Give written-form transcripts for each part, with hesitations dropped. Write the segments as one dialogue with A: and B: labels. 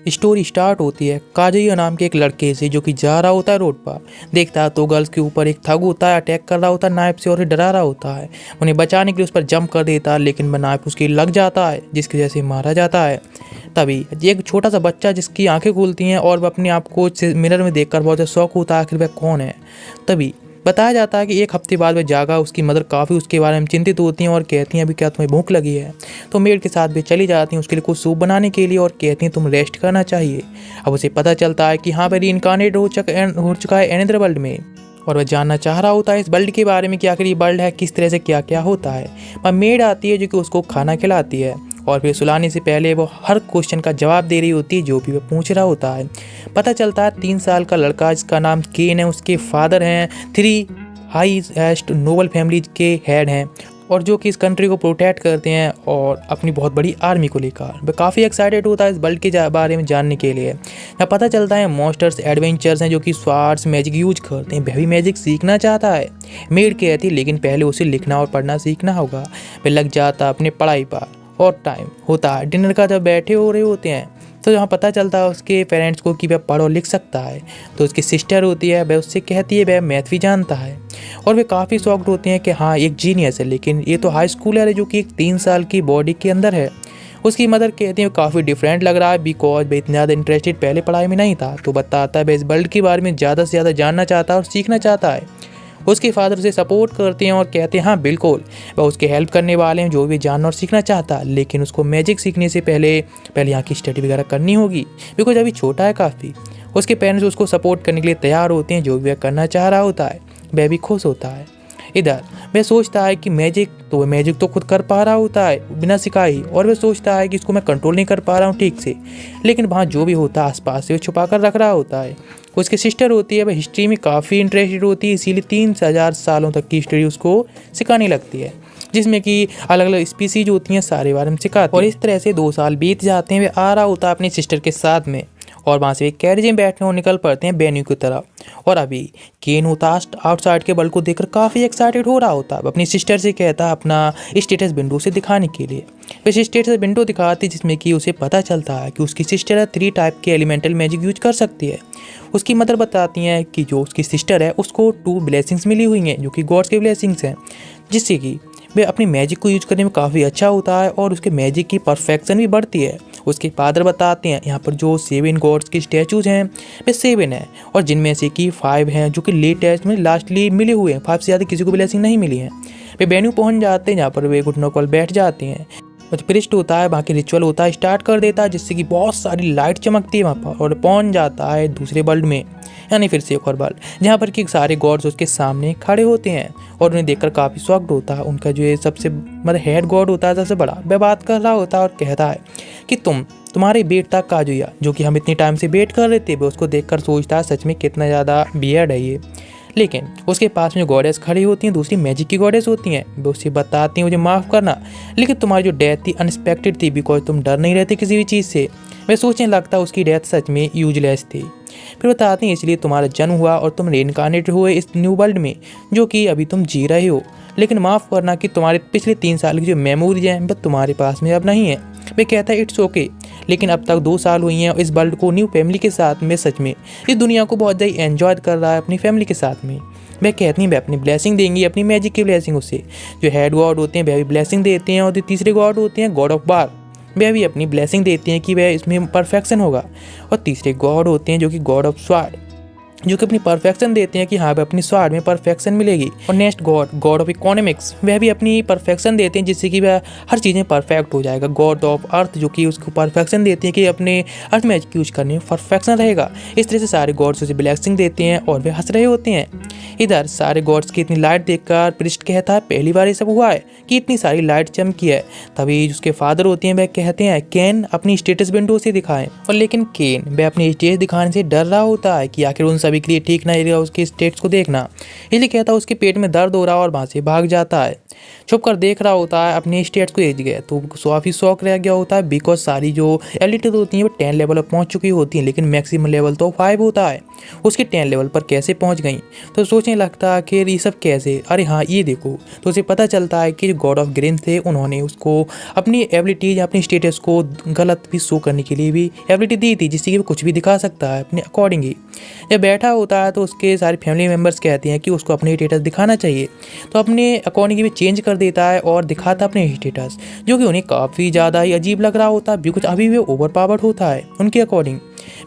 A: Story start होती है Kazuya नाम के एक लड़के से जो कि जा रहा होता है रोड पर। देखता है तो गर्ल्स के ऊपर एक थग होता है, अटैक कर रहा होता है नाइफ से और डरा रहा होता है। उन्हें बचाने के लिए उस पर जंप कर देता है, लेकिन वह नाइफ उसकी लग जाता है जिसकी वजह से मारा जाता है। तभी एक छोटा सा बच्चा जिसकी आंखें खुलती हैं और वह अपने आप को मिरर में देखकर बहुत ज़्यादा शौक होता है आखिर वह कौन है। तभी बताया जाता है कि एक हफ्ते बाद वह जागा। उसकी मदर काफ़ी उसके बारे में चिंतित होती हैं और कहती हैं अभी क्या तुम्हें भूख लगी है। तो मेड के साथ भी चली जाती हैं उसके लिए कुछ सूप बनाने के लिए और कहती हैं तुम रेस्ट करना चाहिए। अब उसे पता चलता है कि हाँ वह रीइंकार्नेट हो चुका है एनदर वर्ल्ड में, और वह जानना चाह रहा होता है इस वर्ल्ड के बारे में कि आखिर ये वर्ल्ड है किस तरह से क्या क्या होता है। वह मेड आती है जो कि उसको खाना खिलाती है और फिर सुलाने से पहले वो हर क्वेश्चन का जवाब दे रही होती है जो भी वह पूछ रहा होता है। पता चलता है 3 साल का लड़का जिसका नाम केन है, उसके फादर हैं 3 हाईएस्ट नोबल फैमिलीज के हेड हैं और जो कि इस कंट्री को प्रोटेक्ट करते हैं और अपनी बहुत बड़ी आर्मी को लेकर। वह काफ़ी एक्साइटेड होता है इस वर्ल्ड के बारे में जानने के लिए। यहाँ पता चलता है मॉन्स्टर्स एडवेंचर्स हैं जो कि स्वार्ड्स मैजिक यूज करते हैं। वह भी मैजिक सीखना चाहता है। मेड कहती है लेकिन पहले उसे लिखना और पढ़ना सीखना होगा। वह लग जाता है अपने पढ़ाई पर और टाइम होता है डिनर का जब बैठे हो रहे होते हैं तो यहाँ पता चलता है उसके पेरेंट्स को कि वह पढ़ और लिख सकता है। तो उसकी सिस्टर होती है, वह उससे कहती है वह मैथ भी जानता है और वे काफ़ी शॉक्ड होते हैं कि हाँ एक जीनियस है, लेकिन ये तो हाई स्कूलर है जो कि एक 3 साल की बॉडी के अंदर है। उसकी मदर कहती है काफ़ी डिफरेंट लग रहा है बिकॉज वह इतना ज़्यादा इंटरेस्टेड पहले पढ़ाई में नहीं था। तो बताता है वह इस वर्ल्ड के बारे में ज़्यादा से ज़्यादा जानना चाहता है और सीखना चाहता है। उसके फादर उसे सपोर्ट करते हैं और कहते हैं हाँ बिल्कुल वह उसके हेल्प करने वाले हैं जो भी जानना और सीखना चाहता है, लेकिन उसको मैजिक सीखने से पहले यहाँ की स्टडी वगैरह करनी होगी बिकॉज अभी छोटा है काफ़ी। उसके पेरेंट्स उसको सपोर्ट करने के लिए तैयार होते हैं जो भी वह करना चाह रहा होता है। वह भी खुश होता है। इधर वह सोचता है कि वह मैजिक तो खुद कर पा रहा होता है बिना सिखाई, और वह सोचता है कि इसको मैं कंट्रोल नहीं कर पा रहा हूँ ठीक से, लेकिन वहाँ जो भी होता है आसपास से वो छुपा कर रख रहा होता है। उसकी सिस्टर होती है, वह हिस्ट्री में काफ़ी इंटरेस्टेड होती है, इसीलिए 3000 सालों तक की हिस्ट्री उसको सिखाने लगती है जिसमें कि अलग अलग स्पीसीज होती हैं सारे बारे में सिखाती है। और इस तरह से 2 साल बीत जाते हैं। वह आ रहा होता है अपनी सिस्टर के साथ में और वहाँ से एक कैरेज में बैठने और निकल पड़ते हैं वेन्यू की तरफ। और अभी केन होता आउटसाइड के बल को देखकर काफ़ी एक्साइटेड हो रहा होता है। अपनी सिस्टर से कहता है अपना स्टेटस विंडो से दिखाने के लिए। वैसे स्टेटस विंडो दिखाती जिसमें कि उसे पता चलता है कि उसकी सिस्टर 3 टाइप के एलिमेंटल मैजिक यूज कर सकती है। उसकी मदर बताती हैं कि जो उसकी सिस्टर है उसको 2 ब्लेसिंग्स मिली हुई हैं जो कि गॉड्स के ब्लेसिंग्स हैं, जिससे कि वह अपनी मैजिक को यूज करने में काफ़ी अच्छा होता है और उसके मैजिक की परफेक्शन भी बढ़ती है। उसके फादर बताते हैं यहाँ पर जो 7 गॉड्स की स्टैचूज हैं वे 7 हैं और जिनमें से कि 5 हैं जो कि लेटेस्ट में लास्टली मिले हुए हैं। 5 से ज़्यादा किसी को ब्लेसिंग नहीं मिली है। वे वेन्यू पहुँच जाते हैं जहाँ पर वे घुटनों पर बैठ जाते हैं। प्रिस्ट होता है बाकी रिचुअल होता है स्टार्ट कर देता है जिससे कि बहुत सारी लाइट चमकती है वहाँ पर और पहुँच जाता है दूसरे वर्ल्ड में, यानी फिर से एक और वर्ल्ड जहाँ पर कि सारे गॉड्स उसके सामने खड़े होते हैं और उन्हें देखकर काफ़ी शॉक्ड होता है। उनका जो ये सबसे हेड गॉड होता है सबसे बड़ा, वह बात कर रहा होता है और कहता है कि तुम्हारे बेटा काजुया जो कि हम इतनी टाइम से वेट कर रहे थे, वह उसको देखकर सोचता है सच में कितना ज़्यादा वियर्ड है ये। लेकिन उसके पास में गॉडेस खड़ी होती हैं, दूसरी मैजिक की गॉडेस होती हैं। वो उसे बताती हैं मुझे माफ़ करना लेकिन तुम्हारी जो डेथ थी अनएक्सपेक्टेड थी बिकॉज तुम डर नहीं रहते किसी भी चीज़ से। वह सोचने लगता उसकी डेथ सच में यूजलेस थी। फिर बताते हैं इसलिए तुम्हारा जन्म हुआ और तुम रीइंकार्नेट हुए इस न्यू वर्ल्ड में जो कि अभी तुम जी रहे हो, लेकिन माफ़ करना कि तुम्हारे पिछले 3 साल की जो मेमोरीज हैं वह तुम्हारे पास में अब नहीं है। वे कहता है इट्स ओके, लेकिन अब तक 2 साल हुई हैं और इस वर्ल्ड को न्यू फैमिली के साथ में सच में इस दुनिया को बहुत ज़्यादा एंजॉय कर रहा है अपनी फैमिली के साथ में। वह कहती हैं वह अपनी ब्लेसिंग देंगी, अपनी मैजिक की ब्लेसिंग उससे। जो हेड गॉड होते हैं वह भी ब्लेसिंग देते हैं और जो तीसरे गॉड होते हैं गॉड ऑफ वार वह भी अपनी ब्लेसिंग देती हैं कि वह इसमें परफेक्शन होगा। और तीसरे गॉड होते हैं जो कि गॉड ऑफ स्वार्ड जो कि अपनी परफेक्शन देते हैं कि हाँ अपनी स्वार्ड में परफेक्शन मिलेगी। और नेक्स्ट गॉड ऑफ इकोनॉमिक्स वह भी अपनी परफेक्शन देते हैं जिससे कि वह हर चीज़ें परफेक्ट हो जाएगा। गॉड ऑफ अर्थ जो कि उसको परफेक्शन देती हैं कि अपने अर्थ मैजिक यूज करने में परफेक्शन रहेगा। इस तरह से सारे गॉड्स उसे ब्लेसिंग देते हैं और वे हंस रहे होते हैं। इधर सारे गॉड्स की इतनी लाइट देखकर प्रिस्ट कहता है पहली बार ये सब हुआ है कि इतनी सारी लाइट चमकी है। तभी उसके फादर होते हैं वह कहते हैं केन अपनी स्टेटस विंडो से दिखाएं, और लेकिन केन वह अपनी स्टेटस दिखाने से डर रहा होता है कि आखिर उन सभी सभी के लिए ठीक नहीं रहेगा उसके स्टेट्स को देखना। इसलिए कहता है उसके पेट में दर्द हो रहा है और वहाँ से भाग जाता है। छुप कर देख रहा होता है अपने स्टेट्स को एक जगह, तो काफ़ी शौक रह गया होता है बिकॉज सारी जो एबिलिटीज होती हैं वो 10 लेवल पर पहुँच चुकी होती हैं, लेकिन मैक्सिमम लेवल तो 5 होता है। उसके 10 लेवल पर कैसे पहुँच गई, तो सोचने लगता है कि ये सब कैसे, अरे हाँ ये देखो। तो उसे पता चलता है कि जो गॉड ऑफ ग्रेन थे उन्होंने उसको अपनी एबिलिटीज अपनी स्टेटस को गलत भी शो करने के लिए भी एबिलिटी दी थी, जिससे कि वो कुछ भी दिखा सकता है अपने अकॉर्डिंग ही। जब बैठा होता है तो उसके सारे फैमिली मेम्बर्स कहते हैं कि उसको अपने स्टेटस दिखाना चाहिए, तो अपने अकॉर्डिंग भी चेंज कर देता है और दिखाता अपने स्टेटस, जो कि उन्हें काफ़ी ज़्यादा ही अजीब लग रहा होता है बिकॉज अभी भी ओवर पावर्ड होता है उनके अकॉर्डिंग,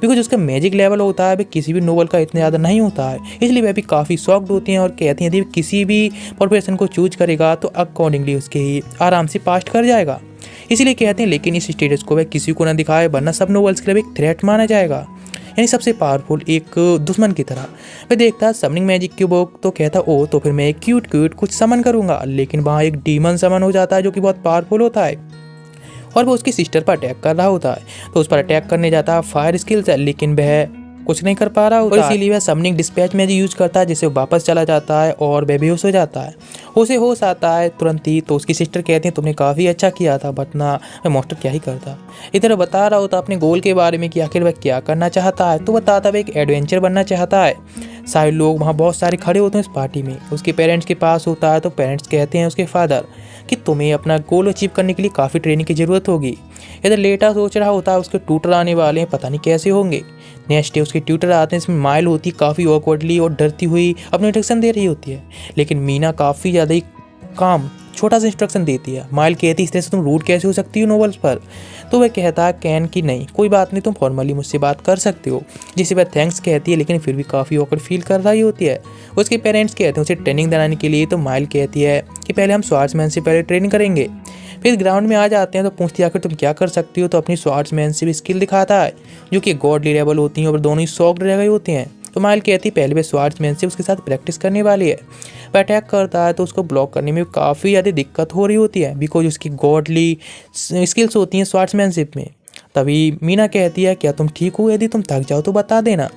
A: बिकॉज उसका मैजिक लेवल होता है वह किसी भी नोबल का इतना ज़्यादा नहीं होता है। इसलिए वह भी काफ़ी शॉक्ड होती हैं और कहती हैं यदि किसी भी प्रोफेशन को चूज करेगा तो अकॉर्डिंगली उसके ही आराम से पास्ट कर जाएगा। इसीलिए कहते हैं लेकिन इस स्टेटस को वह किसी को ना दिखाए वरना सब नोबल्स के लिए एक थ्रेट माना जाएगा, यानी सबसे पावरफुल एक दुश्मन की तरह। वह देखता है समनिंग मैजिक की बुक तो कहता ओ तो फिर मैं एक क्यूट क्यूट कुछ समन करूंगा, लेकिन वहाँ एक डीमन समन हो जाता है जो कि बहुत पावरफुल होता है और वो उसकी सिस्टर पर अटैक कर रहा होता है। तो उस पर अटैक करने जाता है फायर स्किल्स है, लेकिन वह कुछ नहीं कर पा रहा होता है, इसीलिए वह समनिंग डिस्पैच मैजिक यूज करता है जिससे वो वापस चला जाता है और वह बेहोश हो जाता है। उसे होश आता है तुरंत ही, तो उसकी सिस्टर कहती है तुमने काफ़ी अच्छा किया था, बट ना वह मॉन्स्टर क्या ही करता। इधर बता रहा होता अपने गोल के बारे में कि आखिर वह क्या करना चाहता है, तो बताता वह एक एडवेंचर बनना चाहता है। सारे लोग वहाँ बहुत सारे खड़े होते हैं इस पार्टी में, उसके पेरेंट्स के पास होता है, तो पेरेंट्स कहते हैं उसके फादर कि तुम्हें अपना गोल अचीव करने के लिए काफ़ी ट्रेनिंग की ज़रूरत होगी। इधर लेटा सोच रहा होता है उसके ट्यूटर आने वाले हैं, पता नहीं कैसे होंगे। नेक्स्ट डे उसके ट्यूटर आते हैं, इसमें माइल होती काफ़ी ऑकवर्डली और डरती हुई अपनी इंस्ट्रक्शन दे रही होती है, लेकिन मीना काफ़ी ज़्यादा ही काम छोटा सा इंस्ट्रक्शन देती है। माइल कहती है इस तरह से तुम रूड कैसे हो सकती हो नोवेल्स पर, तो वह कहता है कैन की नहीं कोई बात नहीं तुम फॉर्मली मुझसे बात कर सकते हो, जिसे वह थैंक्स कहती है, लेकिन फिर भी काफ़ी ऑकवर्ड फील कर रही होती है। उसके पेरेंट्स कहते हैं उसे ट्रेनिंग दिलाने के लिए, तो माइल कहती है कि पहले हम स्वार्ड्समैन से पहले ट्रेनिंग करेंगे। फिर ग्राउंड में आ जाते हैं तो पूछती है आखिर तुम क्या कर सकती हो, तो अपनी स्वार्ड्समैन से भी स्किल दिखाता है जो कि गॉडली लेवल होती हैं और दोनों ही शॉक्ड रह गए होते हैं। तो माइल कहती है पहले वह स्वार्ड्समैन से उसके साथ प्रैक्टिस करने वाली है। वह अटैक करता है तो उसको ब्लॉक करने में काफ़ी ज़्यादा दिक्कत हो रही होती है बिकॉज उसकी गॉडली स्किल्स होती हैं स्वार्ड्समैनशिप में। तभी मीना कहती है क्या तुम ठीक हो, यदि तुम थक जाओ तो बता देना।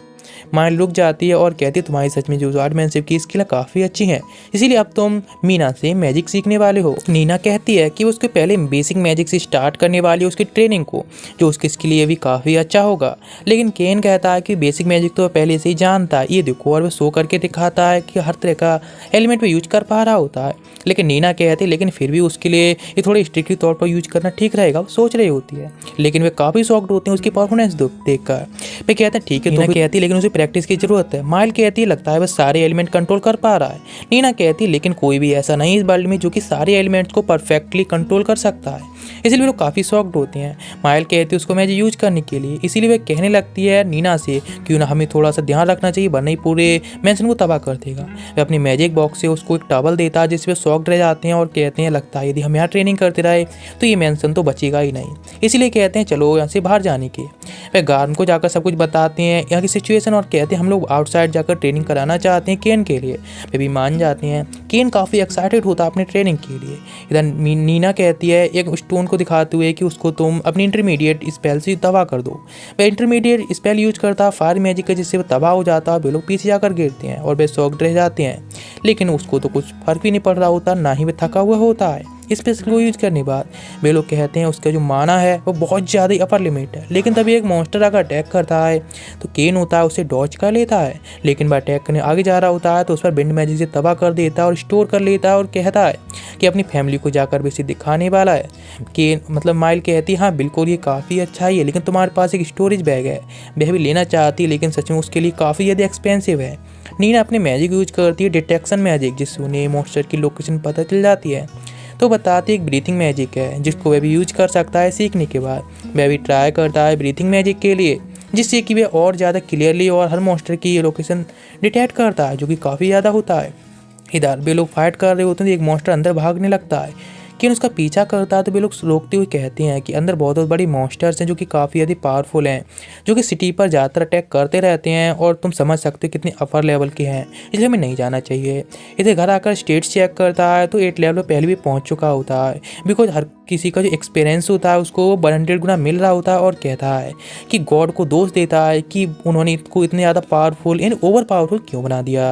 A: माइल रुक जाती है और कहती है तुम्हारी सच में जो स्वार्ड्समैनशिप की स्किल काफ़ी अच्छी है, इसीलिए अब तुम मीना से मैजिक सीखने वाले हो। नीना कहती है कि उसके पहले बेसिक मैजिक से स्टार्ट करने वाली है उसकी ट्रेनिंग को, जो उसके इसके लिए भी काफ़ी अच्छा होगा। लेकिन केन कहता है कि बेसिक मैजिक तो पहले से ही जानता है, ये देखो, और वह शो करके दिखाता है कि हर तरह का एलिमेंट वो यूज कर पा रहा होता है। लेकिन नीना कहती है लेकिन फिर भी उसके लिए ये थोड़े स्ट्रिक्टली तौर पर यूज करना ठीक रहेगा, वो सोच रही होती है। लेकिन वे काफ़ी शॉक्ड होते हैं उसकी परफॉर्मेंस देखकर। वे कहते हैं ठीक है, नीना कहती है लेकिन उसे प्रैक्टिस की जरूरत है। माइल कहती है लगता है वह सारे एलिमेंट कंट्रोल कर पा रहा है। नीना कहती है लेकिन कोई भी ऐसा नहीं इस वर्ल्ड में जो कि सारे एलिमेंट्स को परफेक्टली कंट्रोल कर सकता है, इसलिए लोग काफ़ी शॉक्ड होते हैं। माइल कहती है उसको मैजिक यूज करने के लिए, इसीलिए वह कहने लगती है नीना से क्यों ना हमें थोड़ा सा ध्यान रखना चाहिए वरना ही पूरे मैंशन को तबाह कर देगा। वह अपनी मैजिक बॉक्स से उसको एक टॉवल देता है जिससे वे शॉक्ड रह जाते हैं और कहते हैं लगता है यदि हम यहाँ ट्रेनिंग करते रहे तो ये मैंशन तो बचेगा ही नहीं, इसीलिए कहते हैं चलो यहाँ से बाहर जाने के। वह गार्ड को जाकर सब कुछ बताते हैं यहाँ की सिचुएशन और कहते हैं हम लोग आउटसाइड जाकर ट्रेनिंग कराना चाहते हैं केन के लिए। वे भी मान जाते हैं। केन काफ़ी एक्साइटेड होता है अपने ट्रेनिंग के लिए। इधर नीना कहती है एक स्टोन को दिखाते हुए कि उसको तुम अपनी इंटरमीडिएट स्पेल से तबाह कर दो। वह इंटरमीडिएट स्पेल यूज करता है फायर मैजिक का जिससे वह तबाह हो जाता है। वे लोग पीछे जाकर गिरते हैं और वे शॉक्ड रह जाते हैं, लेकिन उसको तो कुछ फर्क भी नहीं पड़ रहा होता, ना ही वह थका हुआ होता है। स्पेशल को यूज करने के बाद वे लोग कहते हैं उसका जो माना है वो बहुत ज़्यादा ही अपर लिमिट है। लेकिन तभी एक मॉन्स्टर अगर अटैक करता है तो केन होता है उसे डॉज कर लेता है, लेकिन वह अटैक करने आगे जा रहा होता है तो उस पर विंड मैजिक से तबाह कर देता है और स्टोर कर लेता है और कहता है कि अपनी फैमिली को जाकर भी इसे दिखाने वाला है। केन मतलब माइल कहती है हाँ बिल्कुल ये काफ़ी अच्छा ही है, लेकिन तुम्हारे पास एक स्टोरेज बैग है। वह भी लेना चाहती है लेकिन सच में उसके लिए काफ़ी ज़्यादा एक्सपेंसिव है। नीना अपनी मैजिक यूज करती है डिटेक्शन मैजिक, जिससे उन्हें मॉन्स्टर की लोकेशन पता चल जाती है। तो बताती एक ब्रीथिंग मैजिक है जिसको वह भी यूज कर सकता है सीखने के बाद। वह भी ट्राई करता है ब्रीथिंग मैजिक के लिए, जिससे कि वह और ज़्यादा क्लियरली और हर मॉन्स्टर की लोकेशन डिटेक्ट करता है, जो कि काफ़ी ज़्यादा होता है। इधर वे लोग फाइट कर रहे होते हैं, एक मॉन्स्टर अंदर भागने लगता है कि उसका पीछा करता है, तो वे लोग रोकते हुए कहते हैं कि अंदर बहुत बड़ी मॉन्स्टर्स हैं जो कि काफ़ी ज़्यादा पावरफुल हैं, जो कि सिटी पर ज़्यादातर अटैक करते रहते हैं और तुम समझ सकते हो कितने अपर लेवल के हैं, इसलिए हमें नहीं जाना चाहिए। इधर घर आकर स्टेट्स चेक करता है तो 8 लेवल पर पहले भी पहुंच चुका होता है बिकॉज हर किसी का जो एक्सपीरियंस होता है उसको 100 गुना मिल रहा होता है और कहता है कि गॉड को दोष देता है कि उन्होंने इसको इतने ज़्यादा पावरफुल एंड ओवर पावरफुल क्यों बना दिया।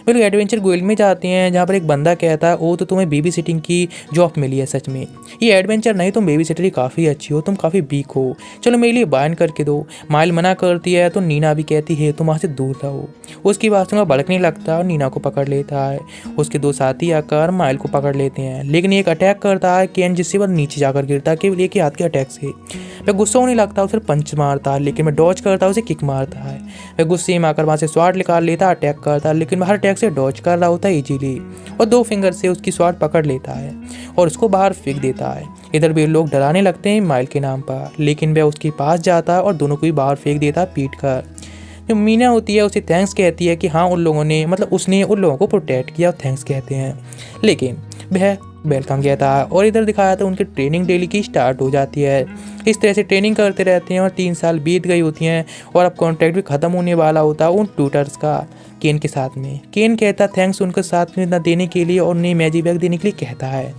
A: वे लोग एडवेंचर गोल्ड में जाते हैं जहाँ पर एक बंदा कहता है ओ तो तुम्हें बेबी सिटिंग की जॉब मिली है, सच में ये एडवेंचर नहीं, तुम बेबी सिटर काफ़ी अच्छी हो, तुम काफ़ी वीक हो, चलो मेरे लिए बायन करके दो। माइल मना करती है तो नीना भी कहती है तुम वहाँ से दूर रहो। उसकी बात सुनकर भड़कने लगता है और नीना को पकड़ लेता है। उसके दो साथी आकर माइल को पकड़ लेते हैं लेकिन एक अटैक करता है केन जिससे वह नीचे जाकर गिरता है केवल एक ही हाथ के अटैक से। वह गुस्सा होने लगता है, उसे पंच मारता है लेकिन वह डॉज करता है, उसे किक मारता है। वह गुस्से में आकर वहाँ से स्वाड निकाल लेता है, अटैक करता है लेकिन वह हर अटैक से डॉज कर रहा होता है इजीली और 2 फिंगर से उसकी स्वाड पकड़ लेता है और उसको बाहर फेंक देता है। इधर भी लोग डराने लगते हैं माइल के नाम पर लेकिन वह उसके पास जाता है और दोनों को भी बाहर फेंक देता है पीट कर। जो मीना होती है उसे थैंक्स कहती है कि हाँ उन लोगों ने उसने उन लोगों को प्रोटेक्ट किया और थैंक्स कहते हैं लेकिन वह वेलकम कहता है। और इधर दिखाया था उनकी ट्रेनिंग डेली की स्टार्ट हो जाती है। इस तरह से ट्रेनिंग करते रहते हैं और 3 साल बीत गई होती हैं और अब कॉन्ट्रैक्ट भी ख़त्म होने वाला होता है उन ट्यूटर्स का केन के साथ में। केन कहता थैंक्स उनके साथ में देने के लिए और उन्हें मैजिक बैग देने के लिए कहता है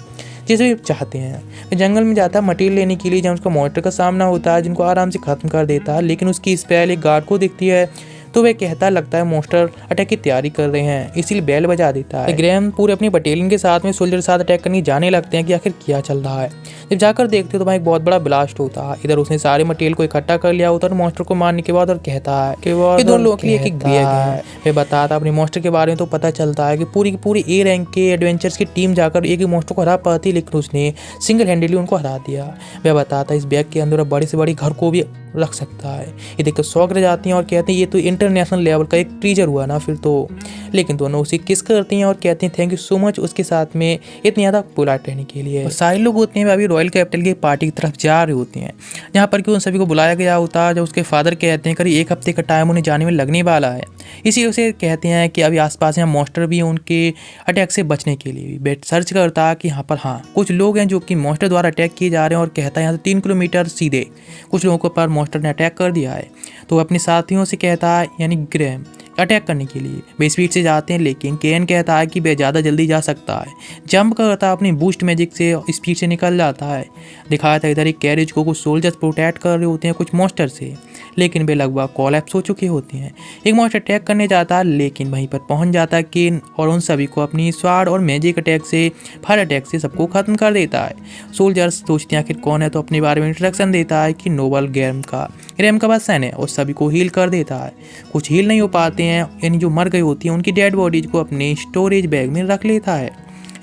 A: जिसे भी चाहते हैं। वह जंगल में जाता है मटेरियल लेने के लिए जहाँ उसका मॉन्स्टर का सामना होता है जिनको आराम से ख़त्म कर देता है लेकिन उसकी स्पेल एक गार्ड को दिखती है तो वह कहता लगता है मॉन्स्टर अटैक की तैयारी कर रहे हैं, इसीलिए बेल बजा देता है। ग्रैम पूरे अपनी बटालियन के साथ में सोल्जर के साथ अटैक करने जाने लगते हैं कि आखिर क्या चल रहा है। जब जाकर देखते हो तो वहाँ एक बहुत बड़ा ब्लास्ट होता है। इधर उसने सारे मटेरियल को इकट्ठा कर लिया होता है और मॉन्स्टर को मारने के बाद और कहता है कि ये दोनों लोगों के लिए एक बैग है। वह बताता अपने मॉन्स्टर के बारे में तो पता चलता है कि पूरी की पूरी ए रैंक के एडवेंचर्स की टीम जाकर एक ही मॉन्स्टर को हरा पाती लेकिन उसने सिंगल हैंडली उनको हरा दिया। वह बताता इस बैग के अंदर बड़े से बड़ी घर को भी रख सकता है। ये देखकर शौक रह जाती हैं और कहते हैं ये तो इंटरनेशनल लेवल का एक ट्रीजर हुआ ना फिर तो। लेकिन दोनों उसे किस करती हैं और कहते हैं थैंक यू सो मच उसके साथ में इतनी ज़्यादा पोलाइट रहने के लिए। और सारे लोग होते हैं अभी रॉयल कैपिटल की पार्टी की तरफ जा रहे होते हैं जहाँ पर कि उन सभी को बुलाया गया होता है। जब उसके फादर कहते हैं करीब 1 हफ्ते का टाइम उन्हें जाने में लगने वाला है, इसी उसे कहते हैं कि अभी आसपास यहाँ मॉन्स्टर भी हैं उनके अटैक से बचने के लिए। बेट सर्च करता है कि यहाँ पर हाँ कुछ लोग हैं जो कि मॉन्स्टर द्वारा अटैक किए जा रहे हैं और कहता है यहाँ से 3 किलोमीटर सीधे कुछ लोगों के ऊपर मॉन्स्टर ने अटैक कर दिया है। तो अपने साथियों से कहता है यानी ग्रैम अटैक करने के लिए वे स्पीड से जाते हैं लेकिन केन कहता है कि वह ज़्यादा जल्दी जा सकता है। जंप करता है अपनी बूस्ट मैजिक से स्पीड से निकल जाता है। दिखाया था इधर एक कैरेज को कुछ सोल्जर्स प्रोटेक्ट कर रहे होते हैं कुछ मॉन्स्टर से लेकिन वे लगभग कोलैप्स हो चुके होते हैं। एक मॉन्स्टर अटैक करने जाता है लेकिन वहीं पर पहुंच जाता है केन और उन सभी को अपनी स्वाड और मैजिक अटैक से फायर अटैक से सबको खत्म कर देता है। सोल्जर्स सोचते हैं आखिर कौन है तो अपने बारे में इंट्रोडक्शन देता है कि नोबल ग्रैम का बसन है और सभी को हील कर देता है। कुछ हील नहीं हो पाते हैं यानी जो मर गई होती हैं उनकी डेड बॉडीज को अपने स्टोरेज बैग में रख लेता है।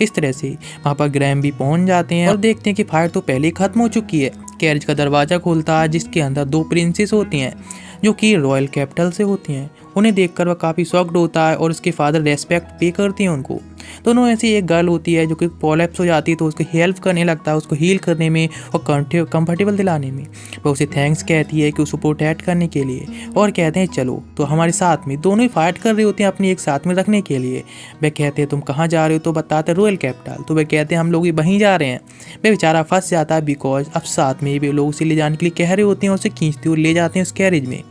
A: इस तरह से वहाँ पर ग्रैम भी पहुँच जाते हैं और देखते हैं कि फायर तो पहले ही खत्म हो चुकी है। कैरेज का दरवाज़ा खुलता है जिसके अंदर 2 प्रिंसेस होती हैं जो कि रॉयल कैपिटल से होती हैं। उन्हें देखकर वह काफ़ी शॉक्ड होता है और उसके फादर रेस्पेक्ट पे करती हैं उनको। दोनों ऐसी एक गर्ल होती है जो कि कोलैप्स हो जाती है तो उसको हेल्प करने लगता है उसको हील करने में और कंफर्टेबल दिलाने में। वह उसे थैंक्स कहती है कि उसको प्रोटेक्ट करने के लिए और कहते हैं चलो तो हमारे साथ में। दोनों ही फाइट कर रहे होते हैं अपनी एक साथ में रखने के लिए। वह कहते हैं तुम कहाँ जा रहे हो तो बताते रॉयल कैपिटल। तो वह कहते हैं हम लोग वहीं जा रहे हैं। वह बेचारा फंस जाता है बिकॉज अब साथ में वे लोग उसे ले जाने के लिए कह रहे होते हैं और उसे खींचते हुए ले जाते हैं उस कैरेज में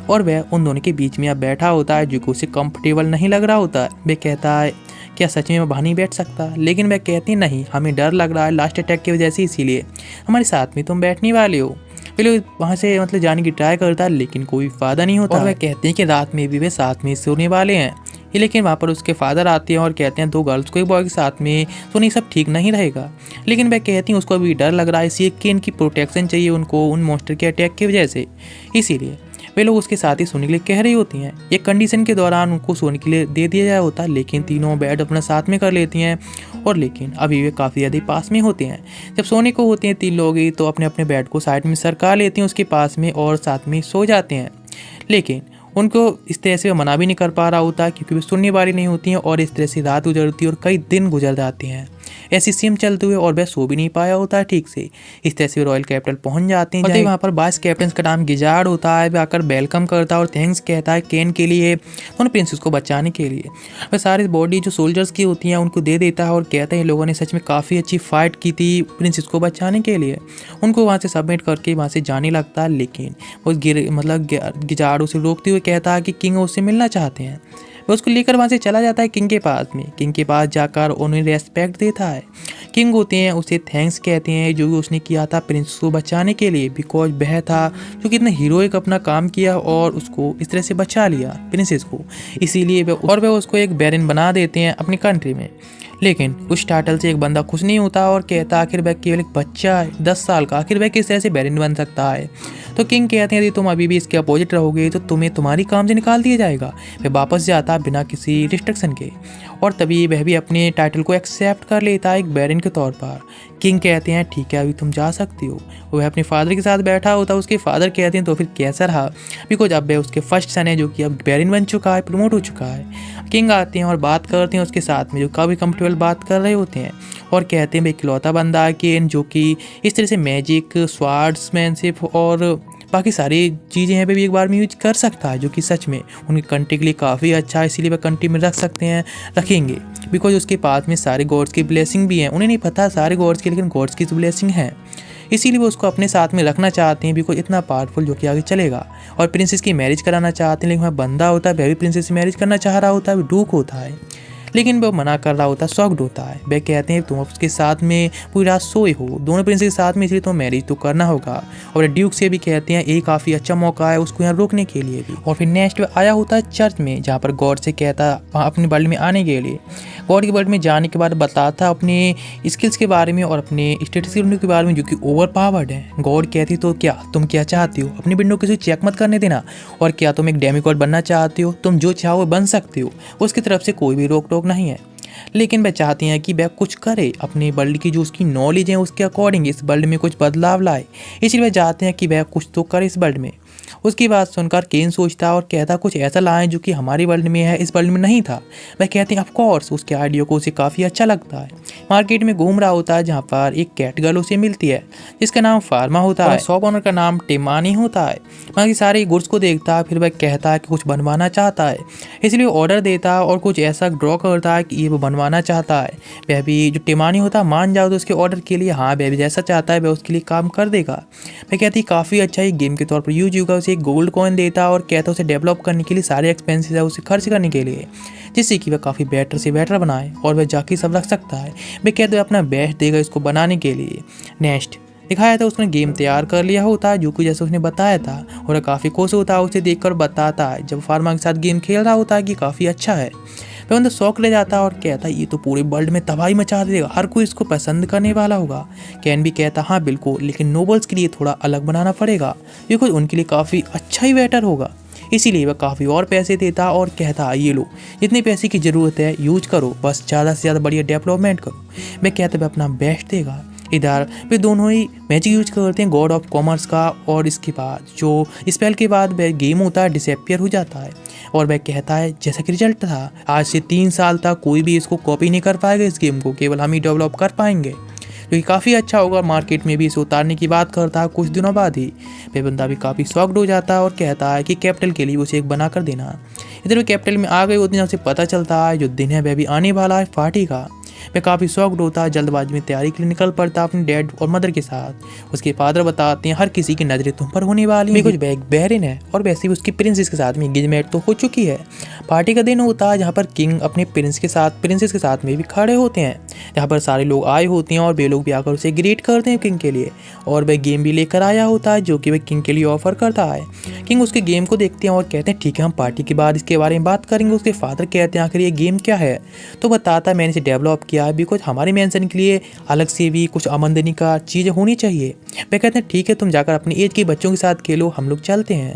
A: और वह उन दोनों के बीच में अब बैठा होता है जो कि उसे कंफर्टेबल नहीं लग रहा होता है। वह कहता है क्या सच में मैं वहाँ नहीं बैठ सकता, लेकिन वह कहती नहीं हमें डर लग रहा है लास्ट अटैक की वजह से इसीलिए हमारे साथ में तुम बैठने वाले हो। वे लोग वहाँ से जाने की ट्राई करता है लेकिन कोई फ़ायदा नहीं होता और वह कहते हैं कि रात में भी वे साथ में सोने वाले हैं। लेकिन वहाँ पर उसके फादर आते हैं और कहते हैं 2 गर्ल्स को एक बॉय के साथ में तो नहीं सब ठीक नहीं रहेगा। लेकिन वह कहती हैं उसको अभी डर लग रहा है इसलिए कि इनकी प्रोटेक्शन चाहिए उनको उन मॉन्स्टर के अटैक की वजह से, इसीलिए वे लोग उसके साथ ही सोने के लिए कह रही होती हैं। एक कंडीशन के दौरान उनको सोने के लिए दे दिया जाया होता है लेकिन तीनों बेड अपना साथ में कर लेती हैं और लेकिन अभी वे काफ़ी ज़्यादा पास में होते हैं। जब सोने को होते हैं 3 लोग ही तो अपने अपने बेड को साइड में सरका लेती हैं उसके पास में और साथ में सो जाते हैं। लेकिन उनको इस तरह से मना भी नहीं कर पा रहा होता क्योंकि वे सुनने वाली नहीं होती हैं और इस तरह से रात गुजरती है और कई दिन गुजर जाते हैं ऐसी सेम चलते हुए और वह सो भी नहीं पाया होता है ठीक से। इस तरह से रॉयल कैपिटल पहुंच जाते हैं जहाँ वहाँ पर वाइस कैप्टन का नाम गिजार्ड होता है। वह आकर वेलकम करता है और थैंक्स कहता है केन के लिए उन प्रिंसेस को बचाने के लिए। वह सारी बॉडी जो सोल्जर्स की होती हैं उनको दे देता है और कहता है लोगों ने सच में काफ़ी अच्छी फाइट की थी प्रिंसेस को बचाने के लिए। उनको वहाँ से सबमिट करके वहाँ से जाने लगता है लेकिन वो गिजार्ड उसे रोकते हुए कहता है कि किंग उससे मिलना चाहते हैं। वह उसको लेकर वहाँ से चला जाता है किंग के पास में। किंग के पास जाकर उन्हें रेस्पेक्ट देता है किंग होते हैं उसे थैंक्स कहते हैं जो भी उसने किया था प्रिंसेस को बचाने के लिए, बिकॉज वह था जो कि इतना हीरोइक अपना काम किया और उसको इस तरह से बचा लिया प्रिंसेस को, इसीलिए वह उसको एक बैरन बना देते हैं अपनी कंट्री में। लेकिन उस टाइटल से एक बंदा खुश नहीं होता और कहता आखिर वह केवल एक बच्चा है 10 साल का, आखिर वह किस तरह से बैरन बन सकता है। तो किंग कहते हैं यदि तुम अभी भी इसके अपोजिट रहोगे तो तुम्हें तुम्हारी काम से निकाल दिया जाएगा। वह वापस जाता बिना किसी रिस्ट्रिक्शन के और तभी वह भी अपने टाइटल को एक्सेप्ट कर लेता है एक बैरन के तौर पर। किंग कहते हैं ठीक है अभी तुम जा सकती हो। वह अपने फादर के साथ बैठा होता है, उसके फादर कहते हैं तो फिर कैसा रहा, बिकॉज अब वह उसके फर्स्ट सन है जो कि अब बैरन बन चुका है, प्रमोट हो चुका है। किंग आते हैं और बात करते हैं उसके साथ में जो काफ़ी कंफर्टेबल बात कर रहे होते हैं और कहते हैं भाई इकलौता बंदा है कि जो कि इस तरह से मैजिक स्वार्ड्समैनशिप और बाकी सारी चीज़ें हैं भी एक बार में यूज कर सकता है, जो कि सच में उनकी कंट्री के लिए काफ़ी अच्छा है, इसीलिए वह कंट्री में रख सकते हैं, रखेंगे, बिकॉज उसके पास में सारे गॉड्स की ब्लेसिंग भी हैं। उन्हें नहीं पता सारे गॉड्स की, लेकिन गॉड्स की तो ब्लेसिंग है, इसीलिए वो उसको अपने साथ में रखना चाहते हैं, बिकॉज इतना पावरफुल जो कि आगे चलेगा। और प्रिंसेस की मैरिज कराना चाहते हैं, लेकिन वह बंदा होता है वह भी प्रिंसेस से मैरिज करना चाह रहा होता है, डूक होता है, लेकिन वो मना कर रहा होता है, शॉक्ड होता है। वह कहते हैं तुम उसके साथ में पूरी रात सोए हो, दोनों प्रिंसेस के साथ में, इसलिए तो मैरिज तो करना होगा। और ड्यूक से भी कहते हैं ये काफ़ी अच्छा मौका है उसको यहाँ रोकने के लिए भी। और फिर नेक्स्ट आया होता है चर्च में, जहाँ पर गॉड से कहता वहाँ अपने वर्ल्ड में आने के लिए, गॉड के वर्ल्ड में जाने के बाद बताता अपने स्किल्स के बारे में और अपने स्टेटस के बारे में जो कि ओवर पावर्ड है। गॉड कहती तो क्या तुम क्या चाहती हो, अपनी विंडो किसी चेक मत करने देना, और क्या तुम एक डेमिगॉड बनना चाहती हो, तुम जो चाहो बन सकती हो, उसकी तरफ से कोई भी रोक टोक नहीं है। लेकिन वह चाहती हैं कि वह कुछ करे, अपने वर्ल्ड की जो उसकी नॉलेज है उसके अकॉर्डिंग इस वर्ल्ड में कुछ बदलाव लाए, इसलिए वह चाहते हैं कि वह कुछ तो करे इस वर्ल्ड में। उसकी बात सुनकर केन सोचता और कहता कुछ ऐसा लाएं जो कि हमारे वर्ल्ड में है, इस वर्ल्ड में नहीं था। वह कहते हैं ऑफ कोर्स, उसके आइडिया को उसे काफ़ी अच्छा लगता है। मार्केट में घूम रहा होता है जहाँ पर एक कैट गर्ल उसे मिलती है जिसका नाम फार्मा होता है, शॉप ओनर का नाम टिमानी होता है। बाकी सारे गुड्स को देखता है, फिर वह कहता है कि कुछ बनवाना चाहता है, इसलिए ऑर्डर देता है और कुछ ऐसा ड्रॉ करता है कि ये वो बनवाना चाहता है। वह भी जो टिमानी होता है मान जाओ तो उसके ऑर्डर के लिए, हाँ वह भी जैसा चाहता है वह उसके लिए काम कर देगा। वह कहती काफ़ी अच्छा ही गेम के तौर पर यूज होगा, उसे एक गोल्ड कॉइन देता और कहता उसे डेवलप करने के लिए सारे एक्सपेंसेस है उसे खर्च करने के लिए, जिससे कि वह काफ़ी बेटर से बेटर बनाए और वह जाके सब रख सकता है। वह कहते हुए अपना बेस्ट देगा इसको बनाने के लिए। नेक्स्ट दिखाया था उसने गेम तैयार कर लिया होता है जो कि जैसे उसने बताया था, और काफ़ी खुश होता है उसे देखकर, बताता है जब फार्मा के साथ गेम खेल रहा होता है कि काफ़ी अच्छा है। वह अंदर शौक ले जाता है और कहता है ये तो पूरे वर्ल्ड में तबाही मचा देगा, हर कोई इसको पसंद करने वाला होगा। कैन भी कहता हाँ बिल्कुल, लेकिन नोबल्स के लिए थोड़ा अलग बनाना पड़ेगा, ये कुछ उनके लिए काफ़ी अच्छा ही बेटर होगा, इसीलिए वह काफ़ी और पैसे देता और कहता ये लो जितने पैसे की ज़रूरत है यूज करो, बस ज़्यादा से ज़्यादा बढ़िया डेवलपमेंट करो। मैं कहता वह अपना बेस्ट देगा। इधर वे दोनों ही मैजिक यूज करते हैं गॉड ऑफ कॉमर्स का, और इसके बाद जो स्पेल के बाद वह गेम होता है डिसअपियर हो जाता है। और वह कहता है जैसा कि रिजल्ट था आज से 3 साल तक कोई भी इसको कॉपी नहीं कर पाएगा, इस गेम को केवल हम ही डेवलप कर पाएंगे, जो कि काफ़ी अच्छा होगा। मार्केट में भी इसे उतारने की बात करता है कुछ दिनों बाद ही। वह बंदा भी काफ़ी शॉक्ड हो जाता है और कहता है कि कैपिटल के लिए उसे एक बना कर देना। इधर वो कैपिटल में आ गए होते हैं, उसे पता चलता है जो दिन है वह भी आने वाला है पार्टी का। वह काफ़ी शॉक्ड होता है, जल्दबाजी में तैयारी के लिए निकल पड़ता है अपने डैड और मदर के साथ। उसके फादर बताते हैं हर किसी की नज़रें तुम पर होने वाली हैं, कुछ बैग बैरिन है, और वैसे भी उसकी प्रिंसेस के साथ में एंगेजमेंट तो हो चुकी है। पार्टी का दिन होता है जहाँ पर किंग अपने प्रिंसेस के साथ में भी खड़े होते हैं, जहाँ पर सारे लोग आए होते हैं और वे लोग भी आकर उसे ग्रीट करते हैं किंग के लिए। और वह गेम भी लेकर आया होता है जो कि वह किंग के लिए ऑफर करता है। किंग उसके गेम को देखते हैं और कहते हैं ठीक है हम पार्टी के बाद इसके बारे में बात करेंगे। उसके फादर कहते हैं आखिर ये गेम क्या है, तो बताता है मैंने इसे डेवलप किया है बिकॉज हमारे मेंशन के लिए अलग से भी कुछ आमदनी का चीज़ें होनी चाहिए। वह कहते हैं ठीक है तुम जाकर अपनी एज के बच्चों के साथ खेलो, हम लोग चलते हैं।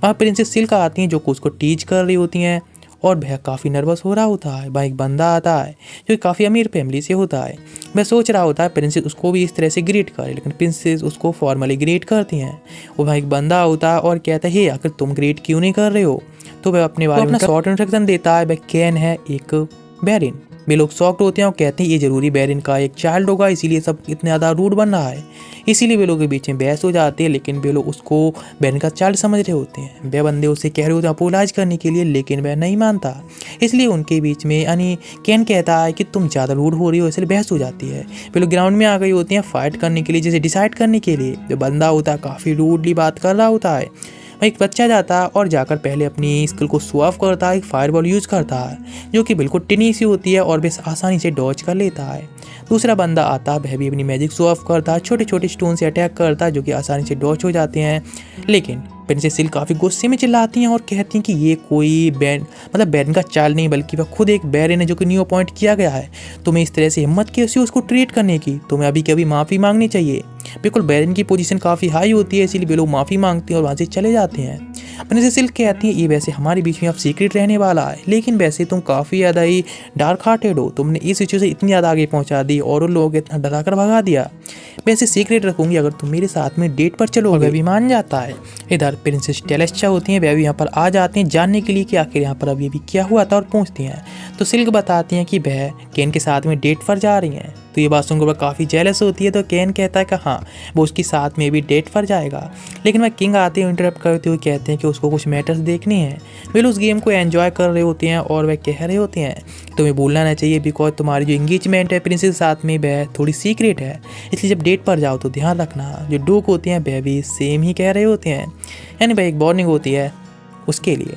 A: वहाँ प्रिंसेस सिल्का आती हैं जो उसको टीच कर रही होती हैं, और वह काफ़ी नर्वस हो रहा होता है। वहाँ एक बंदा आता है जो काफ़ी अमीर फैमिली से होता है। वह सोच रहा होता है प्रिंसेस उसको भी इस तरह से ग्रीट करे, लेकिन प्रिंसेस उसको फॉर्मली ग्रीट करती हैं। और वहाँ एक बंदा होता है और कहता है हे आखिर तुम ग्रीट क्यों नहीं कर रहे हो, तो वह अपने बारे में शॉर्ट इंस्ट्रक्शन देता है। वह कैन है एक बैरिन। वे लोग शॉक्ड होते हैं और कहते हैं ये जरूरी बैरिन का एक चाइल्ड होगा, इसीलिए सब इतने ज़्यादा रूड बन रहा है। इसीलिए वे लोग के बीच में बहस हो जाती है, लेकिन वे लोग उसको बैरिन का चाइल्ड समझ रहे होते हैं। वे बंदे उसे कह रहे होते हैं अपोलाइज करने के लिए, लेकिन वह नहीं मानता। इसलिए उनके बीच में यानी कैन कहता है कि तुम ज़्यादा रूड हो रही हो, इसलिए बहस हो जाती है। वे लोग ग्राउंड में आ गई होती हैं फाइट करने के लिए, जैसे डिसाइड करने के लिए। जो बंदा होता है काफ़ी रूडली बात कर रहा होता है। एक बच्चा जाता है और जाकर पहले अपनी स्किल को शो ऑफ करता है, एक फायरबॉल यूज़ करता है जो कि बिल्कुल टिनी सी होती है और बेस आसानी से डॉज कर लेता है। दूसरा बंदा आता, वह भी अपनी मैजिक शो ऑफ करता, छोटे छोटे स्टोन से अटैक करता जो कि आसानी से डॉच हो जाते हैं। लेकिन प्रिंसेस सिल्क काफ़ी गुस्से में चिल्लाती हैं और कहती हैं कि ये कोई बैरन का चाल नहीं, बल्कि वह खुद एक बैरन है जो कि न्यू अपॉइंट किया गया है। तुम्हें इस तरह से हिम्मत कैसी उसको ट्रीट करने की? तुम्हें अभी कभी माफ़ी मांगनी चाहिए। बिल्कुल बैरन की पोजीशन काफ़ी हाई होती है, इसीलिए वे लोग माफ़ी मांगते हैं और वहाँ से चले जाते हैं। प्रिंसेस सिल्क कहती है ये वैसे हमारे बीच में अब सीक्रेट रहने वाला है, लेकिन वैसे तुम काफ़ी ज़्यादा ही डार्क हार्टेड हो। तुमने इस सिचुएशन इतनी ज़्यादा आगे पहुँचा दी और उन लोगों को इतना डरा कर भगा दिया। वैसे सीक्रेट रखूंगी अगर तुम मेरे साथ में डेट पर चलोगे। वह भी मान जाता है। इधर प्रिंसेस टेलेस्टा होती हैं, वह भी यहाँ पर आ जाते हैं जानने के लिए कि आखिर यहाँ पर अभी अभी क्या हुआ था और पूछती हैं। तो सिल्क बताती हैं कि वह केन के साथ में डेट पर जा रही हैं। तो ये बात सुनकर वह काफ़ी जेलस होती है। तो केन कहता है कि हाँ वो उसके साथ में भी डेट पर जाएगा, लेकिन वह किंग आते हुए इंटरप्ट करते हुए कहते हैं कि उसको कुछ मैटर्स देखने हैं। वे उस गेम को एंजॉय कर रहे होते हैं और वह कह रहे होते हैं तुम्हें बोलना ना चाहिए, बिकॉज तुम्हारी जो एंगेजमेंट है प्रिंसेस के साथ में वह थोड़ी सीक्रेट है, इसलिए जब डेट पर जाओ तो ध्यान रखना। जो डूक होते हैं वह भी सेम ही कह रहे होते हैं, यानी वह एक वार्निंग होती है उसके लिए।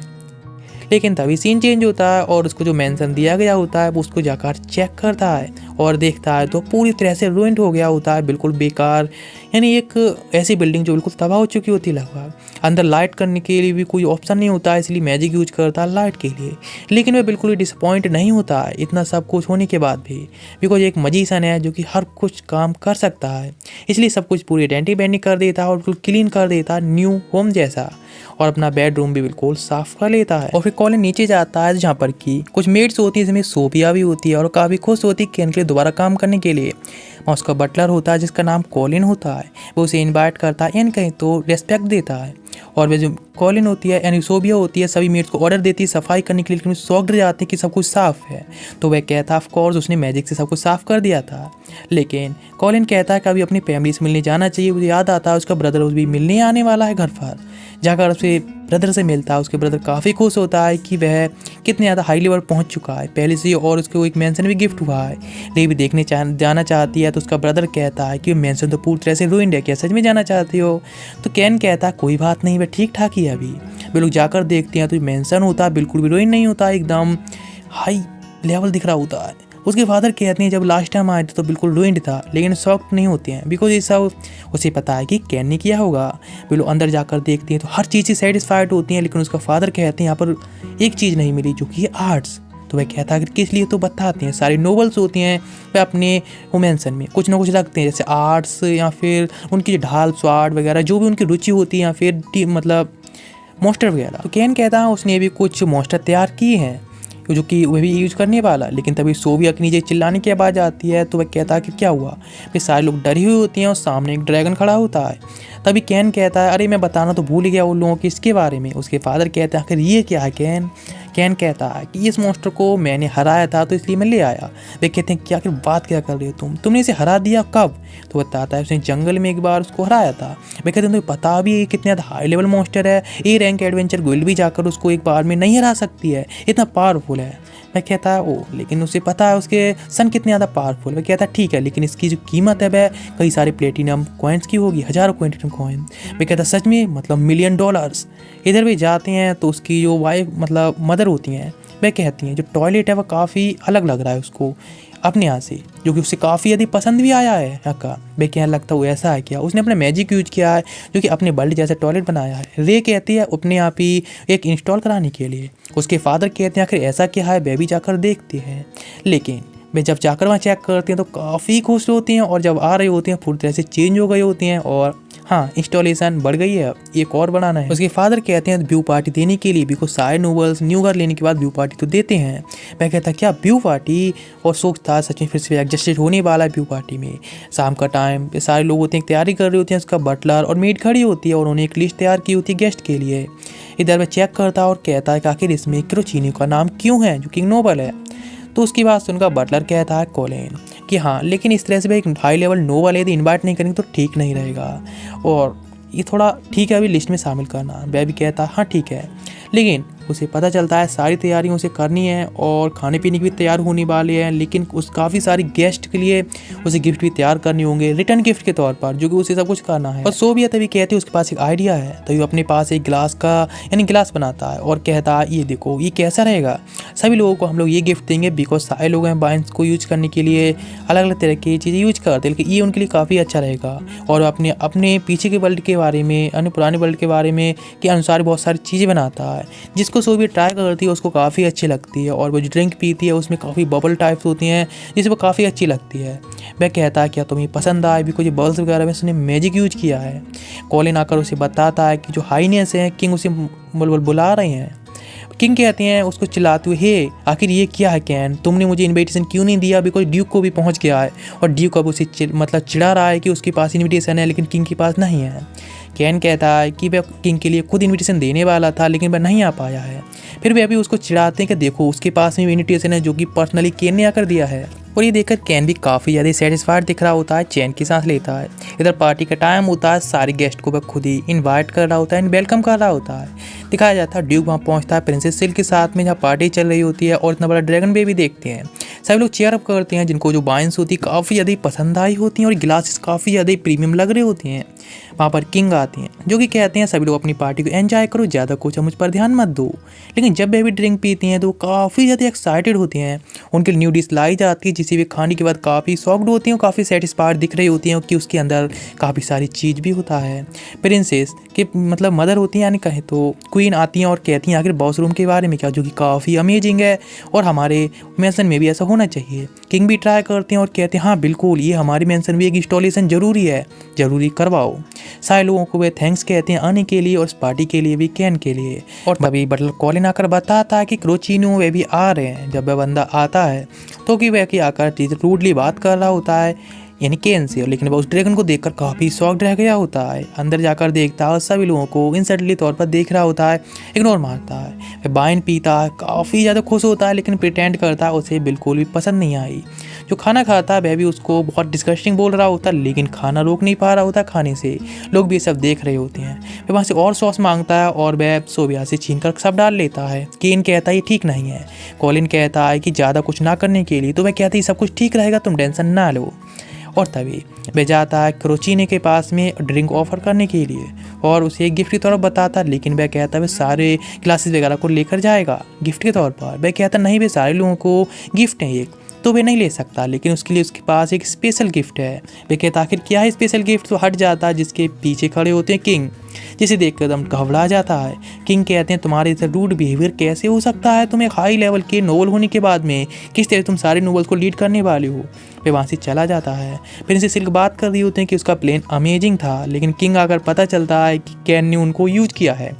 A: लेकिन तभी सीन चेंज होता है और उसको जो मेंशन दिया गया होता है वो उसको जाकर चेक करता है और देखता है तो पूरी तरह से रुइंड हो गया होता है, बिल्कुल बेकार। यानी एक ऐसी बिल्डिंग जो बिल्कुल तबाह हो चुकी होती है लगभग। अंदर लाइट करने के लिए भी कोई ऑप्शन नहीं होता है, इसलिए मैजिक यूज करता है लाइट के लिए। लेकिन वह बिल्कुल ही डिसअपॉइंट नहीं होता है इतना सब कुछ होने के बाद भी, बिकॉज एक मजीशन है जो कि हर कुछ काम कर सकता है। इसलिए सब कुछ पूरी डेंटी बेंडी कर देता है और बिल्कुल क्लीन कर देता है न्यू होम जैसा, और अपना बेडरूम भी बिल्कुल साफ कर लेता है। और फिर कॉलिन नीचे जाता है जहाँ पर कि कुछ मेड्स होती है, जिसमें सोफिया भी होती है और काफ़ी खुश होती है केन के लिए दोबारा काम करने के लिए। और उसका बटलर होता है जिसका नाम कॉलिन होता है, वो उसे इनवाइट करता है यानी कहीं तो रेस्पेक्ट देता है। और वे जो कॉलिन होती है यानी सोफिया होती है सभी मेड्स को ऑर्डर देती है सफाई करने के लिए, लेकिन शॉक्ड रह जाते हैं कि सब कुछ साफ़ है। तो वह कहता है ऑफ कोर्स उसने मैजिक से सब कुछ साफ़ कर दिया था। लेकिन कॉलिन कहता है कि अभी अपनी फैमिली से मिलने जाना चाहिए। मुझे याद आता है उसका ब्रदर भी मिलने आने वाला है घर पर। जाकर उससे ब्रदर से मिलता है, उसके ब्रदर काफ़ी खुश होता है कि वह कितने ज़्यादा हाई लेवल पहुंच चुका है पहले से, और उसको एक मेंशन भी गिफ्ट हुआ है। ले भी देखने जाना चाहती है। तो उसका ब्रदर कहता है कि मेंशन तो पूरी तरह से रूइंड है, क्या सच में जाना चाहती हो? तो कैन कहता है कोई बात नहीं, वह ठीक ठाक ही है अभी। वे लोग जाकर देखते हैं तो मेंशन होता है बिल्कुल भी रूइन नहीं होता, एकदम हाई लेवल दिख रहा होता है। उसके फादर कहते हैं जब लास्ट टाइम आए थे तो बिल्कुल रूइंड था, लेकिन शॉक्ड नहीं होते हैं बिकॉज ये सब उसे पता है कि कैन ने किया होगा। वे लोग अंदर जाकर देखते हैं तो हर चीज़ से सेटिस्फाइड होती हैं, लेकिन उसका फादर कहते हैं यहाँ पर एक चीज़ नहीं मिली जो कि आर्ट्स। तो वह कहता है कि किस लिए, तो बताते हैं सारी नोवेल्स होती हैं वह अपने वोमेंसन में कुछ ना कुछ रखते हैं, जैसे आर्ट्स या फिर उनकी ढाल स्वाड वगैरह जो भी उनकी रुचि होती है, या फिर मतलब मोस्टर वगैरह। तो कैन कहता है उसने भी कुछ मोस्टर तैयार किए हैं जो कि वह भी यूज़ करने वाला। लेकिन तभी सोफिया के नीचे चिल्लाने की आवाज़ आती है। तो वह कहता है कि क्या हुआ? फिर सारे लोग डरी हुई होती हैं और सामने एक ड्रैगन खड़ा होता है। तभी कैन कहता है अरे मैं बताना तो भूल गया उन लोगों की इसके बारे में। उसके फादर कहते हैं आखिर ये क्या है कैन? कैन कहता है कि इस मॉन्स्टर को मैंने हराया था तो इसलिए मैं ले आया। वे कहते हैं क्या, आखिर बात क्या कर रहे हो तुमने इसे हरा दिया कब? तो बताता है उसने जंगल में एक बार उसको हराया था। वे कहते हैं तुम्हें पता भी है कितने ज़्यादा हाई लेवल मॉन्स्टर है, ए रैंक एडवेंचर गिल्ड भी जाकर उसको एक बार में नहीं हरा सकती है, इतना पावरफुल है। वह कहता है ओ, लेकिन उसे पता है उसके सन कितने ज़्यादा पावरफुल। वह कहता है ठीक है, लेकिन इसकी जो कीमत है वह कई सारे प्लेटिनम कॉइन्स की होगी, हज़ारों प्लेटिनम कॉइन। वह कहता है सच में, मतलब $1,000,000। इधर भी जाते हैं तो उसकी जो वाइफ मतलब मदर होती हैं वह कहती हैं जो टॉयलेट है वह काफ़ी अलग लग रहा है उसको अपने यहाँ से, जो कि उससे काफ़ी यदि पसंद भी आया है यहाँ का। वे कहने लगता वो ऐसा है क्या, उसने अपना मैजिक यूज किया है जो कि अपने वर्ल्ड जैसा टॉयलेट बनाया है। रे कहती है अपने आप ही एक इंस्टॉल कराने के लिए। उसके फादर कहते हैं आखिर ऐसा क्या है, वे भी जाकर देखते हैं। लेकिन वे जब जाकर वहाँ चेक करते हैं तो काफ़ी खुश होती हैं, और जब आ रही होती हैं पूरी तरह से चेंज हो गई होती हैं, और हाँ इंस्टॉलेशन बढ़ गई है, एक और बढ़ाना है। उसके फादर कहते हैं व्यू पार्टी देने के लिए, बिकॉज सारे नोवेल्स न्यू घर लेने के बाद व्यू पार्टी तो देते हैं। मैं कहता क्या व्यू पार्टी, और सोचता सच में फिर से एडजस्टेड होने वाला है व्यू पार्टी में। शाम का टाइम सारे लोग होते हैं तैयारी कर रहे होते हैं, उसका बटलर और मेड खड़ी होती है और उन्होंने एक लिस्ट तैयार की होती है गेस्ट के लिए। इधर वह चेक करता है और कहता है कि आखिर इसमें क्रोचीनी का नाम क्यों है जो कि नोबल है। तो उसकी बात सुनकर बटलर कहता है कॉलिन कि हाँ, लेकिन इस तरह से भाई एक हाई लेवल नोवेल यदि इन्वाइट नहीं करेंगे तो ठीक नहीं रहेगा, और ये थोड़ा ठीक है अभी लिस्ट में शामिल करना। वह भी कहता है हाँ ठीक है। लेकिन उसे पता चलता है सारी तैयारियां उसे करनी है और खाने पीने की भी तैयार होने वाले हैं, लेकिन उस काफ़ी सारी गेस्ट के लिए उसे गिफ्ट भी तैयार करने होंगे रिटर्न गिफ्ट के तौर पर, जो कि उसे सब कुछ करना है। और सोवियत तभी कहती है उसके पास एक आइडिया है, तो वो अपने पास एक गिलास का यानी गिलास बनाता है और कहता है ये देखो ये कैसा रहेगा, सभी लोगों को हम लोग ये गिफ्ट देंगे बिकॉज सारे लोग हैं बाइंस को यूज करने के लिए अलग अलग तरह की चीज़ें यूज करते हैं, लेकिन ये उनके लिए काफ़ी अच्छा रहेगा। और अपने अपने पीछे के वर्ल्ड के बारे में अन्य पुराने वर्ल्ड के बारे में के अनुसार बहुत सारी चीज़ें बनाता है, जिसको सोवियत ट्राई करती है उसको काफ़ी अच्छी लगती है। और वो जो ड्रिंक पीती है उसमें काफ़ी बबल टाइप्स होती हैं जिसे वो काफ़ी अच्छी लगती है। वह कहता है क्या तुम्हें पसंद आए, बिकॉज ये बबल्स वगैरह में उसने मैजिक यूज किया है। कॉलिन आकर उसे बताता है कि जो हाईनेस है किंग उसे बुला रहे हैं। किंग कहते हैं उसको चिल्लाते हुए, हे आखिर ये क्या है कैन, तुमने मुझे इनविटेशन क्यों नहीं दिया, बिकॉज ड्यूक को भी पहुंच गया है और ड्यूक अब उसे चिढ़ा रहा है कि उसके पास इनविटेशन है लेकिन किंग के पास नहीं है। कैन कहता है कि वह किंग के लिए खुद इनविटेशन देने वाला था लेकिन वह नहीं आ पाया है। फिर वे अभी उसको चिढ़ाते हैं कि देखो उसके पास में इनविटेशन है जो कि पर्सनली केन ने आकर दिया है। और ये देखकर कैन भी काफ़ी ज़्यादा सेटिस्फाइड दिख रहा होता है, चैन की सांस लेता है। इधर पार्टी का टाइम होता है, सारे गेस्ट को वह खुद ही इनवाइट कर रहा होता है, वेलकम कर रहा होता है। दिखाया जाता है ड्यूक वहाँ पहुँचता है प्रिंसेस सिल्क के साथ में जहाँ पार्टी चल रही होती है और इतना बड़ा ड्रैगन बेबी देखते हैं। सभी लोग चेयर अप करते हैं, जिनको जो बाइंस होती है काफ़ी ज़्यादा पसंद आई होती हैं और गिलासेस काफ़ी ज़्यादा प्रीमियम लग रहे होते हैं। वहाँ पर किंग आते हैं जो कि कहते हैं सभी लोग अपनी पार्टी को एंजॉय करो, ज़्यादा कुछ मुझ पर ध्यान मत दो। लेकिन जब बेबी ड्रिंक पीती हैं तो काफ़ी ज़्यादा एक्साइटेड होती हैं। उनके लिए न्यू डिश लाई जाती है जिसे वे खाने के बाद काफ़ी शॉक्ड होती हैं और काफ़ी सेटिस्फाइड दिख रही होती हैं कि उसके अंदर काफ़ी सारी चीज़ भी होता है। प्रिंसेस के मतलब मदर होती हैं यानी कहें तो क्वीन आती हैं और कहती हैं आखिर बॉस रूम के बारे में क्या, जो कि काफ़ी अमेजिंग है और हमारे मेंशन में भी ऐसा होना चाहिए। किंग भी ट्राई करते हैं और कहते हैं हाँ बिल्कुल ये हमारे मेंशन में एक इंस्टॉलेशन ज़रूरी है, ज़रूरी करवाओ। सारे लोगों को वे थैंक्स कहते हैं आने के लिए और इस पार्टी के लिए भी कैन के लिए। और तभी बटलर कॉलिन आकर बताता है कि क्रोचिनो वे भी आ रहे हैं। जब वह बंदा आता है तो कि वह आकर रूडली बात कर रहा होता है यानी केन से, लेकिन वह उस ड्रैगन को देखकर काफ़ी शॉक्ड रह गया होता है। अंदर जाकर देखता है और सभी लोगों को इंसल्टली तौर पर देख रहा होता है, इग्नोर मारता है। वह वाइन पीता है, काफ़ी ज़्यादा खुश होता है लेकिन प्रिटेंड करता है उसे बिल्कुल भी पसंद नहीं आई। जो खाना खाता है वह भी उसको बहुत डिस्गस्टिंग बोल रहा होता है, लेकिन खाना रोक नहीं पा रहा होता खाने से। लोग भी ये सब देख रहे होते हैं। वह वहाँ से और सॉस मांगता है और वह सोविया से छीन कर सब डाल लेता है। केन कहता है ये ठीक नहीं है। कॉलिन कहता है कि ज़्यादा कुछ ना करने के लिए, तो वह कहती है सब कुछ ठीक रहेगा, तुम टेंशन ना लो। और तभी वह जाता है क्रोचिने के पास में ड्रिंक ऑफर करने के लिए और उसे एक गिफ्ट की तरफ बताता है, लेकिन वह कहता है वह सारे क्लासेस वगैरह को लेकर जाएगा गिफ्ट के तौर पर। वह कहता नहीं वे सारे लोगों को गिफ्ट है एक, तो वे नहीं ले सकता, लेकिन उसके लिए उसके पास एक स्पेशल गिफ्ट है। वह कहता आखिर क्या है स्पेशल गिफ्ट, तो हट जाता है जिसके पीछे खड़े होते हैं किंग, जिसे देखकर एकदम घबरा जाता है। किंग कहते हैं तुम्हारे इधर रूड बिहेवियर कैसे हो सकता है, तुम एक हाई लेवल के नोबल होने के बाद में किस तरह तुम सारे नोबल्स को लीड करने वाले हो। वे वहाँ से चला जाता है। फिर इनसे सिल्क बात कर रही होते हैं कि उसका प्लान अमेजिंग था, लेकिन किंग आकर पता चलता है कि कैन ने उनको यूज किया है।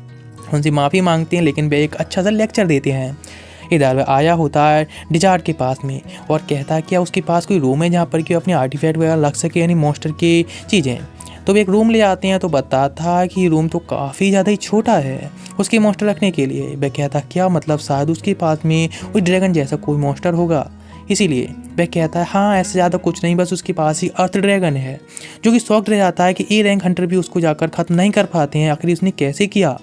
A: उनसे माफ़ी मांगते हैं लेकिन वे एक अच्छा सा लेक्चर देते हैं। इधर वह आया होता है डिजार्ड के पास में और कहता है क्या उसके पास कोई रूम है जहाँ पर कि अपने आर्टिफैक्ट वगैरह रख सके यानी मॉन्स्टर की चीज़ें। तो वे एक रूम ले आते हैं तो बताता है कि रूम तो काफ़ी ज़्यादा ही छोटा है उसके मॉन्स्टर रखने के लिए। वह कहता क्या मतलब शायद उसके पास में कोई ड्रैगन जैसा कोई मॉन्स्टर होगा, इसीलिए वह कहता है हाँ ऐसे ज़्यादा कुछ नहीं, बस उसके पास ही अर्थ ड्रैगन है। जो कि शॉक्ड रह जाता है कि ए रैंक हंटर भी उसको जाकर ख़त्म नहीं कर पाते हैं, आखिर उसने कैसे किया।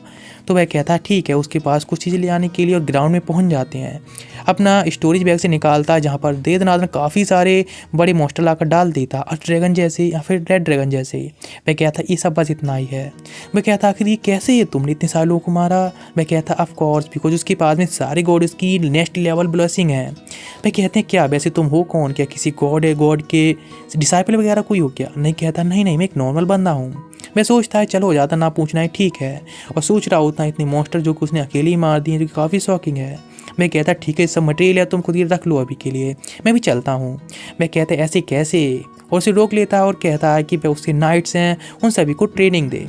A: तो वह कहता है ठीक है, उसके पास कुछ चीज़ें ले आने के लिए और ग्राउंड में पहुंच जाते हैं। अपना स्टोरेज बैग से निकालता है जहां पर देदनादन काफ़ी सारे बड़े मॉन्स्टर लाकर डाल देता, अर्थ ड्रैगन जैसे या फिर रेड ड्रैगन जैसे। वह कहता ये सब बस इतना ही है। वह कहता आखिर ये कैसे है, तुमने इतने सारे लोगों को मारा। वह कहता ऑफ कोर्स बिकॉज उसके पास में सारे गॉड्स की नेक्स्ट लेवल ब्लेसिंग है। वह कहते हैं क्या वैसे तुम हो कौन, क्या किसी गॉड है, गॉड के डिसाइपल वगैरह कोई हो क्या। नहीं कहता नहीं नहीं मैं एक नॉर्मल बंदा हूँ। मैं सोचता है चलो ज़्यादा ना पूछना है ठीक है, और सोच रहा होता है इतने मॉन्स्टर जो कि उसने अकेले ही मार दिए, जो कि काफ़ी शॉकिंग है। मैं कहता ठीक है सब मटेरियल है तुम खुद ही रख लो अभी के लिए, मैं भी चलता हूँ। मैं कहता ऐसे कैसे, और उसे रोक लेता है और कहता है कि वह उसके नाइट्स हैं उन सभी को ट्रेनिंग दे।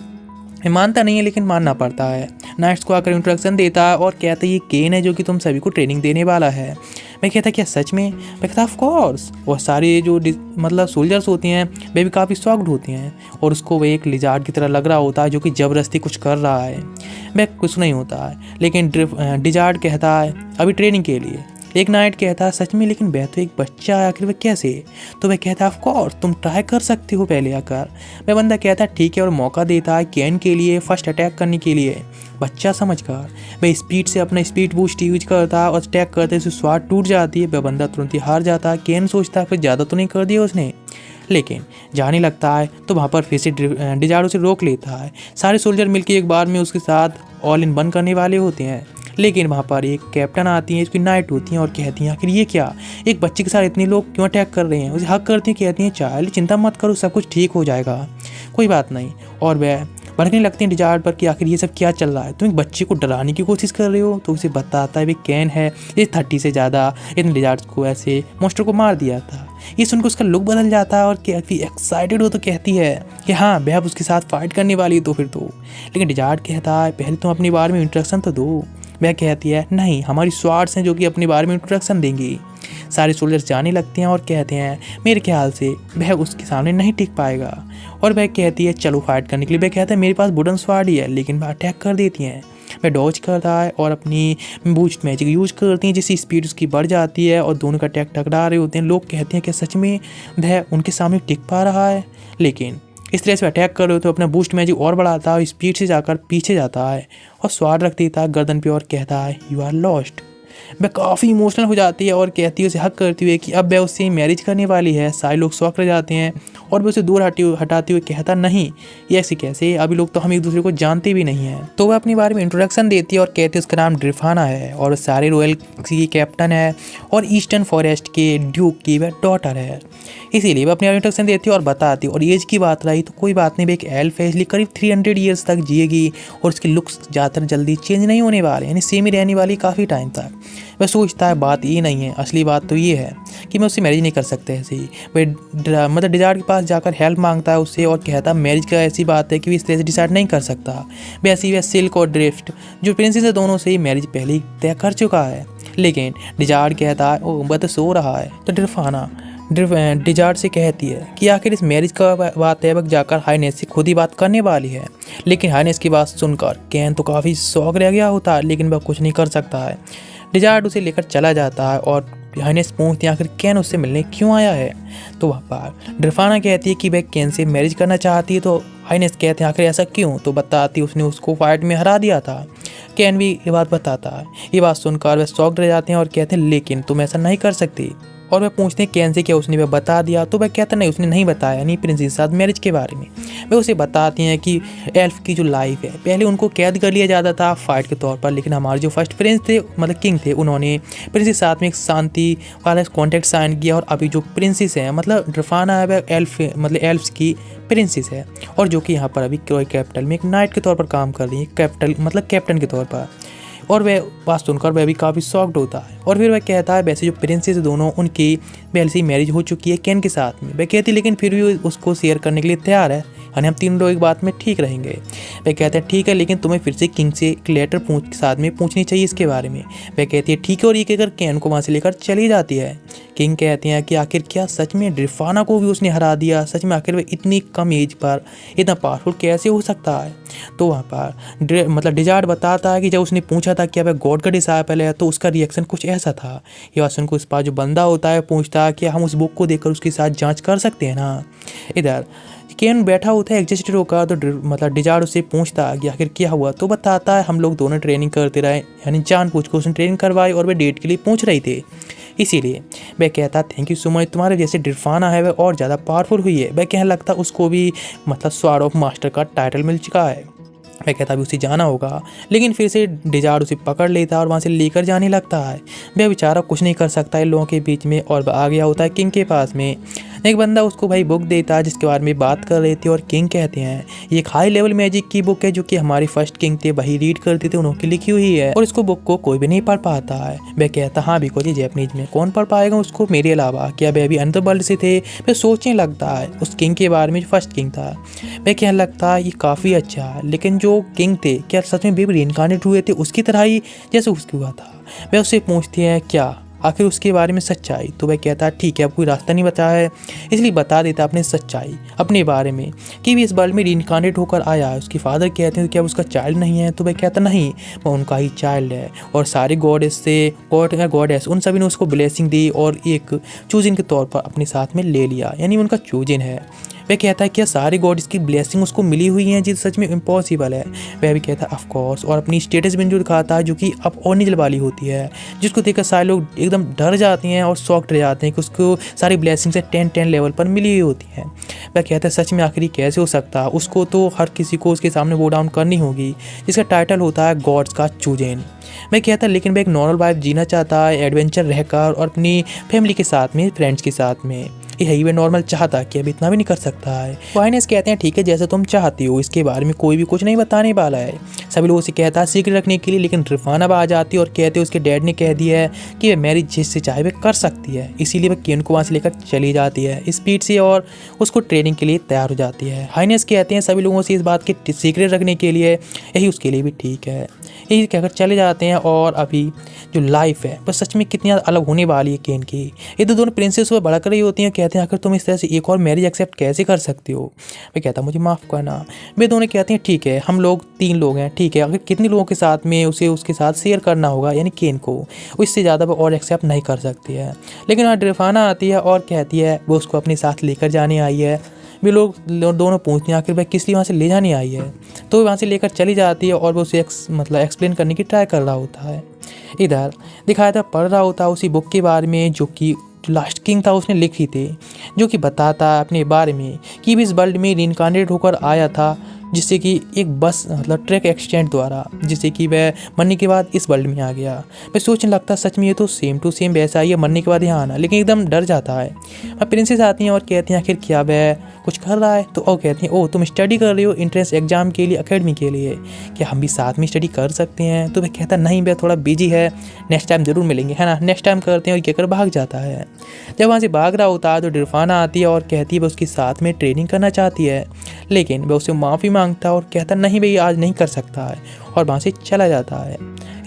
A: मैं मानता नहीं है लेकिन मानना पड़ता है। नाइट्स को आकर इंट्रोडक्शन देता है और कहता है ये केन है जो कि तुम सभी को ट्रेनिंग देने वाला है। मैं कहता क्या सच में। मैं कहता ऑफ कोर्स। और सारे जो मतलब सोल्जर्स होते हैं वे भी काफ़ी शॉक्ड होते हैं और उसको वह एक लिजार्ड की तरह लग रहा होता है जो कि ज़बरदस्ती कुछ कर रहा है। वह कुछ नहीं होता है, लेकिन डिजार्ड कहता है अभी ट्रेनिंग के लिए, एक नाइट कहता है सच में, लेकिन वह तो एक बच्चा है, आखिर वह कैसे? तो वह कहता है ऑफ कोर्स तुम ट्राई कर सकते हो पहले आकर। वह बंदा कहता है ठीक है और मौका देता है केन के लिए फर्स्ट अटैक करने के लिए। बच्चा समझकर वह स्पीड से अपना स्पीड बूस्ट यूज करता है और अटैक करते से स्वाड टूट जाती है। वह बंदा तुरंत ही हार जाता है। केन सोचता है फिर ज़्यादा तो नहीं कर दिया उसने, लेकिन जाने लगता है तो वहाँ पर फिर से डिजार्डो से रोक लेता है। सारे सोल्जर मिलकर एक बार में उसके साथ ऑल इन वन करने वाले होते हैं, लेकिन वहाँ पर एक कैप्टन आती है, उसकी नाइट होती है और कहती हैं आखिर ये क्या, एक बच्चे के साथ इतने लोग क्यों अटैक कर रहे हैं? उसे हक करती हैं, कहती हैं चाइल्ड चिंता मत करो, सब कुछ ठीक हो जाएगा, कोई बात नहीं। और वह भड़कने लगती हैं डिजार्ड पर कि आखिर ये सब क्या चल रहा है, तुम एक बच्चे को डराने की कोशिश कर रहे हो। तो उसे बताता है वे कैन है, ये 30 से ज़्यादा इन डिजार्ड को ऐसे मोस्टर को मार दिया था। ये सुनकर उसका लुक बदल जाता है और काफ़ी एक्साइटेड हो तो कहती है कि हाँ वह अब उसके साथ फाइट करने वाली है तो फिर तो। लेकिन डिजार्ड कहता है पहले तुम अपने बारे में इंट्रोडक्शन तो दो। वह कहती है नहीं, हमारी स्वार्ड्स हैं जो कि अपने बारे में इंट्रोडक्शन देंगी। सारे सोल्जर्स जाने लगते हैं और कहते हैं मेरे ख्याल से वह उसके सामने नहीं टिक पाएगा। और वह कहती है चलो फाइट करने के लिए। वह कहता है मेरे पास वुडन स्वार्ड ही है, लेकिन वह अटैक कर देती हैं। वह डॉज करता है और अपनी बूस्ट मैजिक यूज करती हैं, जिससे स्पीड उसकी बढ़ जाती है और दोनों का अटैक टकरा रहे होते हैं। लोग कहते हैं कि सच में वह उनके सामने टिक पा रहा है, लेकिन इस तरह से अटैक कर रहे हो तो अपना बूस्ट मैजिक और बढ़ाता है और स्पीड से जाकर पीछे जाता है और स्वाड रख देता है गर्दन पे और कहता है यू आर लॉस्ट। वह काफ़ी इमोशनल हो जाती है और कहती है उसे हक करती हुए कि अब वह उससे मैरिज करने वाली है। सारे लोग शौक रह जाते हैं और वह उसे दूर हटाते हुए कहता नहीं ये ऐसे कैसे, अभी लोग तो हम एक दूसरे को जानते भी नहीं हैं। तो वह अपने बारे में इंट्रोडक्शन देती है और कहती है उसका नाम ड्रिफाना है और सारे रॉयल की कैप्टन है और ईस्टर्न फॉरेस्ट के ड्यूक की वह डॉटर है। इसीलिए वह अपने इंट्रोडक्शन देती है और बताती है। और एज की बात रही तो कोई बात नहीं, वह एक एल्फ है इसलिए करीब 300 ईयर्स तक जिएगी और उसके लुक्स ज़्यादातर जल्दी चेंज नहीं होने वाले, यानी सेम ही रहने वाली काफ़ी टाइम तक। वह सोचता है बात ये नहीं है, असली बात तो ये है कि मैं उससे मैरिज नहीं कर सकता ऐसे ही। वह मतलब डिजार्ड के पास जाकर हेल्प मांगता है उससे और कहता है मैरिज का ऐसी बात है कि वो इस तरह से डिसाइड नहीं कर सकता। वैसे ही वह सिल्क और ड्रिफ्ट जो प्रिंसेस है दोनों से ही मैरिज पहले ही तय कर चुका है। लेकिन डिजार्ड कहता है ओ वह तो सो रहा है। तो ड्रिफाना डिजार्ड से कहती है कि आखिर इस मैरिज का बात है, वक्त जाकर हाईनेस से खुद ही बात करने वाली है। लेकिन हाईनेस की बात सुनकर कैन तो काफ़ी शौक रह गया होता है, लेकिन वह कुछ नहीं कर सकता है। डिजार्ड उसे लेकर चला जाता है और हाईनेस पूछती है आखिर कैन उससे मिलने क्यों आया है। तो वहाँ पर ड्रिफाना कहती है कि वह कैन से मैरिज करना चाहती है। तो हाईनेस कहते हैं आखिर ऐसा क्यों? तो बताती है उसने उसको फाइट में हरा दिया था। कैन भी ये बात बताता है। ये बात सुनकर वह शॉक्ड रह जाते हैं और कहते हैं लेकिन तुम ऐसा नहीं कर सकती। और वह पूछते हैं कैन से क्या उसने वह बता दिया। तो वह कहता नहीं उसने नहीं बताया, नहीं प्रिंसेस के साथ मैरिज के बारे में। वे उसे बताती हैं कि एल्फ की जो लाइफ है पहले उनको कैद कर लिया जाता था फाइट के तौर पर, लेकिन हमारे जो फर्स्ट प्रिंस थे मतलब किंग थे उन्होंने प्रिंस के साथ में एक शांति वाला कॉन्ट्रैक्ट साइन किया। और अभी जो प्रिंसेस हैं मतलब ड्रिफाना है वह एल्फ मतलब एल्फ्स की प्रिंसेस है और जो कि यहाँ पर अभी रॉयल कैपिटल में एक नाइट के तौर पर काम कर रही है, कैपिटल मतलब कैप्टन के तौर पर। और वह बात सुनकर वह भी काफ़ी शॉक्ड होता है और फिर वह कहता है वैसे जो प्रिंसेस दोनों उनकी पहले से ही मैरिज हो चुकी है कैन के साथ में। वह कहती लेकिन फिर भी उसको शेयर करने के लिए तैयार है, यानी हम तीन लोग एक बात में ठीक रहेंगे। वह कहते हैं ठीक है लेकिन तुम्हें फिर से किंग से एक लेटर साथ में पूछनी चाहिए इसके बारे में। वह कहती है ठीक है और ये कहकर कैन को वहाँ से लेकर चली जाती है। किंग कहते हैं कि आखिर क्या सच में ड्रिफाना को भी उसने हरा दिया? सच में आखिर वह इतनी कम एज पर इतना पावरफुल कैसे हो सकता है? तो वहाँ पर मतलब डिजार्ड बताता है कि जब उसने पूछा था कि वह गॉड का डिसाइपल है तो उसका रिएक्शन कुछ ऐसा था। ये बात सुनकर उस पास जो बंदा होता है पूछता है कि हम उस बुक को देखकर उसके साथ जांच कर सकते हैं ना। इधर केन बैठा होता है एग्जिस्टेड होकर। तो मतलब डिजार्ड उससे पूछता है कि आखिर क्या हुआ। तो बताता है हम लोग दोनों ट्रेनिंग करते रहे, यानी जानबूझ कर उसने ट्रेनिंग करवाई और वे डेट के लिए पूछ रही थे। इसीलिए वह कहता थैंक यू सो मच, तुम्हारे जैसे ड्रिफाना है वह और ज़्यादा पावरफुल हुई है। वह कहने लगता उसको भी मतलब स्वॉर्ड ऑफ मास्टर का टाइटल मिल चुका है। मैं कहता भी उसे जाना होगा, लेकिन फिर से डिजार्ड उसे पकड़ लेता है और वहाँ से लेकर जाने लगता है। वह बेचारा कुछ नहीं कर सकता इन लोगों के बीच में और आ गया होता है किंग के पास में। एक बंदा उसको भाई बुक देता है जिसके बारे में बात कर रहे थे और किंग कहते हैं ये एक हाई लेवल मैजिक की बुक है जो कि हमारे फर्स्ट किंग थे वही रीड करते थे, उन्होंने लिखी हुई है और इसको बुक को कोई भी नहीं पढ़ पाता है। वह कहता हाँ बिकॉज ये जैपनीज में कौन पढ़ पाएगा उसको मेरे अलावा, क्या वह भी अंदर वर्ल्ड से थे। वह सोचने लगता है उस किंग के बारे में जो फर्स्ट किंग था। वह कहने लगता है ये काफ़ी अच्छा है, लेकिन जो किंग थे क्या सच में भी री इनकारनेट हुए थे उसकी तरह ही जैसे उसकी हुआ था। वह उससे पूछती है क्या आखिर उसके बारे में सच्चाई। तो वह कहता है ठीक है, अब कोई रास्ता नहीं बचा है, इसलिए बता देता अपनी सच्चाई अपने बारे में कि भी इस वर्ल्ड में रीइंकार्नेट होकर आया है। उसके फादर कहते हैं कि अब उसका चाइल्ड नहीं है, तो वह कहता नहीं, वह उनका ही चाइल्ड है। और सारे गॉडेस उन सभी ने उसको ब्लेसिंग दी और एक चूजिन के तौर पर अपने साथ में ले लिया, यानी उनका चूजिन है। वह कहता है कि सारे गॉड्स की ब्लेसिंग उसको मिली हुई हैं, जिस सच में इम्पॉसिबल है। वह भी कहता है ऑफ कोर्स, और अपनी स्टेटस भी जो दिखाता है जो कि अब ऑनिजल वाली होती है, जिसको देखकर सारे लोग एकदम डर जाते हैं और शॉक्ड रह जाते हैं कि उसको सारी ब्लेसिंग से 10 लेवल पर मिली हुई होती है। वह कहता है सच में आखिर कैसे हो सकता है, उसको तो हर किसी को उसके सामने वो डाउन करनी होगी, जिसका टाइटल होता है गॉड्स का चूजेन। मैं कहता लेकिन वह एक नॉर्मल लाइफ जीना चाहता है, एडवेंचर रहकर और अपनी फैमिली के साथ में, फ्रेंड्स के साथ में। यही वे नॉर्मल चाहता कि अब इतना भी नहीं कर सकता है। फाइनेंस कहते हैं ठीक है जैसे तुम चाहती हो, इसके बारे में कोई भी कुछ नहीं बताने वाला है। सभी लोगों से कहता है सीक्रेट रखने के लिए, लेकिन रिफाना आ जाती है और कहते हैं उसके डैड ने कह दिया है कि वह मैरिज जिससे चाहे वह कर सकती है, इसीलिए वह केन को वहाँ से लेकर चली जाती है स्पीड से और उसको ट्रेनिंग के लिए तैयार हो जाती है। हाइनेस कहते हैं सभी लोगों से इस बात के सीक्रेट रखने के लिए, यही उसके लिए भी ठीक है। यही कहकर चले जाते हैं और अभी जो लाइफ है वह सच में कितनी अलग होने वाली है केन की। ये तो दोनों प्रिंसेस वह भड़क रही होती हैं, कहते हैं आखिर तुम इस तरह से एक और मैरिज एक्सेप्ट कैसे कर सकती हो। वे कहता मुझे माफ़ करना। वे दोनों कहते हैं ठीक है हम लोग 3 लोग हैं, ठीक है अगर कितने लोगों के साथ में उसे उसके साथ शेयर करना होगा, यानी केन को, इससे ज़्यादा वो और एक्सेप्ट नहीं कर सकती है। लेकिन वहाँ रिफाना आती है और कहती है वो उसको अपने साथ लेकर जाने आई है। वे लोग दोनों पूछते हैं आखिर वह किस लिए वहाँ से ले जाने आई है, तो वहाँ से लेकर चली जाती है और वो उसे एक्सप्लेन करने की ट्राई कर रहा होता है। इधर दिखाया था पढ़ रहा होता उसी बुक के बारे में जो कि लास्ट किंग था उसने लिखी थी, जो कि बताता अपने बारे में कि भी इस वर्ल्ड में रीइंकार्नेट होकर आया था, जिससे कि एक बस ट्रैक एक्सीडेंट द्वारा, जिससे कि वह मरने के बाद इस वर्ल्ड में आ गया। मैं सोचने लगता सच में ये तो सेम टू सेम वैसा ही है मरने के बाद यहाँ आना, लेकिन एकदम डर जाता है। प्रिंसेस आती हैं और कहती हैं आखिर क्या वह कुछ कर रहा है, तो वो कहती हैं ओह तुम स्टडी कर रही हो एंट्रेंस एग्जाम के लिए एकेडमी के लिए, क्या हम भी साथ में स्टडी कर सकते हैं। तो वह कहता नहीं वह थोड़ा बिजी है, नेक्स्ट टाइम ज़रूर मिलेंगे, है ना, नेक्स्ट टाइम करते हैं, और कहकर भाग जाता है। जब वहाँ से भाग रहा होता है तो रिफाना आती है और कहती है वह उसके साथ में ट्रेनिंग करना चाहती है, लेकिन वह उससे माफ़ी मांगता है और कहता नहीं भाई आज नहीं कर सकता है, और वहाँ से चला जाता है।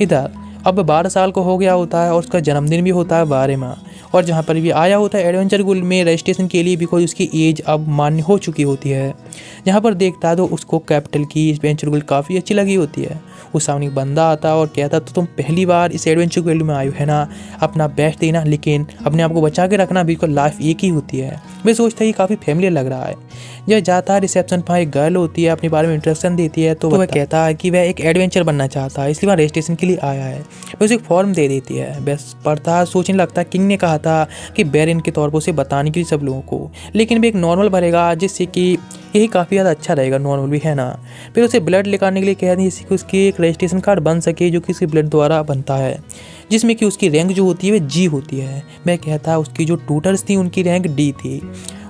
A: इधर अब 12 साल का हो गया होता है और उसका जन्मदिन भी होता है 12 माह, और जहाँ पर भी आया होता है एडवेंचर वर्ल्ड में रजिस्ट्रेशन के लिए, बिकॉज उसकी एज अब मान्य हो चुकी होती है। जहाँ पर देखता है तो उसको कैपिटल की एडवेंचर वर्ल्ड काफ़ी अच्छी लगी होती है। उस सामने एक बंदा आता है और कहता तो तुम पहली बार इस एडवेंचर वर्ल्ड में आए हो, है ना, अपना बेस्ट देना, लेकिन अपने आप को बचा के रखना, बिकॉज लाइफ एक ही होती है। मैं सोचता ही काफ़ी फैमिलियर लग रहा है। जब जाता है रिसेप्शन पर एक गर्ल होती है, अपने बारे में इंट्रोडक्शन देती है, तो वह कहता है कि वह एक एडवेंचर बनना चाहता है, इसलिए वह रजिस्ट्रेशन के लिए आया है। वह उसे एक फॉर्म दे देती है, बस पढ़ता सोचने लगता है किंग ने कहा था कि बैरन के तौर पर उसे बताने के लिए सब लोगों को, लेकिन भी एक नॉर्मल भरेगा जिससे कि यही काफ़ी ज़्यादा अच्छा रहेगा, नॉर्मल भी है ना। फिर उसे ब्लड लेकर के लिए कह दी जिससे कि उसकी एक रजिस्ट्रेशन कार्ड बन सके, जो कि उसके ब्लड द्वारा बनता है, जिसमें कि उसकी रैंक जो होती है वह जी होती है। मैं कहता है उसकी जो ट्यूटर्स थी उनकी रैंक डी थी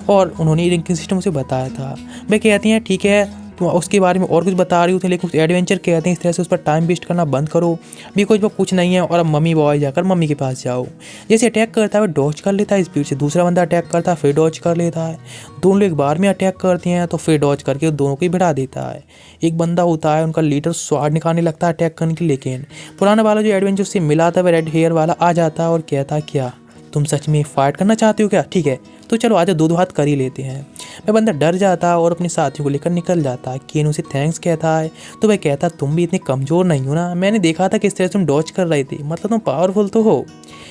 A: और उन्होंने रैंकिंग सिस्टम उसे बताया था। मैं कहती हैं ठीक है तो उसके बारे में और कुछ बता रही होती है, लेकिन एडवेंचर कहते हैं इस तरह से उस पर टाइम वेस्ट करना बंद करो, बिकॉज वो कुछ नहीं है, और अब मम्मी बॉय जाकर मम्मी के पास जाओ। जैसे अटैक करता है वो डॉज कर लेता है स्पीड से, दूसरा बंदा अटैक करता है फिर डॉज कर लेता है, दोनों लोग एक बार में अटैक करते हैं तो फिर डॉज करके दोनों को ही भिड़ा देता है। एक बंदा होता है उनका लीडर स्वाड निकालने लगता है अटैक करने के, लेकिन पुराना वाला जो एडवेंचर से मिला था वह रेड हेयर वाला आ जाता है और कहता क्या तुम सच में फाइट करना चाहते हो क्या, ठीक है तो चलो आज दो हाथ कर ही लेते हैं। मैं बंदा डर जाता है और अपने साथियों को लेकर निकल जाता है। केन उसे थैंक्स कहता है, तो वह कहता तुम भी इतने कमज़ोर नहीं हो ना, मैंने देखा था किस तरह से तुम डॉज कर रहे थे, मतलब तुम पावरफुल तो हो।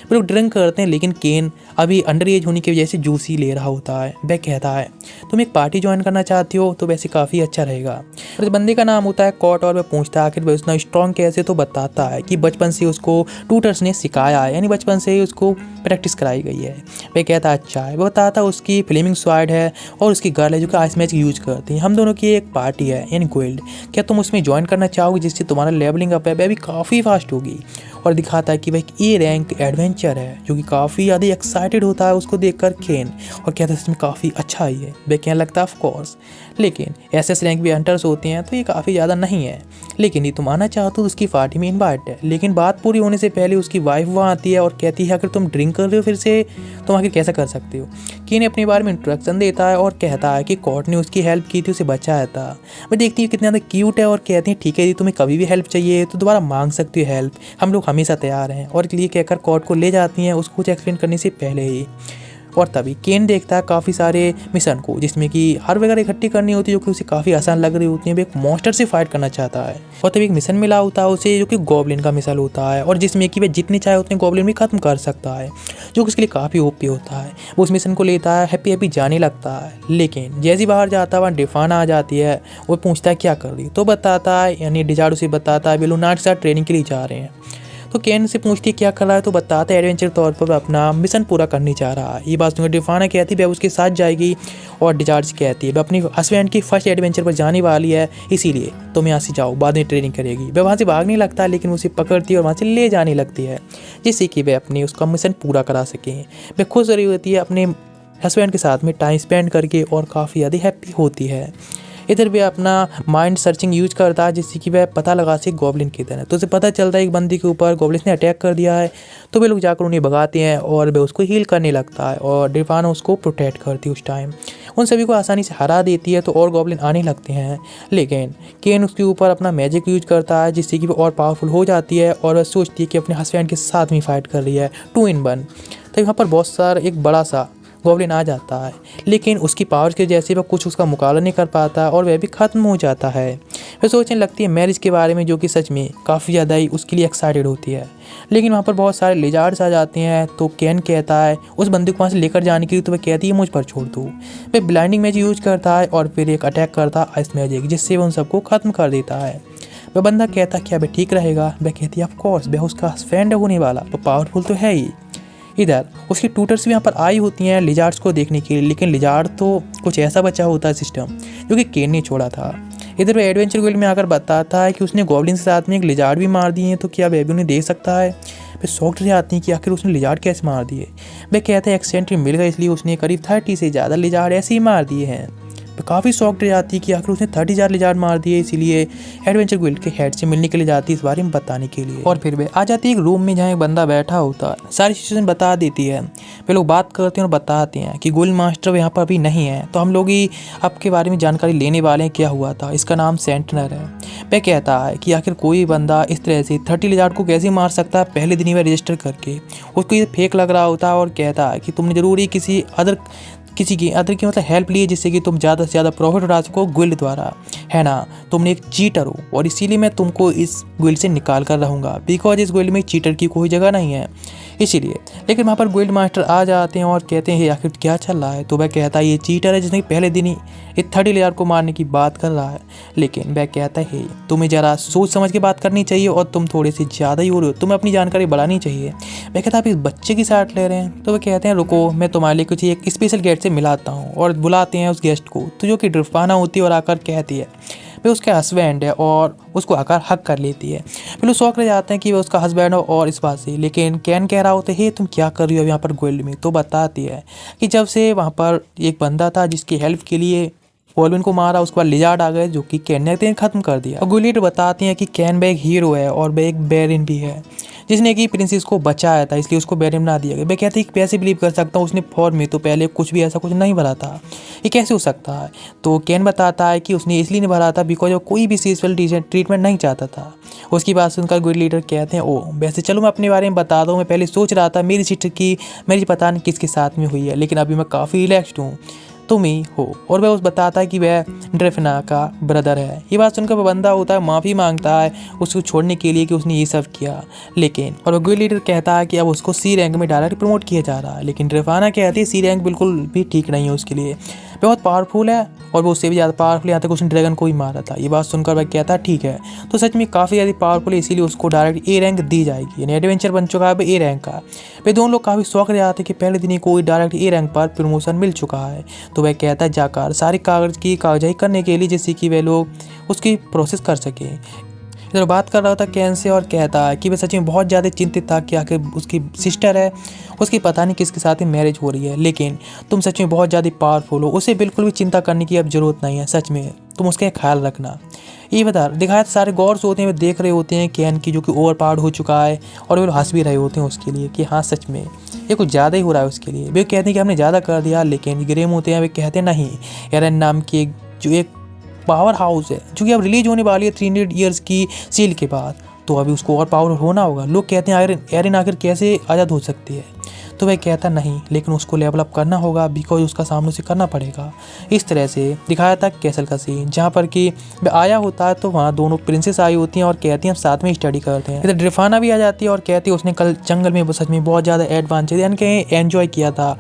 A: वो लोग ड्रिंक करते हैं, लेकिन केन अभी अंडर एज होने की वजह से जूस ही ले रहा होता है। वह कहता है तुम एक पार्टी ज्वाइन करना चाहती हो तो वैसे काफ़ी अच्छा रहेगा। और इस बंदे का नाम होता है कॉट, और वह पूछता है आखिर वह उतना स्ट्रॉन्ग कैसे, तो बताता है कि बचपन से उसको ट्यूटर्स ने सिखाया है, यानी बचपन से ही उसको प्रैक्टिस कराई गई है। वह कहता है अच्छा है। वह बताता है उसकी फ्लेमिंग स्वाड है और उसकी गर्ल है जो कि आइस मैच यूज करती है, हम दोनों की एक पार्टी है यानी गोल्ड, क्या तुम उसमें ज्वाइन करना चाहोगे, जिससे तुम्हारा लेवलिंग अप है वह भी काफ़ी फास्ट होगी। और दिखाता है कि वह एक ए रैंक एडवेंचर है, जो कि काफ़ी ज़्यादा एक्साइटेड होता है उसको देखकर केन, और कहता है इसमें काफ़ी अच्छा ही है। वह कहने लगता है ऑफ कोर्स, लेकिन एसएस रैंक भी हंटर्स होते हैं तो ये काफ़ी ज़्यादा नहीं है, लेकिन ये तुम आना चाहो तो उसकी पार्टी में इन्वाइट है। लेकिन बात पूरी होने से पहले उसकी वाइफ वहाँ आती है और कहती है अगर तुम ड्रिंक कर रहे हो फिर से तुम आखिर कैसा कर सकते हो, केन अपने बारे में इंट्रोडक्शन देता है और कहता है कि कॉट ने उसकी हेल्प की थी, उसे बचाया था। वह देखती है कितना ज़्यादा क्यूट है और कहती है ठीक है जी, तुम्हें कभी भी हेल्प चाहिए तो दोबारा मांग सकती हो हेल्प, हम लोग हमेशा तैयार हैं। और इसलिए कहकर कॉट को ले जाती हैं उसको कुछ एक्सप्लेन करने से पहले ही। और तभी केन देखता है काफ़ी सारे मिशन को जिसमें कि हर वगैरह इकट्ठी करनी होती है जो कि उसे काफ़ी आसान लग रही होती है। वो एक मॉन्स्टर से फाइट करना चाहता है और तभी एक मिशन मिला होता है उसे जो कि गॉब्लिन का मिशन होता है और जिसमें कि वह जितने चाहे उतने गॉब्लिन भी खत्म कर सकता है, जो कि उसके लिए काफ़ी ओपी होता है। वो उस मिशन को लेता है, हैप्पी हैप्पी जाने लगता है। लेकिन जैसे ही बाहर जाता है वहाँ डिफाना आ जाती है। वो पूछता है क्या कर रही, तो बताता है, यानी डिजार्ड उसे बताता है बेलुनार्ड के साथ ट्रेनिंग के लिए जा रहे हैं। तो केन से पूछती है क्या कर रहा है, तो बताता है एडवेंचर तौर पर अपना मिशन पूरा करने जा रहा है। ये बात सुनकर डिफाना कहती है वह उसके साथ जाएगी और डिजार्ड से कहती है वह अपनी हस्बैंड की फर्स्ट एडवेंचर पर जाने वाली है, इसीलिए तुम यहाँ से जाओ, बाद में ट्रेनिंग करेगी। वह वहाँ से भागने लगता है लेकिन उसे पकड़ती है और वहाँ से ले जाने लगती है जिससे कि वह अपनी उसका मिशन पूरा करा सकें। वह खुश रही होती है अपने हस्बैंड के साथ में टाइम स्पेंड करके और काफ़ी ज़्यादा हैप्पी होती है। इधर भी अपना माइंड सर्चिंग यूज करता है जिससे कि वह पता लगा सके गॉब्लिन किधर है। तो उसे पता चलता है एक बंदी के ऊपर गॉब्लिन ने अटैक कर दिया है। तो वे लोग जाकर उन्हें भगाते हैं और वह उसको हील करने लगता है और डिफाना उसको प्रोटेक्ट करती है। उस टाइम उन सभी को आसानी से हरा देती है तो और गॉब्लिन आने लगते हैं। लेकिन केन उसके ऊपर अपना मैजिक यूज करता है जिससे कि वो और पावरफुल हो जाती है और वह सोचती है कि अपने हस्बैंड के साथ में फाइट कर रही है 2 in 1। तो यहाँ पर बहुत सारा एक बड़ा सा गॉब्लिन आ जाता है लेकिन उसकी पावर के जैसे वह कुछ उसका मुकाबला नहीं कर पाता और वह भी ख़त्म हो जाता है। वह सोचने लगती है मैरिज के बारे में जो कि सच में काफ़ी ज़्यादा ही उसके लिए एक्साइटेड होती है। लेकिन वहाँ पर बहुत सारे लिजार्ड्स आ जाते हैं। तो केन कहता है उस बंदे को वहाँ से लेकर जाने के लिए, तो वह कहती है मुझ पर छोड़ दो। वह ब्लाइंडिंग मैजिक यूज करता है और फिर एक अटैक करता है आइस मैजिक जिससे वह उन सबको ख़त्म कर देता है। वह बंदा कहता क्या वह ठीक रहेगा, वह कहती है ऑफ कोर्स, वह उसका फ्रेंड होने वाला तो पावरफुल तो है ही। इधर उसकी ट्यूटर्स भी यहाँ पर आई होती हैं लिजार्ड्स को देखने के लिए, लेकिन लिजार्ड तो कुछ ऐसा बचा होता है सिस्टम जो कि केन ने छोड़ा था। इधर वह एडवेंचर वर्ल्ड में आकर बताता है कि उसने गॉब्लिन के साथ में एक लिजार्ड भी मार दिए हैं, तो क्या वह भी उन्हें देख सकता है। वे शॉक्ड रह आती हैं कि आखिर उसने लिजार्ड कैसे मार दिए। वह कहता है एक्सीडेंटली मिल गया इसलिए उसने करीब 30 से ज़्यादा लिजार्ड ऐसे ही मार दिए हैं। वह काफ़ी शॉक्ड रह जाती है कि आखिर उसने 30,000 लिजार्ड मार दिए, इसीलिए एडवेंचर गिल्ड के हेड से मिलने के लिए जाती है इस बारे में बताने के लिए। और फिर वे आ जाती है एक रूम में जहाँ एक बंदा बैठा होता है, सारी सिचुएशन बता देती है। वे लोग बात करते हैं और बताते हैं कि गोल्ड मास्टर यहाँ पर अभी नहीं है, तो हम लोग ही आपके बारे में जानकारी लेने वाले हैं क्या हुआ था, इसका नाम सेंटनर है। वह कहता है कि आखिर कोई बंदा इस तरह से 30 लिजार्ड को कैसे मार सकता है पहले दिन ही वह रजिस्टर करके। उसको ये फेक लग रहा होता है और कहता है कि तुमने ज़रूरी किसी की मतलब हेल्प ली जिससे कि तुम ज़्यादा से ज़्यादा प्रॉफिट उठा सको गिल्ड द्वारा, है ना। तुमने एक चीटर हो और इसीलिए मैं तुमको इस गिल्ड से निकाल कर रहूँगा, बिकॉज इस गिल्ड में चीटर की कोई जगह नहीं है इसीलिए। लेकिन वहाँ पर गिल्ड मास्टर आ जाते हैं और कहते हैं आखिर क्या चल रहा है। तो वह कहता है ये चीटर है जिसने पहले दिन ही इस 30 लिजार्ड को मारने की बात कर रहा है। लेकिन वह कहता है तुम्हें ज़रा सोच समझ के बात करनी चाहिए और तुम थोड़े से ज़्यादा ही हो रहे हो, तुम्हें अपनी जानकारी बढ़ानी चाहिए। वह कहता है आप इस बच्चे की साथ ले रहे हैं। तो वह कहते हैं रुको, मैं तुम्हारे लिए कुछ एक स्पेशल गेस्ट से मिलाता हूँ, और बुलाते हैं उस गेस्ट को, तो जो कि डिफाना होती है और आकर कहती है वह उसके हस्बैंड है और उसको आकर हक कर लेती है। फिर लोग शौक रह जाते हैं कि वह उसका हस्बैंड हो और इस बात से। लेकिन कैन कह रहा होता है तुम क्या कर रही हो यहाँ पर गिल्ड में। तो बताती है कि जब से वहाँ पर एक बंदा था जिसकी हेल्प के लिए गॉब्लिन को मारा, उसके बाद लिजार्ड आ गए जो कि कैन ने खत्म कर दिया। और गुलिट बताती हैं कि कैन वह एक हीरो है और वह एक बेरिन भी है जिसने कि प्रिंसेस को बचाया था, इसलिए उसको बेरिन ना दिया गया। मैं कहती कैसे बिलीव कर सकता हूँ, उसने फॉर्म में तो पहले कुछ भी ऐसा कुछ नहीं भरा था, ये कैसे हो सकता है। तो कैन बताता है कि उसने इसलिए नहीं भरा था बिकॉज वो कोई भी सेक्सुअल ट्रीटमेंट नहीं चाहता था। उसकी बात सुनकर गुड लीडर कहते हैं ओ वैसे चलो मैं अपने बारे में बता दूँ, मैं पहले सोच रहा था मेरी सिस्टर की मेरी पता नहीं किसके साथ में हुई है, लेकिन अभी मैं काफ़ी रिलैक्सड हूँ, तुम ही हो। और वह उस बताता है कि वह ड्रेफना का ब्रदर है। ये बात सुनकर वह बंदा होता है माफ़ी मांगता है उसको छोड़ने के लिए कि उसने ये सब किया। लेकिन और वह गुड लीडर कहता है कि अब उसको सी रैंक में डायरेक्ट प्रमोट किया जा रहा है। लेकिन ड्रेफाना कहती है सी रैंक बिल्कुल भी ठीक नहीं है उसके लिए, बहुत पावरफुल है और वो उससे भी ज़्यादा पावरफुल, यहाँ तक उसने ड्रैगन को ही मारा था। ये बात सुनकर वह कहता है ठीक है, तो सच में काफ़ी ज़्यादा पावरफुल है, इसीलिए उसको डायरेक्ट ए रैंक दी जाएगी, यानी एडवेंचर बन चुका है ए रैंक का। वे दोनों लोग काफ़ी शौक रहे आते कि पहले दिन ही कोई डायरेक्ट ए रैंक पर प्रमोशन मिल चुका है। तो वह कहता है जाकर सारी कागजाई करने के लिए जिससे कि वे लोग उसकी प्रोसेस कर सकें। इधर बात कर रहा था कैन से और कहता है कि वह सच में बहुत ज़्यादा चिंतित था कि आखिर उसकी सिस्टर है, उसकी पता नहीं किसके साथ ही मैरिज हो रही है। लेकिन तुम सच में बहुत ज़्यादा पावरफुल हो, उसे बिल्कुल भी चिंता करने की अब ज़रूरत नहीं है। सच में तुम उसका ख्याल रखना। ये बता दिखाया तो सारे गौर से होते हैं, वे देख रहे होते हैं कैन की जो कि ओवर पावर्ड हो चुका है, और वे हंस भी रहे होते हैं उसके लिए कि हाँ सच में ये कुछ ज़्यादा ही हो रहा है उसके लिए। वे कहते हैं कि हमने ज़्यादा कर दिया, लेकिन ग्रेम होते हैं वे कहते नहीं, एरन नाम की जो एक पावर हाउस है जो कि अब रिलीज होने वाली है 300 ईयर्स की सील के बाद, तो अभी उसको और पावर होना होगा। लोग कहते हैं एरन आखिर कैसे आज़ाद हो सकती है, तो वह कहता नहीं, लेकिन उसको लेवल अप करना होगा बिकॉज उसका सामने से करना पड़ेगा। इस तरह से दिखाया था कैसल का सीन, जहाँ पर कि वह आया होता है तो वहाँ दोनों प्रिंसेस आई होती हैं और कहती हैं हम साथ में स्टडी करते हैं। इधर ड्रिफाना भी आ जाती है और कहती है उसने कल जंगल में सच में बहुत ज़्यादा एडवांचर यानी कि एंजॉय किया था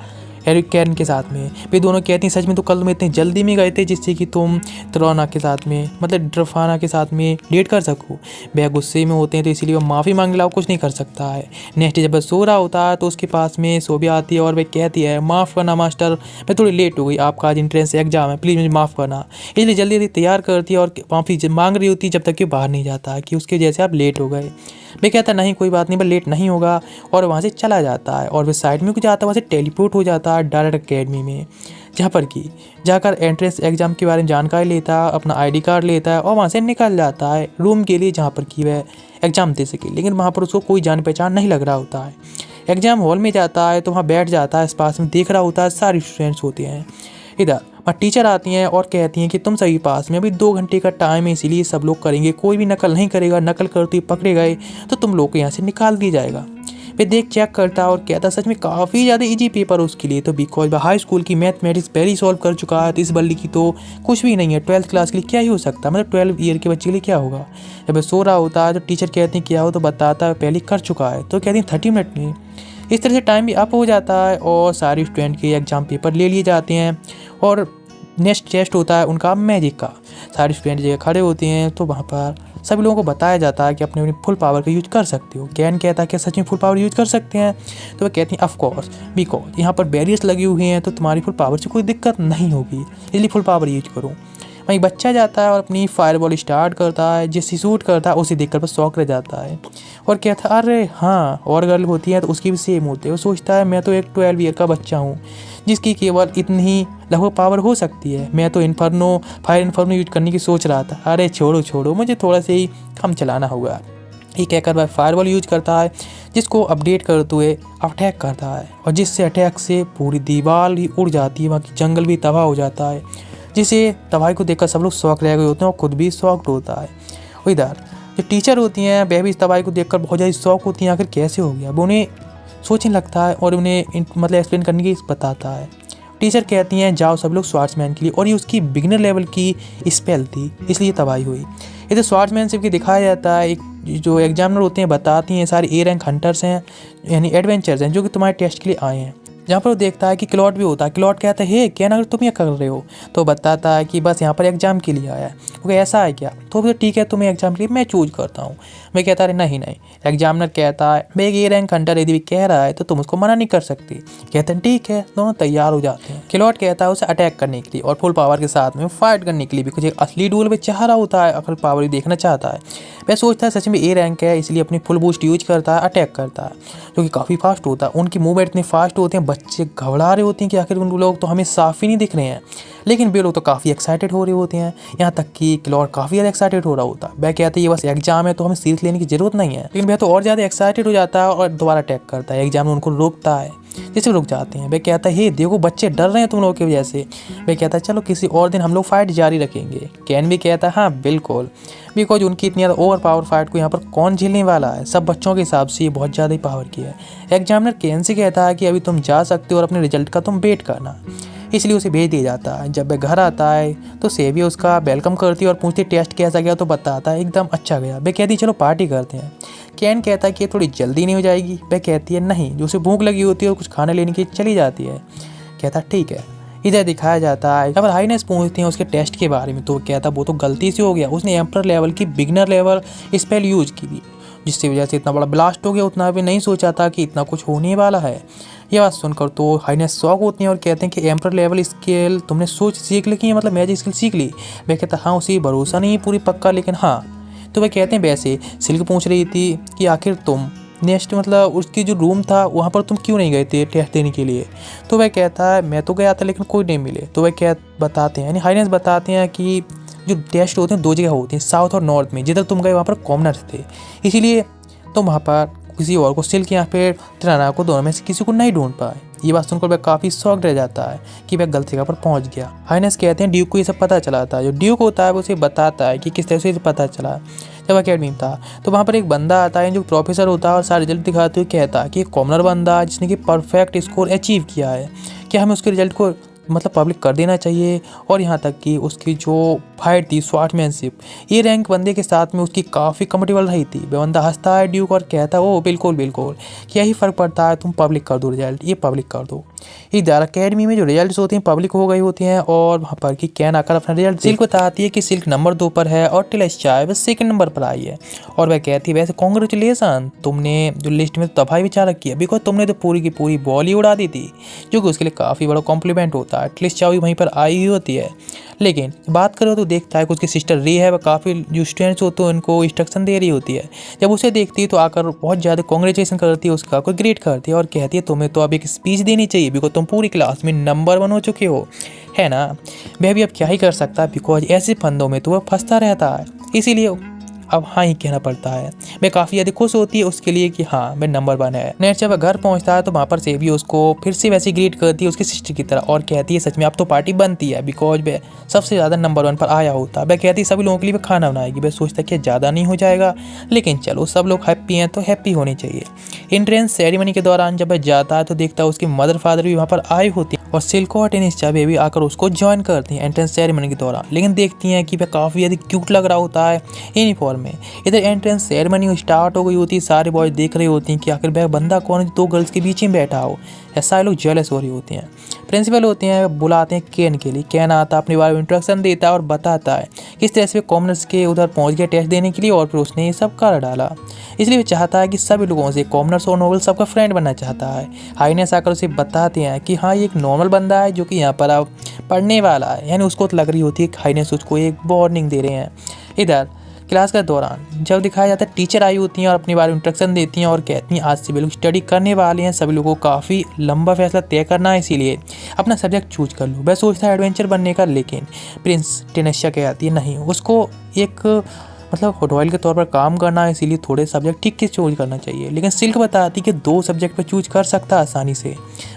A: कैरन के साथ में। वे दोनों कहती हैं सच में तो कल तुम इतनी जल्दी में गए थे जिससे कि तुम त्रोना के साथ में मतलब ड्रफाना के साथ में डेट कर सको। वह गुस्से में होते हैं तो इसीलिए वह माफ़ी मांग ला, कुछ नहीं कर सकता है। नेक्स्ट जब वह सो रहा होता है तो उसके पास में सोबिया आती है और वह कहती है माफ़ करना मास्टर, मैं थोड़ी लेट हो गई, आपका आज एंट्रेंस एग्जाम है, प्लीज़ मुझे माफ़ करना। इसलिए जल्दी जल्दी तैयार करती है और माफ़ी मांग रही होती है जब तक कि बाहर नहीं जाता कि उसके जैसे आप लेट हो गए। मैं कहता नहीं कोई बात नहीं, बस लेट नहीं होगा, और वहाँ से चला जाता है और वह साइड में कुछ जाता है, वहाँ से टेलीपोर्ट हो जाता है डायरेक्ट अकेडमी में, जहाँ पर कि जाकर एंट्रेंस एग्ज़ाम के बारे में जानकारी लेता है, अपना आईडी कार्ड लेता है और वहाँ से निकल जाता है रूम के लिए जहाँ पर कि वह एग्ज़ाम दे सके। लेकिन वहाँ पर उसको कोई जान पहचान नहीं लग रहा होता है। एग्ज़ाम हॉल में जाता है तो वहाँ बैठ जाता है, इस पास में देख रहा होता है सारे स्टूडेंट्स होते हैं। इधर वहाँ टीचर आती हैं और कहती हैं कि तुम सभी पास में अभी 2 घंटे का टाइम है, इसीलिए सब लोग करेंगे, कोई भी नकल नहीं करेगा, नकल करते पकड़े गए तो तुम लोग को यहाँ से निकाल दिया जाएगा। वे देख चेक करता और कहता सच में काफ़ी ज़्यादा इजी पेपर उसके लिए, तो बिकॉज वह हाई स्कूल की मैथमेटिक्स पहले सॉल्व कर चुका है, तो इस बल्ली की तो कुछ भी नहीं है, 12th क्लास के लिए क्या ही हो सकता है, मतलब 12 ईयर के बच्चे के लिए क्या होगा। जब वह सो रहा होता है तो टीचर कहते हैं क्या हो, तो बताता है पहले कर चुका है, तो कहती हैं 30 मिनट में। इस तरह से टाइम भी अप हो जाता है और सारे स्टूडेंट के एग्ज़ाम पेपर ले लिए जाते हैं और नेक्स्ट टेस्ट होता है उनका मैजिक का। सारे स्टूडेंट जगह खड़े होते हैं तो वहाँ पर सभी लोगों को बताया जाता है कि अपने अपनी फुल पावर का यूज कर सकते हो। कैन कहता है कि सच में फुल पावर यूज कर सकते हैं, तो वह कहती हैं ऑफ कोर्स, बिकॉज यहाँ पर बैरियर्स लगी हुई हैं तो तुम्हारी फुल पावर से कोई दिक्कत नहीं होगी, इसलिए फुल पावर यूज करो। वहीं बच्चा जाता है और अपनी फायरबॉल स्टार्ट करता है, जिससे शूट करता है उसे देखकर बस शौक रह जाता है और कहता है अरे हाँ, और गर्ल होती है तो उसकी भी सेम होती है। वो सोचता है मैं तो एक 12 ईयर का बच्चा हूँ जिसकी केवल इतनी ही लगभग पावर हो सकती है, मैं तो फायर इन्फर्नो यूज करने की सोच रहा था, अरे छोड़ो मुझे थोड़ा से ही कम चलाना होगा। ये कहकर वह फायरबॉल यूज करता है जिसको अपडेट करते हुए अटैक करता है और जिससे अटैक से पूरी दीवार ही उड़ जाती है, वहाँ की जंगल भी तबाह हो जाता है, जिसे तबाही को देखकर सब लोग शौक रह गए होते हैं और खुद भी शॉक्ड होता है। और इधर जो टीचर होती हैं वह भी इस तबाही को देखकर बहुत ज़्यादा शौक होती हैं, आखिर कैसे हो गया, वो उन्हें सोचने लगता है और उन्हें मतलब एक्सप्लेन करने की बताता है। टीचर कहती हैं जाओ सब लोग स्वार्ट्समैन के लिए, और ये उसकी बिगिनर लेवल की स्पेल थी इसलिए तबाही हुई। इधर स्वार्ट्समैनशिप की दिखाया जाता है, एक जो एग्जामिनर होते हैं बताती हैं सारे ए रैंक हंटर्स हैं यानी एडवेंचर्स हैं जो कि तुम्हारे टेस्ट के लिए आए हैं। जहाँ पर वो देखता है कि क्लॉट भी होता है, क्लॉट कहता है हे कैन अगर तुम ये कर रहे हो, तो बताता है कि बस यहाँ पर एग्जाम के लिए आया है। क्योंकि ऐसा है क्या, तो फिर ठीक है तुम्हें एग्जाम के लिए मैं चूज करता हूँ। मैं कहता है नहीं। एग्जामिनर कहता है मैं एक ए रैंक हंटर यदि कह रहा है तो तुम उसको मना नहीं कर सकती। कहते हैं ठीक है, दोनों तैयार हो जाते हैं। क्लॉट कहता है उसे अटैक करने के लिए और फुल पावर के साथ में फाइट करने के लिए भी कुछ एक असली डूल में चाह रहा होता है, अगर पावर देखना चाहता है। वह सोचता है सच में ए रैंक है इसलिए अपनी फुल बूस्ट यूज करता है, अटैक करता है जो कि काफ़ी फास्ट होता है। उनकी मूवमेंट इतने फास्ट होते हैं बच्चे घबरा रहे होते हैं कि आखिर उन लोग तो हमें साफ ही नहीं दिख रहे हैं, लेकिन वे लोग तो काफ़ी एक्साइटेड हो रहे होते हैं। यहाँ तक कि क्लॉड काफ़ी ज़्यादा एक्साइटेड हो रहा होता है। वह कहते हैं ये बस एग्जाम है तो हमें सीरियस लेने की जरूरत नहीं है, लेकिन वह तो और ज़्यादा एक्साइटेड हो जाता है और दोबारा अटैक करता है। एग्जाम में उनको रोकता है जिससे रुक जाते हैं। वह कहता है हे देखो बच्चे डर रहे हैं तुम लोगों की वजह से। वह कहता है चलो किसी और दिन हम लोग फाइट जारी रखेंगे। कैन भी कहता है हाँ बिल्कुल, बिकॉज उनकी इतनी ज़्यादा ओवर पावर फाइट को यहाँ पर कौन झेलने वाला है, सब बच्चों के हिसाब से ये बहुत ज़्यादा ही पावर की है। एग्जामिनर कैन से कहता है कि अभी तुम जा सकते हो और अपने रिजल्ट का तुम वेट करना, इसलिए उसे भेज दिया जाता है। जब वह घर आता है तो सेवी उसका वेलकम करती है और पूछती टेस्ट कैसा गया, तो बताता है एकदम अच्छा गया। वह कहती चलो पार्टी करते हैं। कैन कहता है कि ये थोड़ी जल्दी नहीं हो जाएगी। वह कहती है नहीं, जो उसे भूख लगी होती है और कुछ खाने लेने की चली जाती है। कहता ठीक है। इधर दिखाया जाता है जब हाईनेस पूछते हैं उसके टेस्ट के बारे में, तो कहता वो तो गलती से हो गया, उसने एम्पर लेवल की बिगनर लेवल स्पेल यूज की थी जिसकी वजह से इतना बड़ा ब्लास्ट हो गया। उतना भी नहीं सोचा था कि इतना कुछ होने वाला है। ये बात सुनकर तो हाईनेस शॉक होती हैं और कहते हैं कि एम्पर लेवल स्केल तुमने सीख ली, मतलब मैजिक स्किल सीख ली। वह कहता हाँ उसी भरोसा नहीं पूरी पक्का, लेकिन हाँ। तो वह कहते हैं वैसे सिल्क पूछ रही थी कि आखिर तुम नेक्स्ट मतलब उसकी जो रूम था वहाँ पर तुम क्यों नहीं गए थे टेस्ट देने के लिए। तो वह कहता है मैं तो गया था लेकिन कोई नहीं मिले। तो वह बताते हैं यानी हाईनेस बताते हैं कि जो टेस्ट होते हैं 2 जगह होते हैं, साउथ और नॉर्थ में। जिधर तुम गए वहाँ पर कॉमनर्स थे, इसीलिए तुम वहाँ पर किसी और को सिल्क या फिर टिराना को दोनों में से किसी को नहीं ढूंढ पाए। ये बात सुनकर वह काफ़ी शॉक्ड रह जाता है कि वह गलत जगह पर पहुंच गया। हाइनेस कहते हैं ड्यूक को ये सब पता चला था। जो ड्यूक होता है वो उसे बताता है कि किस तरह से इसे पता चला। जब अकेडमी में था तो वहाँ पर एक बंदा आता है जो प्रोफेसर होता है और सारे रिजल्ट दिखाते हुए कहता है कि एक कॉमनर बंदा है जिसने कि परफेक्ट स्कोर अचीव किया है, क्या हमें उसके रिजल्ट को पब्लिक कर देना चाहिए। और यहाँ तक कि उसकी जो फाइट थी स्वॉर्ड्समैनशिप, ये रैंक बंदे के साथ में उसकी काफ़ी कंफर्टेबल रही थी। वह बंदा हंसता है ड्यूक और कहता है ओ बिल्कुल बिल्कुल, क्या ही फ़र्क पड़ता है, तुम पब्लिक कर दो रिजल्ट, ये पब्लिक कर दो। इधर अकेडमी में जो रिजल्ट्स होते हैं पब्लिक हो गई होती हैं और वहाँ पर कि कैन आकर अपना रिजल्ट सिल्क बताती है कि सिल्क नंबर 2 पर है और टिलेस्टाई वह सेकंड नंबर पर आई है। और वह कहती है वैसे कॉन्ग्रेचुलेसन, तुमने जो लिस्ट में तबाही विचार रखी है, बिकॉज तुमने तो पूरी की पूरी बॉल ही उड़ा दी थी, जो कि उसके लिए काफ़ी बड़ा कॉम्प्लीमेंट होता है। टिलेस्टाई वहीं पर आई हुई होती है, लेकिन बात करो तो देखता है कि उसकी सिस्टर री है, वह काफ़ी जो स्टूडेंट्स होते हैं उनको इंस्ट्रक्शन दे रही होती है। जब उसे देखती है तो आकर बहुत ज़्यादा कॉन्ग्रेचुलेसन करती है, उसका कोई ग्रेट करती है और कहती है तुम्हें तो अब एक स्पीच देनी चाहिए, बिकॉज तुम पूरी क्लास में नंबर 1 हो चुके हो, है ना। वह भी अब क्या ही कर सकता है, बिकॉज ऐसे फंदों में तो वह फंसता रहता है, इसीलिए अब हाँ ही कहना पड़ता है। मैं काफ़ी ज़्यादा खुश होती है उसके लिए कि हाँ मैं नंबर 1 है। नेट जब घर पहुंचता है तो वहाँ पर से भी उसको फिर से वैसे ग्रीट करती है उसकी सिस्टर की तरह और कहती है सच में अब तो पार्टी बनती है, बिकॉज वह सबसे ज़्यादा नंबर 1 पर आया होता है। वह कहती है सभी लोगों के लिए वह खाना बनाएगी। वह सोचता है कि ज़्यादा नहीं हो जाएगा, लेकिन चलो सब लोग हैप्पी हैं तो हैप्पी होनी चाहिए। एंट्रेंस सेरेमनी के दौरान जब वह जाता है तो देखता है उसकी मदर फादर भी वहाँ पर आए होते हैं और सिल्को और टेनिस्टा भी आकर उसको ज्वाइन करती हैं एंट्रेंस सेरेमनी के दौरान। लेकिन देखती हैं कि वह काफ़ी ज़्यादा क्यूट लग रहा होता है यूनिफॉर्म में। इधर एंट्रेंस सेरेमनी स्टार्ट हो गई होती है, सारे बॉयज देख रहे होते हैं कि आखिर वह बंदा कौन है 2 गर्ल्स के बीच में बैठा हो। ऐसा लोग जेलस हो रही होते हैं। प्रिंसिपल होते हैं बुलाते हैं केन के लिए। केन आता अपने बारे में इंट्रोडक्शन देता है और बताता है किस तरह से कॉमनर्स के उधर पहुंच गया टेस्ट देने के लिए और फिर उसने ये सब कर डाला। इसलिए वो चाहता है कि सभी लोगों से कॉमनर्स और नोबल सबका फ्रेंड बनना चाहता है। हाइनेस आकर उसे बताते हैं कि हाँ ये एक नॉर्मल बंदा है जो कि यहाँ पर अब पढ़ने वाला है, यानी उसको तो लग रही होती है कि हाइनेस उसको एक वार्निंग दे रहे हैं। इधर क्लास के दौरान जब दिखाया जाता है टीचर आई होती हैं और अपने बारे में इंस्ट्रक्शन देती हैं और कहती हैं आज से वे लोग स्टडी करने वाले हैं, सभी लोगों को काफ़ी लंबा फैसला तय करना है, इसीलिए अपना सब्जेक्ट चूज कर लो। वह सोचता है एडवेंचर बनने का, लेकिन प्रिंस टेनेशिया कहती है नहीं, उसको एक रॉयल के तौर पर काम करना है, इसीलिए थोड़े सब्जेक्ट ठीक से चूज करना चाहिए। लेकिन सिल्क बताती कि 2 सब्जेक्ट पर चूज कर सकता है आसानी से।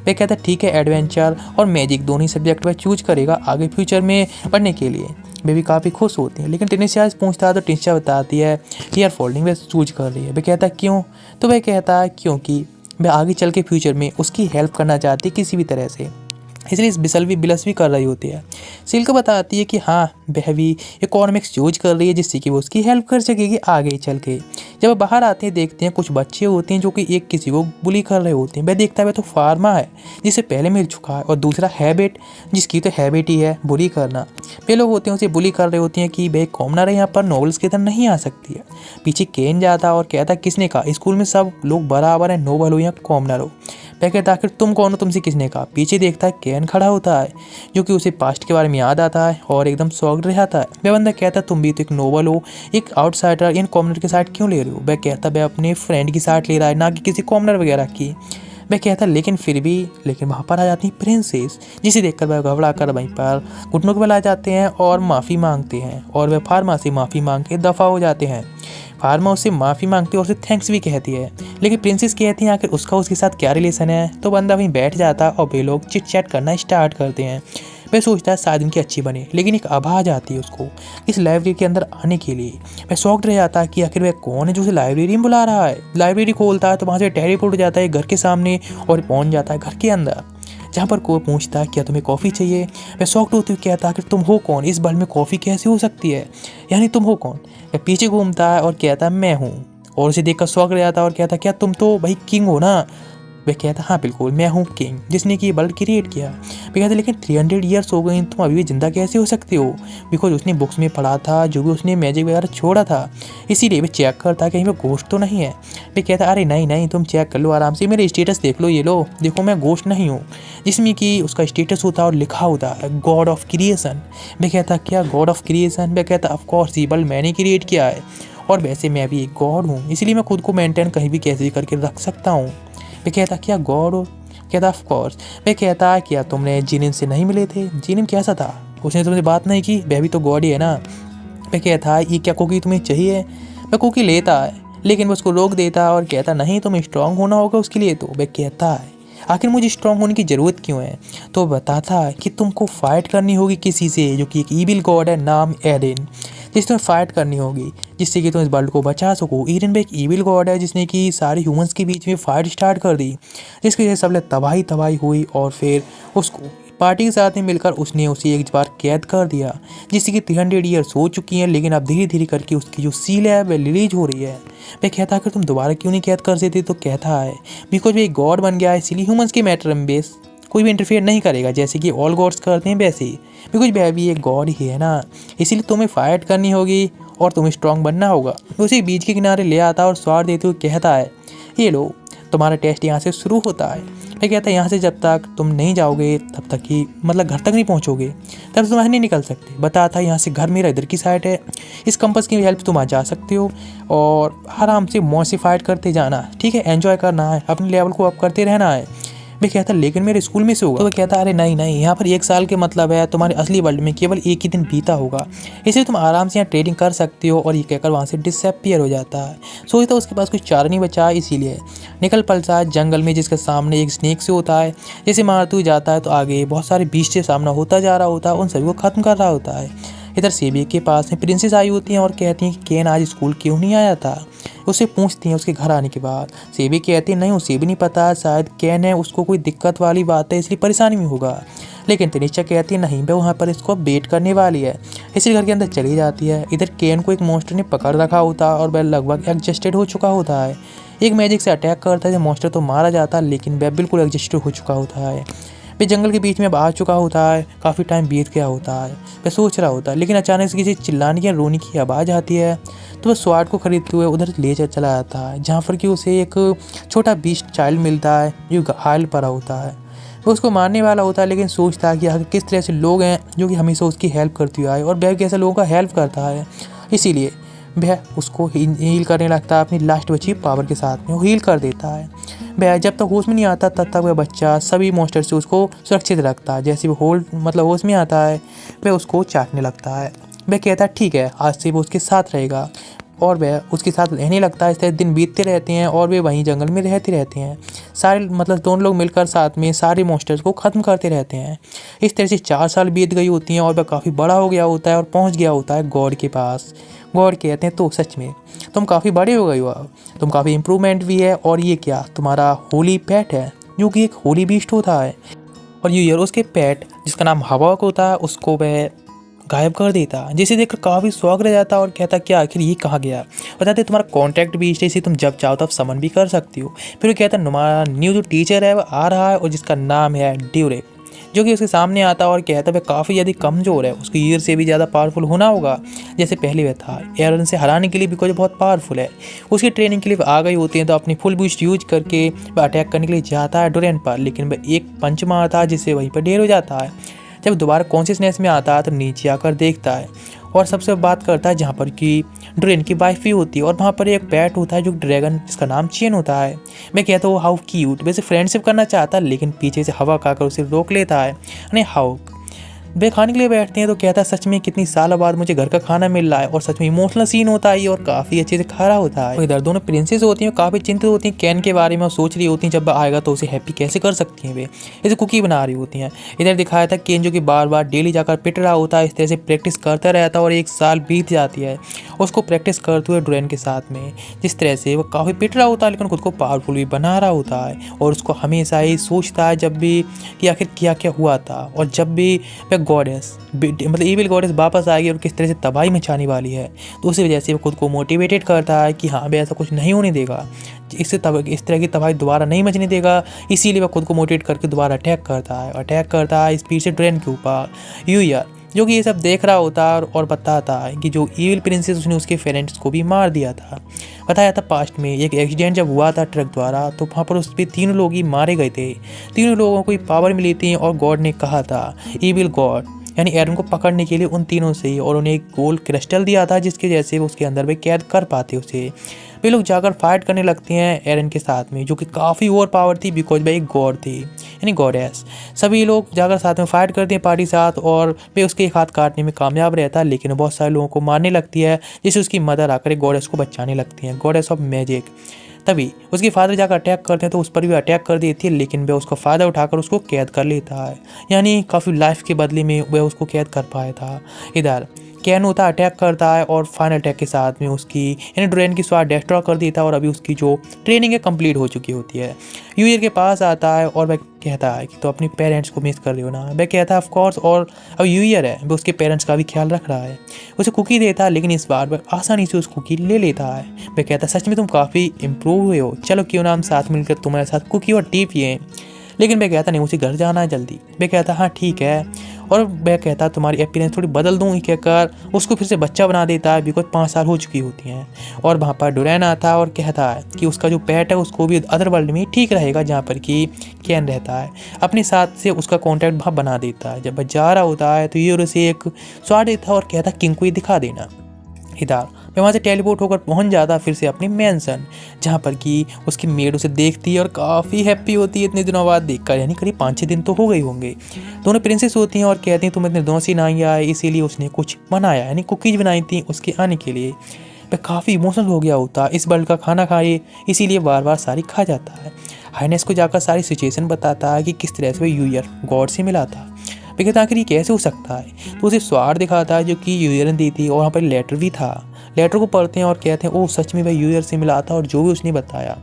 A: वह कहता है ठीक है एडवेंचर और मैजिक दोनों ही सब्जेक्ट पर चूज करेगा आगे फ्यूचर में पढ़ने के लिए। वे भी काफ़ी खुश होती हैं। लेकिन टेनिशिया पूछता है तो टेनिशिया बताती है हेयर फोल्डिंग वह चूज कर रही है। वह कहता है क्यों, तो वह कहता है क्योंकि वह आगे चल के फ्यूचर में उसकी हेल्प करना चाहती है किसी भी तरह से, इसलिए बिलस भी कर रही होती है। सिल्क बताती है कि हाँ वह भी इकोनॉमिक्स चूज कर रही है जिससे कि वो उसकी हेल्प कर सकेगी आगे चल के। जब बाहर आते हैं देखते हैं कुछ बच्चे होते हैं जो कि एक किसी को बुली कर रहे होते हैं। वह देखता है वह तो फार्मा है जिसे पहले मिल चुका है और दूसरा हैबिट जिसकी तो हैबिट ही है बुली करना। वे लोग होते हैं उसे बुली कर रहे होते हैं कि वह कॉमनर है, यहाँ पर नॉवेल्स की तरह नहीं आ सकती है। पीछे केन जाता और कहता किसने कहा स्कूल में सब लोग बराबर है, नोबल हो या कॉमनर हो। वह कहता आखिर तुम कौन हो, तुमसे किसने कहा। पीछे देखता है केन खड़ा होता है जो कि उसे पास्ट के बारे में याद आता है और एकदम शॉक्ड रहता है। वह बंदा कहता तुम भी तो एक नोबल हो, एक आउटसाइडर इन कॉमनर की साइड क्यों ले रहे हो। वह कहता वह अपने फ्रेंड की साइड ले रहा है ना कि किसी कॉमनर वगैरह की। वह कहता लेकिन वहाँ पर आ जाती है प्रिंसेस, जिसे देखकर वह घबरा कर वहीं पर घुटनों के बल आ जाते हैं और माफ़ी मांगते हैं और वह फार्मा से माफ़ी मांग के दफ़ा हो जाते हैं। फार्मा उससे माफ़ी मांगती है और उसे थैंक्स भी कहती है। लेकिन प्रिंसेस कहती है आखिर उसका उसके साथ क्या रिलेशन है। तो बंदा वहीं बैठ जाता है और वे लोग चिट चैट करना स्टार्ट करते हैं। वह सोचता है शायद उनकी अच्छी बने, लेकिन एक आवाज़ आती है उसको इस लाइब्रेरी के अंदर आने के लिए। वह शॉक्ड रह जाता है कि आखिर वह कौन है जो उसे लाइब्रेरी में बुला रहा है। लाइब्रेरी खोलता है तो वहाँ से टेलीपोर्ट हो जाता है घर के सामने और पहुँच जाता है घर के अंदर, जहाँ पर कोई पूछता है क्या तुम्हें कॉफ़ी चाहिए। वह शॉक्ड होती हुई कहता है कि तुम हो कौन, इस बल में कॉफ़ी कैसे हो सकती है, यानी तुम हो कौन। वह पीछे घूमता है और कहता है मैं हूँ, और उसे देखकर शॉक रह जाता है और कहता क्या तुम तो भाई किंग हो ना। वह कहता हाँ बिल्कुल मैं हूँ किंग जिसने कि ये वर्ल्ड क्रिएट किया। वह कहता लेकिन 300 ईयर्स हो गए तुम अभी भी जिंदा कैसे हो सकते हो। बिकॉज उसने बुक्स में पढ़ा था जो भी उसने मैजिक वगैरह छोड़ा था, इसीलिए वह चेक करता कहीं वो घोस्ट तो नहीं है। वह कहता अरे नहीं तुम चेक कर लो आराम से, मेरे स्टेटस देख लो, ये लो देखो मैं घोस्ट नहीं हूँ, जिसमें कि उसका स्टेटस होता है और लिखा होता है गॉड ऑफ क्रिएशन। वह कहता क्या गॉड ऑफ क्रिएशन। वह कहता ऑफकोर्स ये वर्ल्ड मैंने क्रिएट किया है और वैसे मैं भी एक गॉड हूँ, इसीलिए मैं खुद को मेंटेन कहीं भी कैसे भी करके रख सकता हूँ। वह कहता क्या गॉड हो। कहता ऑफ कोर्स। वह कहता क्या तुमने जीनिम से नहीं मिले थे। जीनिम कैसा था। उसने तुमसे बात नहीं की, वह भी तो गॉड ही है ना। वह कहता है ये क्या कुकी तुम्हें चाहिए। वह कुकी लेता है लेकिन वो उसको रोक देता है और कहता नहीं तुम्हें स्ट्रांग होना होगा उसके लिए। तो वह कहता है आखिर मुझे स्ट्रांग होने की ज़रूरत क्यों है। तो बताता है कि तुमको फाइट करनी होगी किसी से जो कि एक ईविल गॉड है नाम एरेन, जिससे तुम्हें फाइट करनी होगी जिससे कि तुम इस वर्ल्ड को बचा सको। एरेन भी एक ईविल गॉड है जिसने कि सारे ह्यूमंस के बीच में फाइट स्टार्ट कर दी, जिसकी वजह से सब तबाही हुई और फिर उसको पार्टी के साथ में मिलकर उसने उसे एक बार कैद कर दिया, जिससे कि 300 ईयर्स हो चुकी हैं। लेकिन अब धीरे धीरे करके उसकी जो सील है वह रिलीज हो रही है। वह कहता है कि तुम दोबारा क्यों नहीं कैद कर देते। तो कहता है बिकॉज वो एक गॉड बन गया है, इसीलिए ह्यूमंस के मैटर में बेस कोई भी इंटरफेयर नहीं करेगा जैसे कि ऑल गॉड्स करते हैं वैसे ही, बिकॉज वह भी एक गॉड ही है ना। इसीलिए तुम्हें फाइट करनी होगी और तुम्हें स्ट्रांग बनना होगा। उसी बीच के किनारे ले आता है और स्वार देते हुए कहता है ये लो तुम्हारा टेस्ट यहाँ से शुरू होता है। मैं कहता है यहाँ से जब तक तुम नहीं जाओगे तब तक ही मतलब घर तक नहीं पहुँचोगे तब तुम नहीं निकल सकते। बताता है यहाँ से घर मेरा इधर की साइड है, इस कंपास की हेल्प तुम आ जा सकते हो और आराम से मौज से फाइट करते जाना, ठीक है, एंजॉय करना है, अपने लेवल को अप करते रहना है। मैं कहता लेकिन मेरे स्कूल में से होगा। तो वो कहता अरे नहीं नहीं, यहाँ पर 1 साल के मतलब है तुम्हारे असली वर्ल्ड में केवल एक ही दिन बीता होगा, इसलिए तुम आराम से यहाँ ट्रेडिंग कर सकते हो। और ये कहकर वहाँ से डिसअपियर हो जाता है। सोचता उसके पास कुछ चारा नहीं बचा, इसीलिए निकल पड़ता है जंगल में जिसके सामने एक स्नेक से होता है। जैसे मारते हुए जाता है तो आगे बहुत सारे बीच से सामना होता जा रहा होता है, उन सभी को ख़त्म कर रहा होता है। इधर सेबी के पास में प्रिंसेस आई होती हैं और कहती हैं कि केन आज स्कूल क्यों नहीं आया था। उससे पूछती हैं उसके घर आने के बाद। सेबी कहती है नहीं उसे भी नहीं पता, शायद केन है उसको कोई दिक्कत वाली बात है इसलिए परेशानी में होगा। लेकिन तनिष्का कहती है नहीं, वह वहाँ पर इसको वेट करने वाली है, इसलिए घर के अंदर चली जाती है। इधर केन को एक मॉन्स्टर ने पकड़ रखा होता है और वह लगभग एडजस्टेड हो चुका होता है। एक मैजिक से अटैक करता है, मॉन्स्टर तो मारा जाता है लेकिन वह बिल्कुल एडजस्टेड हो चुका होता है। वह जंगल के बीच में आ चुका होता है, काफ़ी टाइम बीत गया होता है, वह सोच रहा होता है। लेकिन अचानक से किसी चिल्लाने या रोने की आवाज़ आती है तो वह स्वार्ड को खरीदते हुए उधर ले चला जाता है, जहाँ पर कि उसे एक छोटा बीस्ट चाइल्ड मिलता है जो घायल पड़ा होता है। वो उसको मारने वाला होता है लेकिन सोचता है कि आखिर किस तरह से लोग हैं जो कि हमेशा उसकी हेल्प करते हुए आए और वह कैसे लोगों का हेल्प करता है। इसीलिए वह उसको हील करने लगता है अपनी लास्ट बची पावर के साथ में, वो हील कर देता है। वह जब तक होश में नहीं आता तब तक वह बच्चा सभी मॉन्स्टर से उसको सुरक्षित रखता है। जैसे वो होश में आता है वह उसको चाटने लगता है। वह कहता है ठीक है आज से वो उसके साथ रहेगा और वह उसके साथ रहने लगता है। इस तरह दिन बीतते रहते हैं और वे वहीं जंगल में रहते रहते हैं। सारे मतलब दोनों लोग मिलकर साथ में सारे मॉन्स्टर्स को ख़त्म करते रहते हैं। इस तरह से 4 साल बीत गई होती हैं और वह काफ़ी बड़ा हो गया होता है और पहुंच गया होता है गॉड के पास। गॉड कहते हैं तो सच में तुम काफ़ी बड़े हो गए हो, तुम काफ़ी इम्प्रूवमेंट भी है और ये क्या तुम्हारा होली पेट है जो कि एक होली बीस्ट होता है। और ये उसके पेट जिसका नाम हवाक होता है उसको वह गायब कर देता, जिसे देखकर काफ़ी शौक रह जाता और कहता क्या आखिर ये कहाँ गया। बताते तुम्हारा कॉन्टैक्ट भी इसे तुम जब चाहो तब समन भी कर सकती हो। फिर वो कहता तुम्हारा न्यू जो टीचर है वो आ रहा है और जिसका नाम है ड्यूरे, जो कि उसके सामने आता और कहता वह काफ़ी ज़्यादा कमज़ोर है, उसकी ईयर से भी ज़्यादा पावरफुल होना होगा जैसे पहले वह था। एरन से हराने के लिए बिकॉज बहुत पावरफुल है, उसकी ट्रेनिंग के लिए आ गई होती है। तो अपनी फुल बूस्ट यूज करके वह अटैक करने के लिए जाता है डोरेन पर, लेकिन वह एक पंच मारता है जिससे वहीं पर ढेर हो जाता है। जब दोबारा कॉन्शियसनेस में आता है तो नीचे आकर देखता है और सबसे बात करता है जहाँ पर कि ड्रेन की वाइफ भी होती है और वहाँ पर एक पेट होता है जो ड्रैगन जिसका नाम चेन होता है। मैं कहता हूँ हाउ क्यूट, वैसे फ्रेंडशिप करना चाहता है लेकिन पीछे से हवा खाकर उसे रोक लेता है। अरे हाउ वे खाने के लिए बैठते हैं तो कहता है सच में कितनी साल बाद मुझे घर का खाना मिल रहा है और सच में इमोशनल सीन होता है और काफ़ी अच्छे से खा रहा होता है। इधर दोनों प्रिंसेस होती हैं काफ़ी चिंतित होती हैं कैन के बारे में और सोच रही होती हैं जब आएगा तो उसे हैप्पी कैसे कर सकती हैं। वे इसे कुकी बना रही होती हैं। इधर दिखाया था केन जो कि बार बार डेली जाकर पिट रहा होता है, इस तरह से प्रैक्टिस करता रहता है और 1 साल बीत जाती है उसको प्रैक्टिस करते हुए ड्रेन के साथ में। जिस तरह से वो काफ़ी पिट रहा होता है लेकिन खुद को पावरफुल भी बना रहा होता है और उसको हमेशा ही सोचता है जब भी कि आखिर क्या क्या हुआ था और जब भी वह गॉडेस मतलब ईविल गॉडेस वापस आएगी और किस तरह से तबाही मचाने वाली है, तो उसी वजह से वो खुद को मोटिवेटेड करता है कि हाँ भाई ऐसा कुछ नहीं होने देगा, इस तरह की तबाही दोबारा नहीं मचने देगा। इसीलिए वह खुद को मोटिवेट करके दोबारा अटैक करता है स्पीड से ड्रेन के ऊपर। यूयर जो कि ये सब देख रहा होता है और बताता है कि जो ईविल प्रिंसेस उसने उसके पेरेंट्स को भी मार दिया था। बताया था पास्ट में एक एक्सीडेंट जब हुआ था ट्रक द्वारा तो वहाँ पर उस पर 3 लोग ही मारे गए थे। 3 लोगों को पावर मिली थी और गॉड ने कहा था ईविल गॉड यानी एरन को पकड़ने के लिए उन तीनों से ही, और उन्हें एक गोल्ड क्रिस्टल दिया था जिसके जैसे उसके अंदर वे कैद कर पाते उसे। वे लोग जाकर फाइट करने लगते हैं एरन के साथ में जो कि काफ़ी ओवर पावर थी बिकॉज वह एक गॉड थी। यानी गॉडेस। सभी लोग जाकर साथ में फाइट करते हैं पार्टी साथ, और वे उसके एक हाथ काटने में कामयाब रहता है, लेकिन बहुत सारे लोगों को मारने लगती है, जिससे उसकी मदर आकर एक गॉडेस को बचाने लगती है, गॉडेस ऑफ मैजिक। तभी उसके फादर जाकर अटैक करते हैं तो उस पर भी अटैक कर देती है, लेकिन वह उसका फ़ायदा उठाकर उसको कैद कर लेता है, यानी काफ़ी लाइफ के बदले में वह उसको कैद कर पाया था। इधर कैन होता है अटैक करता है और फाइनल अटैक के साथ में उसकी यानी ड्रेन की स्वाद डिस्ट्रॉय कर देता है, और अभी उसकी जो ट्रेनिंग है कंप्लीट हो चुकी होती है। न्यू ईयर के पास आता है और वह कहता है कि तो अपने पेरेंट्स को मिस कर रही हो ना। वह कहता है ऑफ कोर्स, और अब न्यू ईयर है, वह उसके पेरेंट्स का भी ख्याल रख रहा है। उसे कुकी देता है, लेकिन इस बार वह आसानी से उस कुकी ले लेता है। वह कहता है सच में तुम काफ़ी इम्प्रूव हुए हो, चलो क्यों ना हम साथ मिलकर तुम्हारे साथ कुकी और टी पिए। लेकिन वह कहता नहीं, उसे घर जाना है जल्दी। वह कहता हाँ ठीक है, और वह कहता तुम्हारी अपीयरेंस थोड़ी बदल दूँ, ये कहकर उसको फिर से बच्चा बना देता है, बिकॉज 5 साल हो चुकी होती हैं। और वहाँ पर डोरेन आता है और कहता है कि उसका जो पेट है उसको भी अदर वर्ल्ड में ठीक रहेगा जहाँ पर कि कैन रहता है। अपने साथ से उसका कॉन्टैक्ट वहाँ बना देता है। जब वह जा रहा होता है तो ये उसे एक स्वाद देता है और कहता किंग को ये दिखा देना। इधर मैं वहाँ से टेलीपोर्ट होकर पहुँच जाता फिर से अपनी मैंसन, जहाँ पर कि उसकी मेड उसे देखती है और काफ़ी हैप्पी होती है इतने दिनों बाद देखकर, यानी करीब 5-6 दिन तो हो गए होंगे। दोनों प्रिंसेस होती हैं और कहती हैं तुम इतने दिनों से नहीं आए, इसीलिए उसने कुछ बनाया, यानी कुकीज़ बनाई थी उसके आने के लिए। वह काफ़ी इमोशनल हो गया होता है, इस वर्ल्ड का खाना खाए, इसीलिए बार बार सारी खा जाता है। हाइनेस को जाकर सारी सिचुएशन बताता है कि किस तरह से वह न्यू ईयर गॉड से मिला था। वे कहता आखिर ये कैसे हो सकता है, तो उसे स्वार दिखाता है जो कि न्यू ईयर ने दी थी, और वहाँ पर लेटर भी था। लेटर को पढ़ते हैं और कहते हैं ओह सच में वह न्यू ईयर से मिला था, और जो भी उसने बताया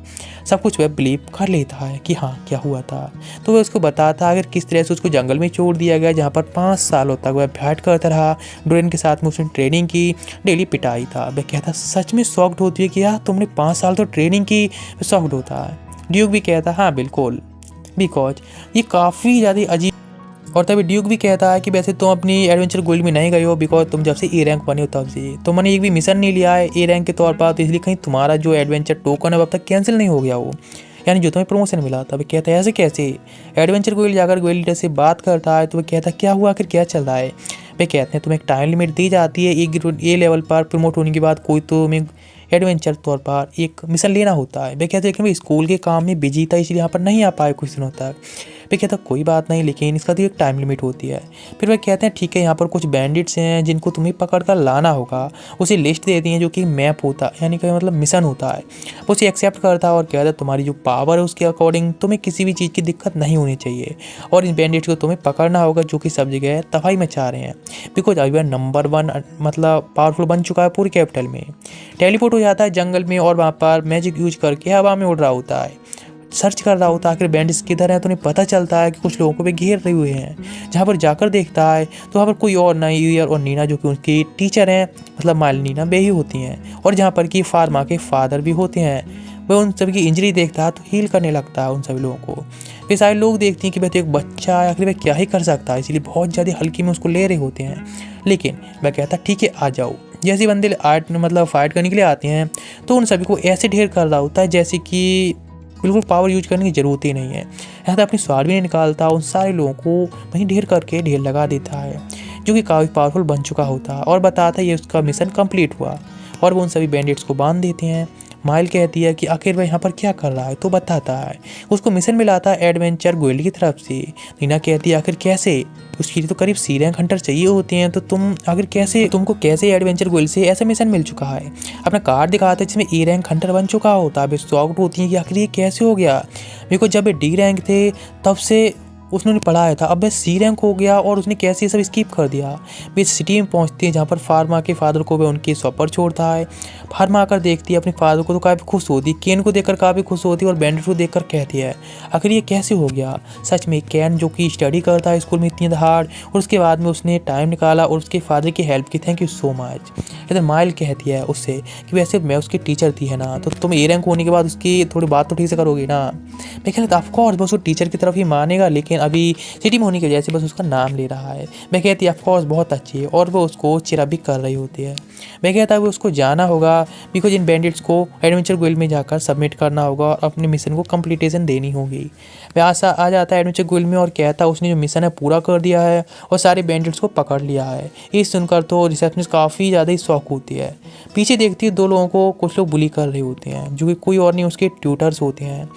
A: सब कुछ वह बिलीव कर लेता है कि हाँ क्या हुआ था। तो वह उसको बताता है अगर किस तरह से उसको जंगल में छोड़ दिया गया, जहाँ पर 5 सालों तक वह फाइट करता रहा, डोरेन के साथ में उसने ट्रेनिंग की, डेली पिटाई था। वह कहता सच में शॉक्ड होती है कि यार तुमने 5 साल तो ट्रेनिंग की, शॉक्ड होता है। ड्यूक भी कहता हाँ बिल्कुल, बिकॉज ये काफ़ी ज़्यादा अजीब। और तभी ड्यूक भी कहता है कि वैसे तुम अपनी एडवेंचर गोल्ड में नहीं गए हो, बिकॉज तुम जब से ए रैंक बने हो तब से तुमने एक भी मिशन नहीं लिया है ए रैंक के तौर पर, तो इसलिए कहीं तुम्हारा जो एडवेंचर टोकन है अब तक कैंसिल नहीं हो गया हो, यानी जो तुम्हें प्रमोशन मिला था। वह कहता है ऐसे कैसे। एडवेंचर गोल्ड जाकर गोल्ड लीडर से बात करता है तो वह कहता है क्या हुआ, आखिर क्या चल रहा है। वे कहते हैं तुम्हें एक टाइम लिमिट दी जाती है, एक ए लेवल पर प्रमोट होने के बाद कोई तुम्हें एडवेंचर तौर पर एक मिशन लेना होता है। वे कहते हैं लेकिन वो स्कूल के काम में बिजी था इसलिए यहाँ पर नहीं आ पाए कुछ दिनों तक। वे कहता कोई बात नहीं, लेकिन इसका तो एक टाइम लिमिट होती है। फिर वे कहते हैं ठीक है, यहाँ पर कुछ बैंडिट्स हैं जिनको तुम्हें पकड़ कर लाना होगा। उसे लिस्ट देती हैं जो कि मैप होता है, यानी कि मतलब मिशन होता है। वो उसे एक्सेप्ट करता है और कहता है तुम्हारी जो पावर है उसके अकॉर्डिंग तुम्हें किसी भी चीज़ की दिक्कत नहीं होनी चाहिए, और इन बैंडिट्स को तुम्हें पकड़ना होगा जो कि सब जगह तबाही मचा रहे हैं, बिकॉज अभी वह नंबर 1 मतलब पावरफुल बन चुका है पूरी कैपिटल में। टेलीपोर्ट हो जाता है जंगल में और वहाँ पर मैजिक यूज करके हवा में उड़ रहा होता है, सर्च कर रहा होता है आखिर बैंडिट्स किधर है। तो उन्हें पता चलता है कि कुछ लोगों को वे घेर रहे हुए हैं। जहाँ पर जाकर देखता है तो वहाँ पर कोई और नहीं, यूयर और नीना जो कि उनकी टीचर हैं, मतलब माइल नीना वे ही होती हैं, और जहाँ पर कि फार्मा के फादर भी होते हैं। वह उन सभी की इंजरी देखता है तो हील करने लगता है उन सभी लोगों को। वे सारे लोग देखते हैं कि वह तो एक बच्चा है, आखिर वह क्या ही कर सकता है, इसलिए बहुत ज़्यादा हल्की में उसको ले रहे होते हैं। लेकिन वह कहता ठीक है आ जाओ। जैसे बंदे आर्ट मतलब फाइट करने के लिए आते हैं तो उन सभी को ऐसे ढेर कर रहा होता है जैसे कि बिल्कुल पावर यूज करने की ज़रूरत ही नहीं है। यहाँ तो अपनी स्वाद भी नहीं निकालता, उन सारे लोगों को वहीं ढेर करके ढेर लगा देता है, जो कि काफ़ी पावरफुल बन चुका होता है, और बताता है ये उसका मिशन कंप्लीट हुआ, और वो उन सभी बैंडिट्स को बांध देते हैं। माइल कहती है कि आखिर वह यहाँ पर क्या कर रहा है, तो बताता है उसको मिशन मिला था एडवेंचर गोल्ड की तरफ से। नीना कहती है आखिर कैसे, उसके लिए तो करीब सी रैंक हंटर चाहिए होते हैं, तो तुम आखिर कैसे, तुमको कैसे एडवेंचर गोल्ड से ऐसा मिशन मिल चुका है। अपना कार्ड दिखाता है जिसमें ए रैंक हंटर बन चुका होता है। शॉक्ड होती है कि आखिर ये कैसे हो गया, मेरे को जब डी रैंक थे तब से उसने पढ़ाया था, अब वह सी रैंक हो गया और उसने कैसे ये सब स्किप कर दिया। वे सिटी में पहुंचते हैं जहाँ पर फार्मा के फादर को वह उनके शॉप पर छोड़ता है। फार्मा आकर देखती है अपने फादर को तो काफ़ी खुश होती है, केन को देखकर काफ़ी खुश होती है, और बैंडिट को देखकर कहती है आखिर ये कैसे हो गया। सच में कैन जो कि स्टडी करता है स्कूल में इतनी हार्ड, और उसके बाद में उसने टाइम निकाला और उसके फादर की हेल्प की, थैंक यू सो मच। इधर माइल कहती है उससे कि वैसे मैं उसकी टीचर थी है ना, तो तुम ए रैंक होने के बाद उसकी थोड़ी बात तो ठीक से करोगी ना। मैं कहता ऑफकोर्स बस वो टीचर की तरफ ही मानेगा, लेकिन अभी सिटी में होने की वजह से बस उसका नाम ले रहा है। मैं कहती है ऑफकोर्स बहुत अच्छी है, और वो उसको चिरा भी कर रही होती है। मैं कहता है वो उसको जाना होगा बिकॉज इन बैंडिट्स को एडवेंचर गोल्ड में जाकर सबमिट करना होगा और अपने मिशन को कंप्लीटेशन देनी होगी। वह आ जाता है एडवेंचर गोल्ड में और कहता है उसने जो मिशन है पूरा कर दिया है और सारे बैंडिट्स को पकड़ लिया है। ये सुनकर तो रिसेप्शनिस्ट काफ़ी ज़्यादा ही शौक होती है। पीछे देखती है 2 लोगों को कुछ लोग बुली कर रहे होते हैं, जो कि कोई और नहीं उसके ट्यूटर्स होते हैं,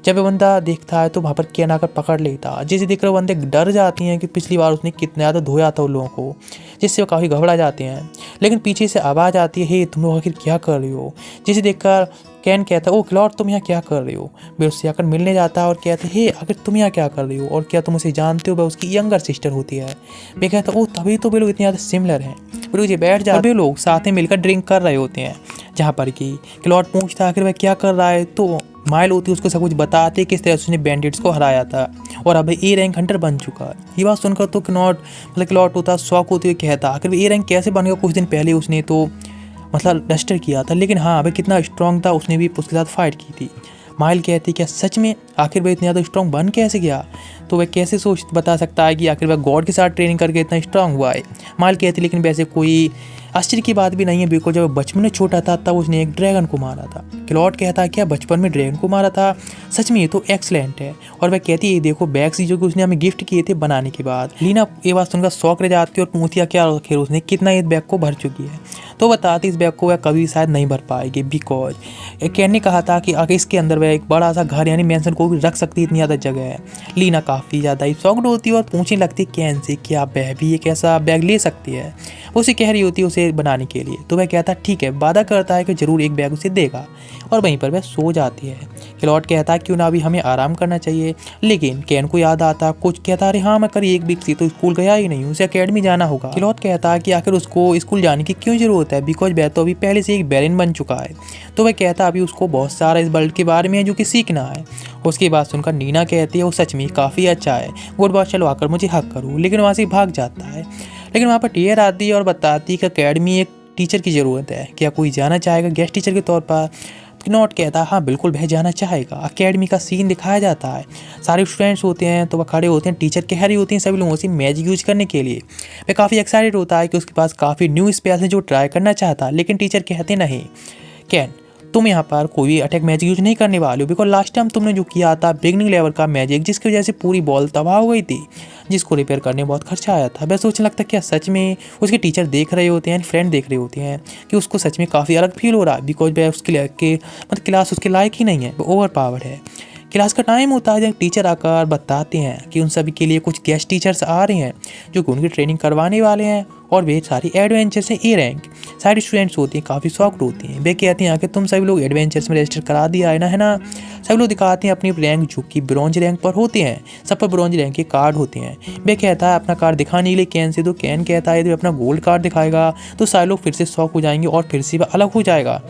A: जब ये बंदा देखता है तो वहाँ पर कैन आकर पकड़ लेता है, जिसे देखकर वो बंदे डर जाती हैं कि पिछली बार उसने कितना ज़्यादा धोया था उन लोगों को, जिससे वो काफ़ी घबरा जाते हैं। लेकिन पीछे से आवाज़ आती है, हे तुम लोग आखिर क्या कर रहे हो, जिसे देखकर कैन कहता है, ओ क्लॉड तुम यहाँ क्या कर रहे हो। वे उससे आकर मिलने जाता है और कहते हैं, हे आखिर तुम यहाँ क्या कर रहे हो और क्या तुम उसे जानते हो। वह उसकी यंगर सिस्टर होती है। वे कहता है, ओ तभी तो वे लोग इतने ज़्यादा सिमिलर हैं। वे मुझे बैठ जाते, वे लोग साथ में मिलकर ड्रिंक कर रहे होते हैं, जहाँ पर कि क्लॉड पूछता है आखिर वह क्या कर रहा है। तो माइल होती है उसको सब कुछ बताते किस तरह से उसने बैंडिट्स को हराया था और अब ए रैंक हंटर बन चुका है। ये बात सुनकर तो क्लॉड होता शौक होते हुए कहता आखिर ए रैंक कैसे बन गया, कुछ दिन पहले उसने तो डस्टर किया था, लेकिन हाँ अभी कितना स्ट्रांग था, उसने भी उसके साथ फाइट की थी। माइल कहती क्या सच में, आखिर वह इतना ज़्यादा स्ट्रांग बन कैसे गया। तो वह कैसे बता सकता है कि आखिर वह गॉड के साथ ट्रेनिंग करके इतना स्ट्रांग हुआ है। माइल कहती लेकिन वैसे कोई आश्चर्य की बात भी नहीं है, बिकॉज जब बचपन में छोटा था तब उसने एक ड्रैगन को मारा था। क्लॉड कहता है क्या बचपन में ड्रैगन को मारा था, सच में ये तो एक्सलेंट है। और वह कहती है देखो बैग्स जो कि उसने हमें गिफ्ट किए थे बनाने के बाद। लीना ये बात सुनकर शौक रह जाती है और पूछती है क्या आखिर उसने कितना इस बैग को भर चुकी है। तो बताती इस बैग को वह कभी शायद नहीं भर पाएगी, बिकॉज कैन ने कहा था कि आगे इसके अंदर वह एक बड़ा सा घर यानी मैंसन को भी रख सकती, इतनी ज़्यादा जगह है। लीना काफ़ी ज़्यादा ही शॉक्ड होती है और पूछने लगती कैन से क्या वह भी एक ऐसा बैग ले सकती है। वो उसे कह रही होती है उसे बनाने के लिए। तो वह कहता ठीक है, वादा करता है कि ज़रूर एक बैग उसे देगा और वहीं पर वह सो जाती है। क्लॉड कहता है क्यों ना अभी हमें आराम करना चाहिए, लेकिन कैन को याद आता कुछ, कहता अरे हाँ मैं करीब एक वीक से तो स्कूल गया ही नहीं हूँ, उसे अकेडमी जाना होगा। क्लॉड कहता है कि आखिर उसको स्कूल जाने की क्यों ज़रूरत है, बिकॉज वह तो अभी पहले से एक बैरन बन चुका है। तो वह कहता अभी उसको बहुत सारा इस वर्ल्ड के बारे में है जो कि सीखना है। उसकी बात सुनकर नीना कहती है वो सच में काफ़ी अच्छा है, गुड बात चलो आकर मुझे हक करो। लेकिन वहाँ से भाग जाता है। लेकिन वहाँ पर टीयर आती है और बताती है कि अकेडमी एक टीचर की ज़रूरत है, क्या कोई जाना चाहेगा गेस्ट टीचर के तौर पर। नॉट कहता हाँ बिल्कुल वह जाना चाहेगा। अकेडमी का सीन दिखाया जाता है, सारे स्टूडेंट्स होते हैं तो वह खड़े होते हैं, टीचर कह रही होती हैं सभी लोगों से मैजिक यूज करने के लिए। वह काफ़ी एक्साइटेड होता है कि उसके पास काफ़ी न्यू स्पेल्स है जो ट्राई करना चाहता, लेकिन टीचर कहते नहीं कैन तुम यहाँ पर कोई अटैक मैजिक यूज नहीं करने वाले हो, बिकॉज लास्ट टाइम तुमने जो किया था बिगनिंग लेवल का मैजिक जिसकी वजह से पूरी बॉल तबाह हो गई थी, जिसको रिपेयर करने में बहुत खर्चा आया था। वह सोचने लगता क्या सच में उसके टीचर देख रहे होते हैं, फ्रेंड देख रहे होते हैं कि उसको सच में काफ़ी अलग फील हो रहा है, बिकॉज वह उसके क्लास उसके लायक ही नहीं है, वो ओवर पावर्ड है। क्लास का टाइम होता है जब टीचर आकर बताते हैं कि उन सभी के लिए कुछ गेस्ट टीचर्स आ रहे हैं जो कि उनकी ट्रेनिंग करवाने वाले हैं और वे सारी एडवेंचर से ए रैंक सारी स्टूडेंट्स होती हैं, काफ़ी शॉक्ड होती हैं। वे कहती हैं कि तुम सभी लोग एडवेंचर्स में रजिस्टर करा दिया है ना। सभी लोग दिखाते हैं अपनी रैंक जो कि ब्रॉन्ज रैंक पर होते हैं, सब पर ब्रॉन्ज रैंक के कार्ड होते हैं। वे कहता है अपना कार्ड दिखाने के लिए कैन से, तो कैन कहता है यदि अपना गोल्ड कार्ड दिखाएगा तो सारे लोग फिर से शॉक हो जाएंगे और फिर से वह अलग हो जाएगा।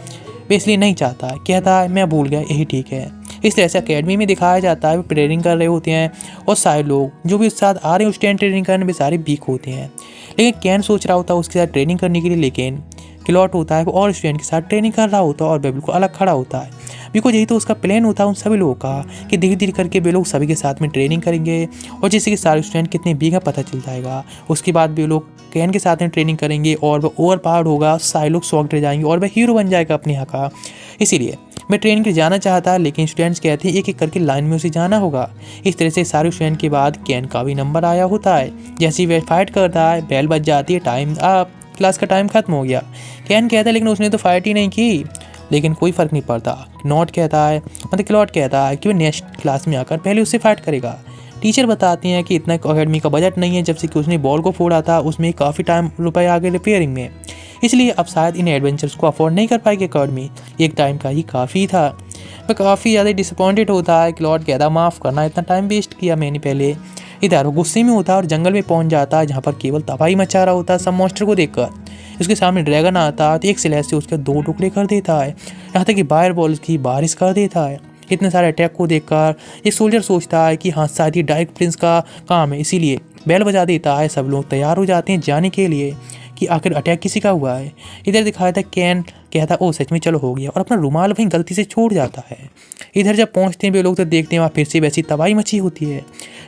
A: वे इसलिए नहीं चाहता, कहता है मैं भूल गया यही ठीक है। इस तरह से अकेडमी में दिखाया जाता है, वे ट्रेनिंग कर रहे होते हैं और सारे लोग जो भी उसके साथ आ रहे हैं उस टाइम ट्रेनिंग करने में सारे वीक होते हैं। लेकिन कैन सोच रहा होता है उसके साथ ट्रेनिंग करने के लिए, लेकिन क्लॉट होता है वो और स्टूडेंट के साथ ट्रेनिंग कर रहा होता है और वह बिल्कुल अलग खड़ा होता है, बिकॉज यही तो उसका प्लान होता है उन सभी लोगों का कि धीरे धीरे करके वे लोग सभी के साथ में ट्रेनिंग करेंगे और जिससे कि सारे स्टूडेंट कितने वीक है पता चल जाएगा। उसके बाद वे लोग कैन के साथ में ट्रेनिंग करेंगे और वह ओवर पावर्ड होगा, सारे लोग शॉक्ड रह जाएंगे और वह हीरो बन जाएगा अपने यहाँ का। इसीलिए मैं ट्रेनिंग के जाना चाहता, लेकिन स्टूडेंट्स कहते हैं एक एक करके लाइन में उसे जाना होगा। इस तरह से सारे स्टूडेंट के बाद कैन का भी नंबर आया होता है। जैसे ही वह फाइट करता है बेल बज जाती है, टाइम अप, क्लास का टाइम खत्म हो गया। कैन कहता है लेकिन उसने तो फाइट ही नहीं की, लेकिन कोई फ़र्क नहीं पड़ता। क्लॉड कहता है कि वह नेक्स्ट क्लास में आकर पहले उससे फाइट करेगा। टीचर बताते हैं कि इतना अकेडमी का बजट नहीं है, जब से कि उसने बॉल को फोड़ा था उसमें काफ़ी टाइम रुपए आ गए रिपेयरिंग में, इसलिए अब शायद इन एडवेंचर्स को अफोर्ड नहीं कर पाएगी अकेडमी, एक टाइम का ही काफ़ी था। वह काफ़ी ज़्यादा डिसअपॉइंटेड होता है। क्लॉड कहता माफ़ करना, इतना टाइम वेस्ट किया मैंने पहले। इधर वो गुस्से में होता है और जंगल में पहुंच जाता है जहाँ पर केवल तबाही मचा रहा होता है सब मॉन्स्टर को देखकर। उसके सामने ड्रैगन आता है तो एक स्लैश से उसके 2 टुकड़े कर देता है, यहाँ तक कि फायर बॉल्स की बारिश कर देता है। इतने सारे अटैक को देखकर एक सोल्जर सोचता है कि हाँ शायद ये डार्क प्रिंस का काम है, इसीलिए बेल बजा देता है। सब लोग तैयार हो जाते हैं जाने के लिए कि आखिर अटैक किसी का हुआ है। इधर दिखाया था कैन कहता ओ सच में चलो हो गया और अपना रुमाल वहीं गलती से छोड़ जाता है। इधर जब पहुंचते हैं वे लोग तो देखते हैं वहाँ फिर से वैसी तबाही मची होती है।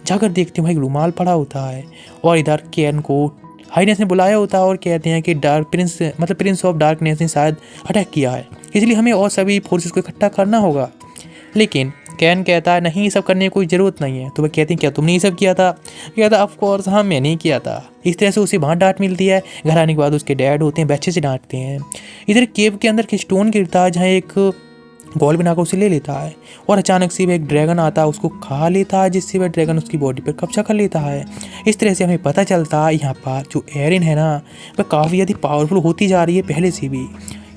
A: जाकर देखते हैं वहाँ एक रुमाल पड़ा होता है और इधर कैन को हाइनेस ने बुलाया होता है और कहते हैं कि dark Prince Prince of darkness ने शायद अटैक किया है, इसलिए हमें और सभी फोर्सेस को इकट्ठा करना होगा। लेकिन कैन कहता है नहीं ये सब करने की कोई ज़रूरत नहीं है। तो वह कहते हैं क्या तुमने ये सब किया था? कहता ऑफ कोर्स हाँ मैंने ही किया था। इस तरह से उसे वहाँ डांट मिलती है। घर आने के बाद उसके डैड होते हैं, बच्चे से डांटते हैं। इधर केव के अंदर के स्टोन गिरता है जहाँ एक गोल बनाकर उसे ले लेता है और अचानक से वह एक ड्रैगन आता है, उसको खा लेता है, जिससे वह ड्रैगन उसकी बॉडी पर कब्जा कर लेता है। इस तरह से हमें पता चलता है यहाँ पर जो एरिन है ना, वह काफ़ी ज़्यादा पावरफुल होती जा रही है पहले से भी।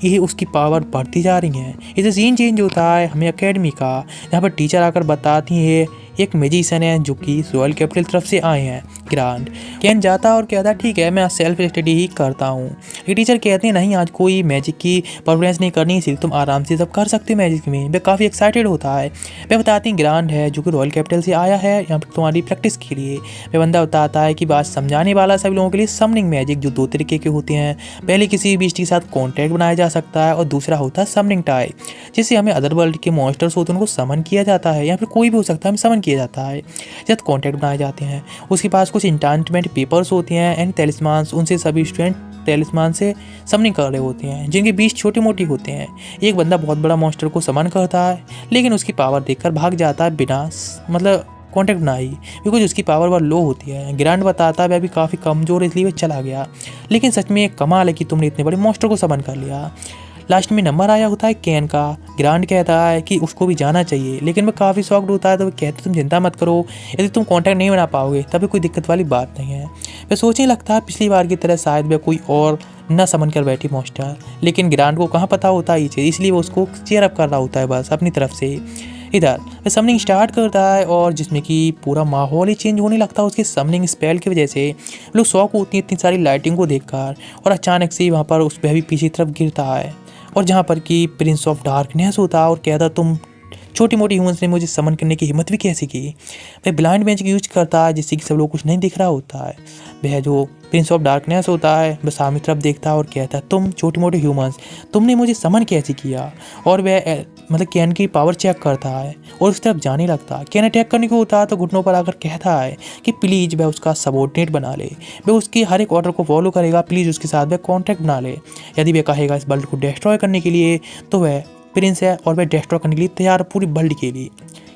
A: ये उसकी पावर बढ़ती जा रही है। इसे सीन चेंज होता है हमें एकेडमी का, जहाँ पर टीचर आकर बताती है एक मैजिशियन है जो कि रॉयल कैपिटल तरफ से आए हैं ग्रांड। कैन जाता है और कहता है ठीक है मैं सेल्फ स्टडी ही करता हूँ। ये टीचर कहते हैं नहीं आज कोई मैजिक की परफॉर्मेंस नहीं करनी, इसलिए तुम आराम से सब कर सकते हो मैजिक में। वह काफ़ी एक्साइटेड होता है। वह बताती हैं ग्रांड है जो कि रॉयल कैपिटल से आया है यहाँ पर तुम्हारी प्रैक्टिस के लिए। वह बंदा बताता है कि बात समझाने वाला सभी लोगों के लिए समनिंग मैजिक जो दो तरीके के होते हैं। पहले किसी बीस्ट के साथ कॉन्टैक्ट बनाया जा सकता है और दूसरा होता है समनिंग टाई, जिससे हमें अदर वर्ल्ड के मॉन्स्टर्स होते हैं उनको समन किया जाता है या फिर कोई भी हो सकता है हमें समन किया जाता है जब कॉन्टैक्ट बनाए जाते हैं। उसके पास कुछ इंटांटमेंट पेपर्स होते हैं एंड टेलिस्मान्स, उनसे सभी स्टूडेंट टेलिस्मान से समनिंग कर रहे होते हैं जिनके बीच छोटे मोटे होते हैं। एक बंदा बहुत बड़ा मॉन्स्टर को समन करता है लेकिन उसकी पावर देखकर भाग जाता है बिना मतलब कॉन्टैक्ट बनाई, बिकॉज उसकी पावर बहुत लो होती है। ग्रांड बताता है वह भी काफ़ी कमज़ोर है इसलिए वह चला गया, लेकिन सच में एक कमाल है कि तुमने इतने बड़े मॉन्स्टर को समन कर लिया। लास्ट में नंबर आया होता है कैन का। ग्रांड कहता है कि उसको भी जाना चाहिए, लेकिन वह काफ़ी शॉक्ड होता है तो वह कहते तुम चिंता मत करो, यदि तुम कांटेक्ट नहीं बना पाओगे तभी कोई दिक्कत वाली बात नहीं है। वह सोचने लगता है पिछली बार की तरह शायद वह कोई और न समन कर बैठी मॉन्स्टर, लेकिन ग्रांड को कहाँ पता होता है ये चीज़, इसलिए वो उसको चेयर अप कर रहा होता है बस अपनी तरफ से। इधर वह समनिंग स्टार्ट करता है और जिसमें कि पूरा माहौल ही चेंज होने लगता है उसके समनिंग स्पेल की वजह से। लोग शॉक होती हैं इतनी सारी लाइटिंग को देखकर और अचानक से वहाँ पर उस पर भी पीछे तरफ गिरता है और जहाँ पर कि प्रिंस ऑफ डार्कनेस होता है और कहता तुम छोटी मोटी ह्यूमंस ने मुझे समन करने की हिम्मत भी कैसे की। वह ब्लाइंड मैजिक यूज करता है जिससे कि सब लोग कुछ नहीं दिख रहा होता है। वह जो प्रिंस ऑफ डार्कनेस होता है वह सामने तरफ देखता है और कहता है तुम छोटी मोटी ह्यूमंस तुमने मुझे समन कैसे किया। और वह मतलब कैन की पावर चेक करता है और उस तरफ जाने लगता है। कैन अटैक करने को होता है तो घुटनों पर आकर कहता है कि प्लीज़ वह उसका सबॉर्डिनेट बना ले, वह उसकी हर एक ऑर्डर को फॉलो करेगा, प्लीज़ उसके साथ वह कॉन्ट्रैक्ट बना ले। यदि वह कहेगा इस वर्ल्ड को डिस्ट्रॉय करने के लिए तो वह प्रिंस है और वह डिस्ट्रॉय करने के लिए तैयार पूरी वर्ल्ड के लिए।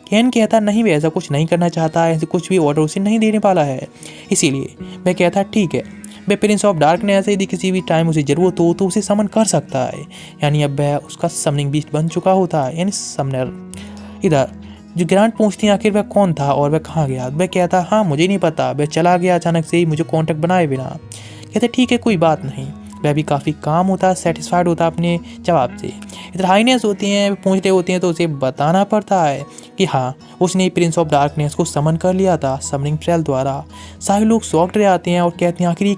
A: कैन कहता नहीं वह ऐसा कुछ नहीं करना चाहता है, ऐसे कुछ भी ऑर्डर उसे नहीं देने वाला है, इसीलिए वह कहता ठीक है वह प्रिंस ऑफ डार्कनेस यदि किसी भी टाइम उसे ज़रूरत हो तो उसे समन कर सकता है। यानी अब वह उसका समनिंग बीस्ट बन चुका होता है यानी समनर। इधर जो ग्रांड पूछती है आखिर वह कौन था और वह कहाँ गया। वह कहता हाँ मुझे नहीं पता, वह चला गया अचानक से ही मुझे कॉन्टैक्ट बनाए बिना। कहते ठीक है कोई बात नहीं। वह भी काफ़ी काम होता है, सेटिस्फाइड होता है अपने जवाब से। इधर हाईनेस होती हैं पूछ रहे होते हैं तो उसे बताना पड़ता है कि हाँ उसने प्रिंस ऑफ डार्कनेस को समन कर लिया था समनिंग ट्रेल द्वारा। सारे लोग शॉक्ड रह आते हैं और कहते हैं आखिर ये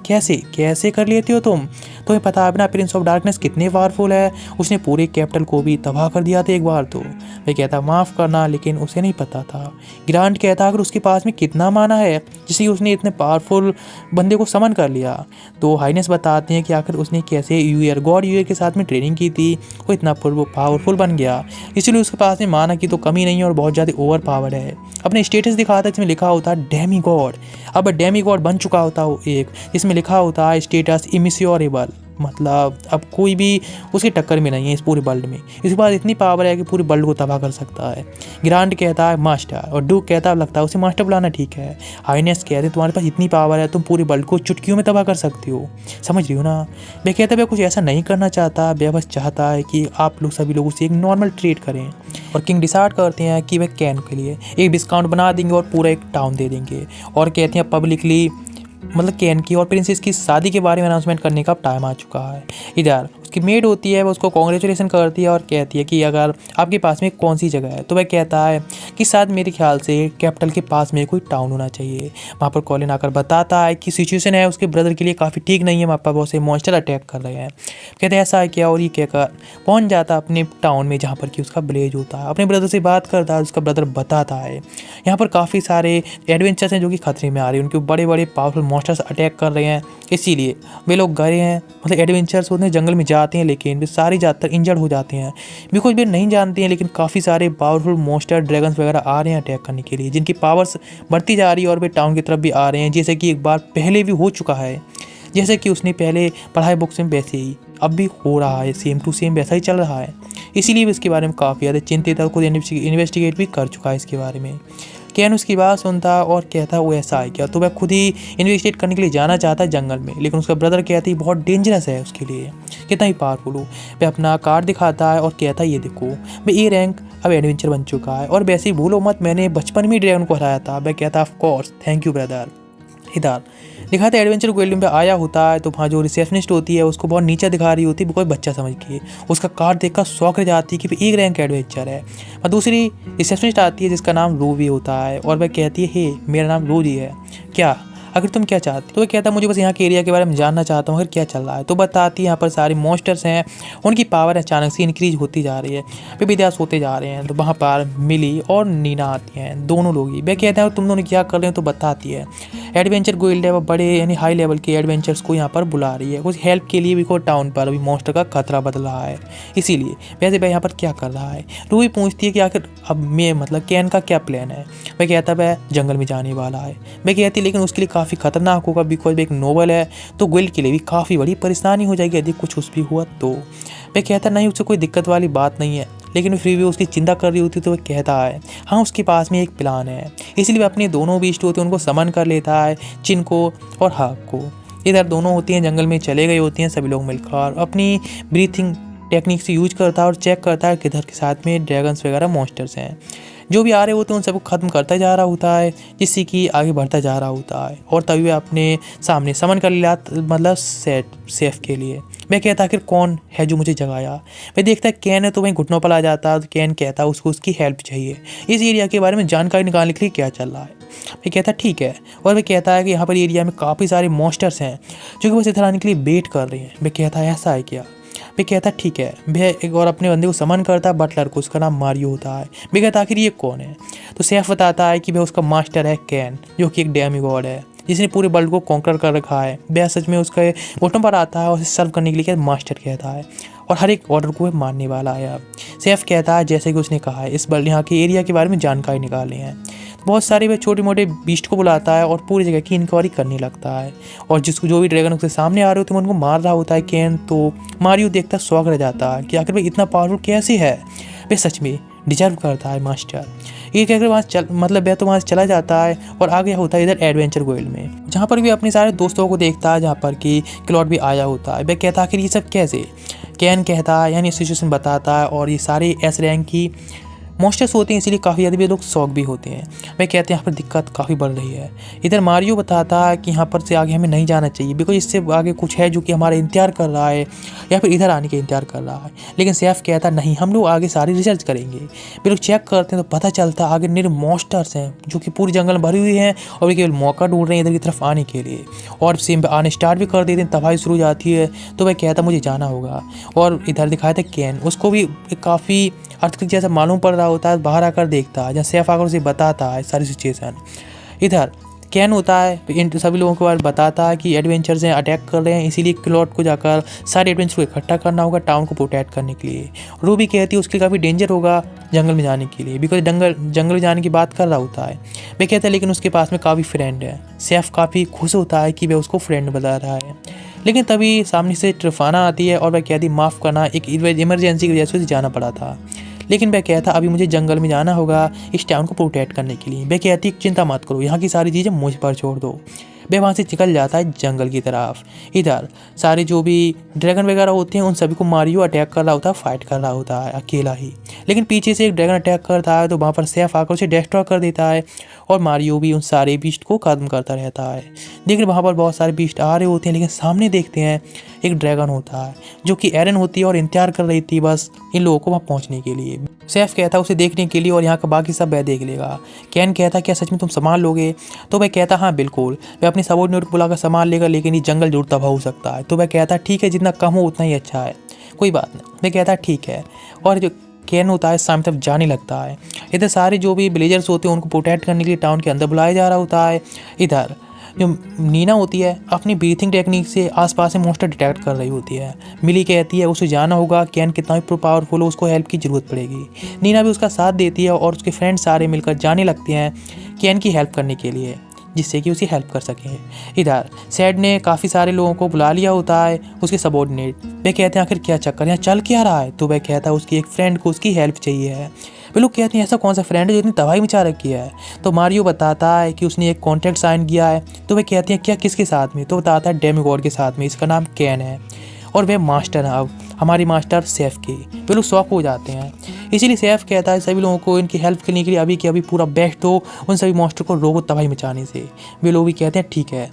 A: कैसे कर लेते हो तुम, तुम्हें पता है ना प्रिंस ऑफ डार्कनेस कितने पावरफुल है, उसने पूरे कैपिटल को भी तबाह कर दिया था एक बार तो। वह कहता माफ़ करना लेकिन उसे नहीं पता था। ग्रांड कहता अगर उसके पास में कितना माना है जिससे उसने इतने पावरफुल बंदे को समन कर लिया। तो हाईनेस बताते हैं कि आखिर उसने कैसे गॉड यूयर के साथ में ट्रेनिंग की थी, वो इतना पावरफुल बन गया, इसलिए उसके पास में माना की तो कमी नहीं है और बहुत ज़्यादा ओवर पावर है। अपने स्टेटस दिखाता है जिसमें लिखा होता है डेमी गॉड। अब डेमी गॉड बन चुका होता है एक, जिसमें लिखा होता है स्टेटस इमिस्योरेबल, मतलब अब कोई भी उसके टक्कर में नहीं है इस पूरे वर्ल्ड में। इसके पास इतनी पावर है कि पूरे वर्ल्ड को तबाह कर सकता है। ग्रांड कहता है मास्टर और डूक कहता है लगता है उसे मास्टर बुलाना ठीक है। हाईनेस कहते हैं तुम्हारे पास इतनी पावर है तुम पूरे वर्ल्ड को चुटकियों में तबाह कर सकती हो, समझ रही हो ना। वह कहता है वह कुछ ऐसा नहीं करना चाहता, वह बस चाहता है कि आप लोग सभी लोग उसे एक नॉर्मल ट्रीट करें। और किंग डिसाइड करते हैं कि वह कैन के लिए एक डिस्काउंट बना देंगे और पूरा एक टाउन दे देंगे और कहते हैं पब्लिकली मतलब कैन की और प्रिंसेस की शादी के बारे में अनाउंसमेंट करने का टाइम आ चुका है। इधर उसकी मेड होती है, वो उसको कॉन्ग्रेचुलेसन करती है और कहती है कि अगर आपके पास में कौन सी जगह है, तो वह कहता है कि शायद मेरे ख्याल से कैपिटल के पास में कोई टाउन होना चाहिए। वहाँ पर कॉलिन आकर बताता है कि सिचुएशन है उसके ब्रदर के लिए काफ़ी ठीक नहीं है, वहाँ पर बहुत से मॉन्स्टर अटैक कर रहे हैं। कहते हैं ऐसा है क्या, और ये कहकर पहुँच जाता है अपने टाउन में जहाँ पर कि उसका विलेज होता है। अपने ब्रदर से बात करता है, उसका ब्रदर बताता है यहाँ पर काफ़ी सारे एडवेंचर्स हैं जो कि खतरे में आ रहे हैं, उनके बड़े बड़े पावरफुल मॉन्स्टर्स अटैक कर रहे हैं, इसीलिए वे लोग गए हैं मतलब एडवेंचर्स होते हैं जंगल में जाते हैं, लेकिन वे सारे ज़्यादातर इंजर्ड हो जाते हैं बिकॉज वे नहीं जानते हैं। लेकिन काफ़ी सारे पावरफुल मॉन्स्टर ड्रैगन्स वगैरह आ रहे हैं अटैक करने के लिए, जिनकी पावर्स बढ़ती जा रही है और वे टाउन की तरफ भी आ रहे हैं, जैसे कि एक बार पहले भी हो चुका है। जैसे कि उसने पहले पढ़ाई बुक्स में वैसे ही अब भी हो रहा है, सेम टू सेम वैसा ही चल रहा है। इसीलिए भी इसके बारे में काफ़ी ज़्यादा चिंतित है, खुद इन्वेस्टिगेट भी कर चुका है इसके बारे में। कैन उसकी बात सुनता है और कहता है वो ऐसा है क्या, तो वह खुद ही इन्वेस्टिगेट करने के लिए जाना चाहता है जंगल में, लेकिन उसका ब्रदर कहता है बहुत डेंजरस है उसके लिए, कितना ही पावरफुल हो। वह अपना कार्ड दिखाता है और कहता है ये देखो मैं ए रैंक अब एडवेंचर बन चुका है, और वैसे ही भूलो मत मैंने बचपन में ड्रैगन को हराया था। वह कहता है of course thank you brother. इधर दिखाते एडवेंचर वर्ल्ड में आया होता है, तो वहाँ जो रिसेप्शनिस्ट होती है उसको बहुत नीचे दिखा रही होती है, कोई बच्चा समझ के उसका कार्ड देखकर शौक रह जाती है कि एक रैंक एडवेंचर है। और दूसरी रिसेप्शनिस्ट आती है जिसका नाम रूबी होता है, और वह कहती है हे मेरा नाम रोजी है, क्या अगर तुम क्या चाहती, तो वह कहता है मुझे बस यहाँ के एरिया के बारे में जानना चाहता हूँ अगर क्या चल रहा है। तो बताती है यहाँ पर सारे मॉन्स्टर्स हैं, उनकी पावर अचानक से इंक्रीज होती जा रही है, वे विद्यास होते जा रहे हैं। तो वहाँ पर मिली और नीना आती हैं, दोनों लोग ही। वह कहते हैं तुम दोनों क्या कर रहे हो, तो बताती है एडवेंचर गिल्ड है वो बड़े यानी हाई लेवल के एडवेंचर्स को यहाँ पर बुला रही है कुछ हेल्प के लिए, भी को टाउन पर अभी मॉन्स्टर का खतरा बदल रहा है, इसीलिए वैसे वह यहाँ पर क्या कर रहा है। रूबी पूछती है कि आखिर अब मैं मतलब कैन का क्या प्लान है। वह कहता है वह जंगल में जाने वाला है। वह कहती है लेकिन उसके लिए काफ़ी खतरनाक होगा, बिकॉज एक नोबल है, तो गिल्ड के लिए भी काफ़ी बड़ी परेशानी हो जाएगी यदि कुछ उस भी हुआ तो। वह कहता नहीं उससे कोई दिक्कत वाली बात नहीं है, लेकिन फिर भी उसकी चिंता कर रही होती तो वह कहता है हाँ उसके पास में एक प्लान है, इसलिए वह अपने दोनों बीस्ट होते हैं उनको समन कर लेता है, चिन को और हाक को। इधर दोनों होती हैं जंगल में चले गए होती हैं सभी लोग मिलकर, अपनी ब्रीथिंग टेक्निक से यूज करता है और चेक करता है किधर के साथ में ड्रैगन्स वगैरह मॉन्स्टर्स हैं जो भी आ रहे होते हैं उन सबको ख़त्म करता जा रहा होता है, जिससे कि आगे बढ़ता जा रहा होता है। और तभी वह अपने सामने समन कर लिया मतलब सेफ के लिए। मैं कहता आखिर कौन है जो मुझे जगाया। मैं देखता है कैन है तो वहीं घुटनों पर आ जाता है, तो कैन कहता है उसको उसकी हेल्प चाहिए, इस एरिया के बारे में जानकारी निकालने के लिए क्या चल रहा है। मैं कहता ठीक है, और वह कहता है कि यहाँ पर एरिया में काफ़ी सारे मॉन्स्टर्स हैं जो कि बस इधर आने के लिए वेट कर रहे हैं। मैं कहता है ऐसा है क्या। मैं कहता ठीक है। वह एक और अपने बंदे को समन करता है बटलर को, उसका नाम मारियो होता है। मैं कहता आखिर ये कौन है, तो सैफ बताता है कि वह उसका मास्टर है कैन, जो कि एक डेमीगॉड है जिसने पूरे वर्ल्ड को कॉन्कर कर रखा है। वह सच में उसके घुटनों पर आता है और उसे सर्व करने के लिए मास्टर कहता है और हर एक ऑर्डर को मानने वाला है। सैफ कहता है जैसे कि उसने कहा है इस बार यहाँ के एरिया के बारे में जानकारी निकाले हैं। बहुत सारे वह छोटे मोटे बीस्ट को बुलाता है और पूरी जगह की इंक्वायरी करने लगता है, और जिसको जो भी ड्रैगन उसके सामने आ रहे होते हैं उनको मार रहा होता है कैन। तो मारियो देखता शौक रह जाता है कि आखिर वह इतना पावरफुल कैसे है, वह सच में डिजर्व करता है मास्टर। ये कहकर वहाँ मतलब वह तो वहाँ से चला जाता है और आगे होता है इधर एडवेंचर वर्ल्ड में, जहाँ पर भी अपने सारे दोस्तों को देखता है, जहाँ पर कि क्लॉड भी आया होता है। वह कहता है आखिर ये सब कैसे। कैन कहता है यानी सिचुएशन बताता है, और ये सारे एस रैंक की मॉन्स्टर्स होते हैं इसीलिए काफ़ी ज़्यादा भी लोग शौक भी होते हैं। वे कहते हैं यहाँ पर दिक्कत काफ़ी बढ़ रही है। इधर मारियो बताता है कि यहाँ पर से आगे हमें नहीं जाना चाहिए, बिकॉज इससे आगे कुछ है जो कि हमारा इंतजार कर रहा है या फिर इधर आने का इंतजार कर रहा है। लेकिन सैफ कहता नहीं, हम लोग आगे सारी रिसर्च करेंगे। वे लोग चेक करते हैं तो पता चलता है आगे निर मॉन्स्टर्स हैं जो कि पूरी जंगल में भरी हुई हैं और वे केवल मौका ढूंढ रहे हैं इधर की तरफ आने के लिए, और सेम आने स्टार्ट भी कर देते हैं, तबाही शुरू हो जाती है। तो वह कहता मुझे जाना होगा, और इधर दिखाया था कैन, उसको भी काफ़ी अर्थक्वेक जैसा मालूम पड़ रहा होता है। बाहर आकर देखता है, जहाँ सैफ आकर उसे बताता है सारी सिचुएशन। इधर कैन होता है इन सभी लोगों के बारे में बताता है कि एडवेंचर्स हैं अटैक कर रहे हैं, इसीलिए क्लॉड को जाकर सारे एडवेंचर को इकट्ठा करना होगा टाउन को प्रोटेक्ट करने के लिए। रूबी कहती है उसके लिए काफ़ी डेंजर होगा जंगल में जाने के लिए, बिकॉज जंगल में जाने की बात कर रहा होता है। वह कहता है लेकिन उसके पास में काफ़ी फ्रेंड है। सैफ काफ़ी खुश होता है कि वह उसको फ्रेंड बता रहा है, लेकिन तभी सामने से ट्रिफाना आती है और वह कहती माफ़ करना एक इमरजेंसी की वजह से जाना पड़ा था। लेकिन वह कहता अभी मुझे जंगल में जाना होगा इस टाउन को प्रोटेक्ट करने के लिए। वह कहती चिंता मत करो, यहाँ की सारी चीज़ें मुझ पर छोड़ दो। वह वहाँ से निकल जाता है जंगल की तरफ। इधर सारे जो भी ड्रैगन वगैरह होते हैं उन सभी को मारियो अटैक कर रहा होता है, फाइट कर रहा होता है अकेला ही। लेकिन पीछे से एक ड्रैगन अटैक करता है तो वहाँ पर सैफ आकर उसे डिस्ट्रॉय कर देता है, और मारियो भी उन सारे बीस्ट को खत्म करता रहता है। देखिए वहाँ पर बहुत सारे बीस्ट आ रहे होते हैं, लेकिन सामने देखते हैं एक ड्रैगन होता है जो कि एरन होती है और इंतजार कर रही थी बस इन लोगों को वहाँ पहुँचने के लिए। सैफ कहता है उसे देखने के लिए और यहाँ का बाकी सब वह देख लेगा। कैन कहता क्या सच में तुम संभाल लोगे, तो वह कहता हाँ बिल्कुल। वह अपनी सबॉर्डिनेट को बुलाकर संभाल लेगा, लेकिन ये जंगल जरूर तबाह हो सकता है। तो वह कहता ठीक है जितना कम हो उतना ही अच्छा है, कोई बात नहीं। वह कहता ठीक है, और जो कैन होता है सामने तरफ जाने लगता है। इधर सारे जो भी विलेजर्स होते हैं उनको प्रोटेक्ट करने के लिए टाउन के अंदर बुलाया जा रहा होता है। इधर जो नीना होती है अपनी ब्रीथिंग टेक्निक से आसपास में मॉन्स्टर डिटेक्ट कर रही होती है। मिली कहती है उसे जाना होगा, कैन कितना भी पावरफुल हो उसको हेल्प की ज़रूरत पड़ेगी। नीना भी उसका साथ देती है और उसके फ्रेंड्स सारे मिलकर जाने लगते हैं कैन की हेल्प करने के लिए, जिससे कि उसे हेल्प कर सकें। इधर सैड ने काफ़ी सारे लोगों को बुला लिया होता है, उसके सबॉर्डिनेट। वे कहते हैं आखिर क्या चक्कर यहाँ चल क्या रहा है, तो वह कहता है उसकी एक फ्रेंड को उसकी हेल्प चाहिए है। वे लोग कहते हैं ऐसा कौन सा फ्रेंड है जो इतनी तबाही मचा रखी है। तो मारियो बताता है कि उसने एक कॉन्ट्रैक्ट साइन किया है। तो वे कहते हैं क्या, किसके साथ में? तो बताता है डेमीगॉड के साथ में, इसका नाम कैन है और वे मास्टर हैं अब, हमारी मास्टर सेफ के। वे लोग शौक हो जाते हैं। इसीलिए सेफ कहता है सभी लोगों को इनकी हेल्प करने के लिए अभी के अभी पूरा बेस्ट हो, उन सभी मॉन्स्टर को रोको तबाही मचाने से। वे लोग भी कहते हैं ठीक है।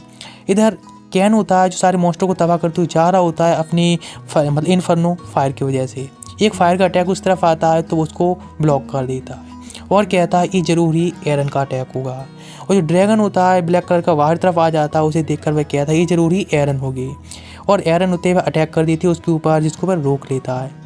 A: इधर कैन होता है जो सारे मॉन्स्टर को तबाह करते हुए जा रहा होता है अपनी मतलब इन्फर्नो फायर की वजह से। एक फायर का अटैक उस तरफ आता है तो उसको ब्लॉक कर देता है और कहता है ये जरूर ही एरन का अटैक होगा। और जो ड्रैगन होता है ब्लैक कलर का बाहर तरफ आ जाता है, उसे देखकर वह कहता है ये जरूर ही एरन होगी। और एरन होते हुए अटैक कर देती है उसके ऊपर, जिसको वह रोक लेता है।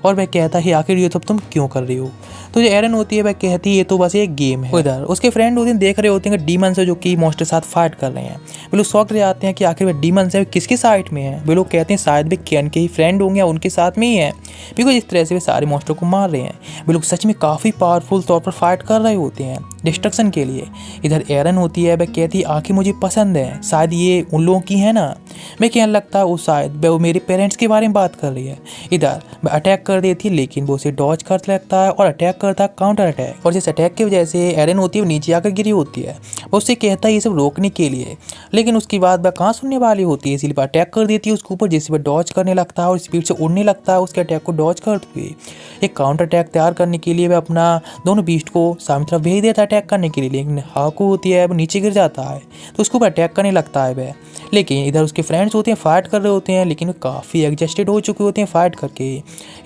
A: और वह कहता है आखिर ये तो तुम क्यों कर रही हो? तो जो एरन होती है वह कहती है ये तो बस एक गेम है। इधर उसके फ्रेंड उस दिन देख रहे होते हैं कि डीमंस है जो कि मॉन्स्टर के साथ फाइट कर रहे हैं। वे लोग शॉक रह जाते हैं कि आखिर वह डीमंस है किसके साइड में है। वे लोग कहते हैं शायद वे कैन के ही फ्रेंड होंगे या उनके साथ में ही है, बिकॉज इस तरह से वे सारे मॉन्स्टर को मार रहे हैं। वे लोग सच में काफ़ी पावरफुल तौर पर फाइट कर रहे होते हैं डिस्ट्रक्शन के लिए। इधर एरन होती है, वह कहती है आखिर मुझे पसंद है, शायद ये उन लोगों की है ना। मैं कहने लगता है वो शायद वो मेरे पेरेंट्स के बारे में बात कर रही है। इधर वह अटैक कर देती है लेकिन वो उसे डॉज कर लगता है और अटैक करता है काउंटर अटैक। और जिस अटैक की वजह से एरन होती है वो नीचे आकर गिरी होती है। वो उससे कहता है ये सब रोकने के लिए, लेकिन उसकी बात वह कहाँ सुनने वाली होती है, इसलिए वह अटैक कर देती है उसके ऊपर, जिससे वह डॉज करने लगता है और स्पीड से उड़ने लगता है उसके अटैक को डॉज करते हुए। एक काउंटर अटैक तैयार करने के लिए वह अपना दोनों बीस्ट को सामने तरफ भेज देता है अटैक करने के लिए, लेकिन हाकू होती है वो नीचे गिर जाता है तो उसके ऊपर अटैक करने लगता है वह। लेकिन इधर उसके फ्रेंड्स होते हैं फाइट कर रहे होते हैं, लेकिन काफ़ी एग्जस्टेड हो चुके होते हैं फाइट करके।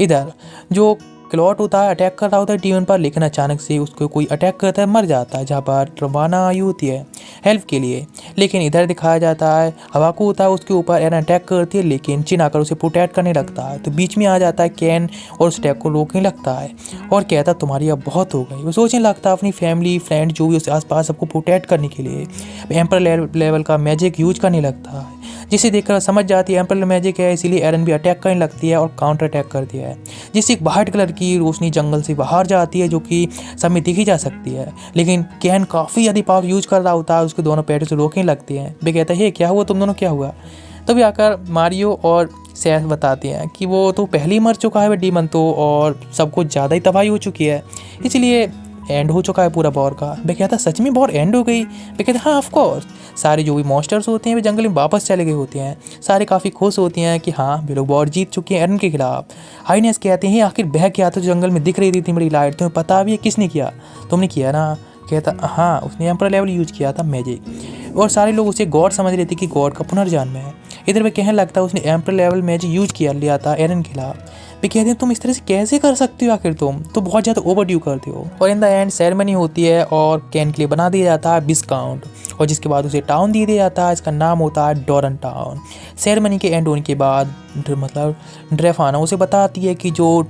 A: इधर जो क्लॉट होता है अटैक कर रहा होता है टीवन पर, लेकिन अचानक से उसको कोई अटैक करता है, मर जाता है, जहाँ पर ट्रवाना आई होती है हेल्प के लिए। लेकिन इधर दिखाया जाता है हवाकू होता है उसके ऊपर, एरन अटैक करती है लेकिन चिन आकर उसे प्रोटेक्ट करने लगता है। तो बीच में आ जाता है कैन और उस अटैक को रोकने लगता है और कहता है तुम्हारी अब बहुत हो गई। वो सोचने लगता है अपनी फैमिली फ्रेंड जो भी उसके आसपास सबको प्रोटेक्ट करने के लिए एम्पर लेवल का मैजिक यूज करने लगता है, जिसे देखकर समझ जाती है एम्पर मैजिक है, इसीलिए एरन भी अटैक करने लगती है और काउंटर अटैक करती है, जिससे एक वाइट कलर की रोशनी जंगल से बाहर जाती है जो कि सब में दिखी जा सकती है। लेकिन कैन काफ़ी ज़्यादा पावर यूज कर रहा होता है, उसके दोनों पैरों से रोकने लगती है। वे कहता है क्या हुआ तुम दोनों, क्या हुआ? तभी आकर मारियो और सैफ बताते हैं कि वो तो पहले ही मर चुका है वह डीमन तो, और सब कुछ ज़्यादा ही तबाही हो चुकी है, इसलिए एंड हो चुका है पूरा वॉर का। वे कहता सच में वॉर एंड हो गई? वे कहते हाँ ऑफ कोर्स। सारे जो भी मॉन्स्टर्स होते हैं वे जंगल में वापस चले गए होते हैं। सारे काफ़ी खुश होते हैं कि हाँ वे लोग वॉर जीत चुके हैं एरन के खिलाफ। हाइनेस कहते हैं आखिर बह क्या था जंगल में दिख रही थी बड़ी लाइट, तुम्हें पता भी है किसने किया? तुमने किया ना? कहता हाँ उसने एम्पर लेवल यूज किया था मैजिक। और सारे लोग उसे गॉड समझ रहे थे कि गॉड का पुनर्जन्म है। इधर वे कहने लगता है उसने एम्पर लेवल मैजिक यूज किया लिया था एरन के खिलाफ। वे कहते हैं तुम इस तरह से कैसे कर सकते हो, आखिर तुम तो बहुत ज़्यादा ओवरड्यू करते हो। और इन द एंड सेरेमनी होती है और कैन के लिए बना दिया जाता है विस्काउंट, और जिसके बाद उसे टाउन दे दिया जाता है, इसका नाम होता है डॉरन टाउन। सेरेमनी के एंड होने के बाद मतलब ड्रेफाना उसे बताती है कि जो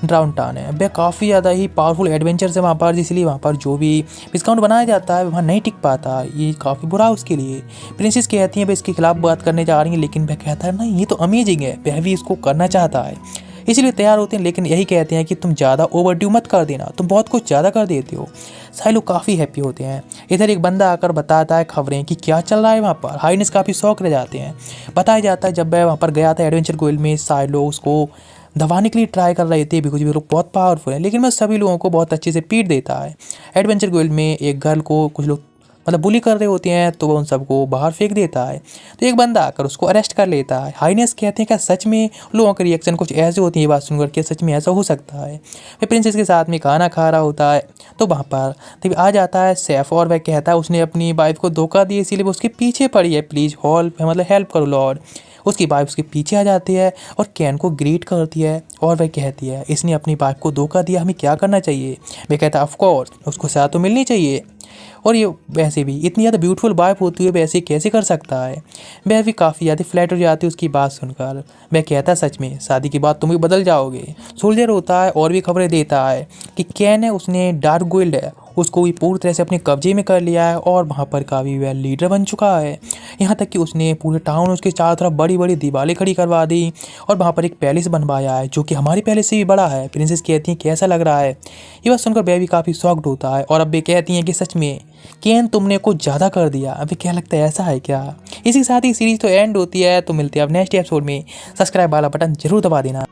A: ड्राउन टाउन है वह काफ़ी ज़्यादा ही पावरफुल एडवेंचर्स है वहाँ पर, इसलिए वहाँ पर जो भी विस्काउंट बनाया जाता है वहाँ नहीं टिक पाता, ये काफ़ी बुरा है उसके लिए। प्रिंसेस कहती हैं वह इसके खिलाफ बात करने जा रही हैं, लेकिन वह कहता है नहीं ये तो अमेजिंग है, वह भी इसको करना चाहता है, इसलिए तैयार होते हैं। लेकिन यही कहते हैं कि तुम ज़्यादा ओवरड्यू मत कर देना, तुम बहुत कुछ ज़्यादा कर देते हो। सारे लोग काफ़ी हैप्पी होते हैं। इधर एक बंदा आकर बताता है खबरें कि क्या चल रहा है वहाँ पर। हाइनेस काफ़ी शौक रह जाते हैं। बताया जाता है जब वह वहाँ पर गया था एडवेंचर गोल्ड में, सारे लोग उसको दबाने के लिए ट्राई कर रहे थे बिकॉज वे लोग बहुत पावरफुल है, लेकिन वह सभी लोगों को बहुत अच्छे से पीट देता है। एडवेंचर गोल्ड में एक गर्ल को कुछ लोग मतलब बुली कर रहे होते हैं तो वह उन सबको बाहर फेंक देता है। तो एक बंदा आकर उसको अरेस्ट कर लेता है। हाइनेस कहते हैं क्या सच में लोगों के रिएक्शन कुछ ऐसे होती है, ये बात सुनकर के सच में ऐसा हो सकता है। वह प्रिंसेस के साथ में खाना खा रहा होता है तो वहाँ पर तभी आ जाता है सैफ और वह कहता है उसने अपनी वाइफ को धोखा दिया इसीलिए वो उसके पीछे पड़ी है, प्लीज़ मतलब हेल्प करो लॉर्ड। उसकी वाइफ उसके पीछे आ जाती है और कैन को ग्रीट करती है और वह कहती है इसने अपनी वाइफ को धोखा दिया, हमें क्या करना चाहिए? वह कहता है ऑफ कोर्स उसको सजा तो मिलनी चाहिए, और ये वैसे भी इतनी ज़्यादा ब्यूटीफुल वाइफ होती है वैसे कैसे कर सकता है? वह भी काफ़ी ज़्यादा फ्लैट हो जाती है उसकी बात सुनकर। वह कहता है सच में शादी के बाद तुम भी बदल जाओगे। सोल्जर होता है और भी खबरें देता है कि कैन है उसने डार्क गोल्ड है उसको भी पूरी तरह से अपने कब्जे में कर लिया है और वहाँ पर काफ़ी वह लीडर बन चुका है। यहाँ तक कि उसने पूरे टाउन उसके चारों तरफ बड़ी बड़ी दीवारें खड़ी करवा दी और वहाँ पर एक पैलेस बनवाया है जो कि हमारी पैलेस से भी बड़ा है। प्रिंसेस कहती हैं कैसा लग रहा है? ये बात सुनकर वह भी काफ़ी शॉक्ड होता है और अब वे कहती हैं कि सच में कैन तुमने कुछ ज़्यादा कर दिया। अभी क्या लगता है ऐसा है क्या? इसी के साथ ही सीरीज़ तो एंड होती है। तो मिलते हैं अब नेक्स्ट एपिसोड में। सब्सक्राइब वाला बटन जरूर दबा देना।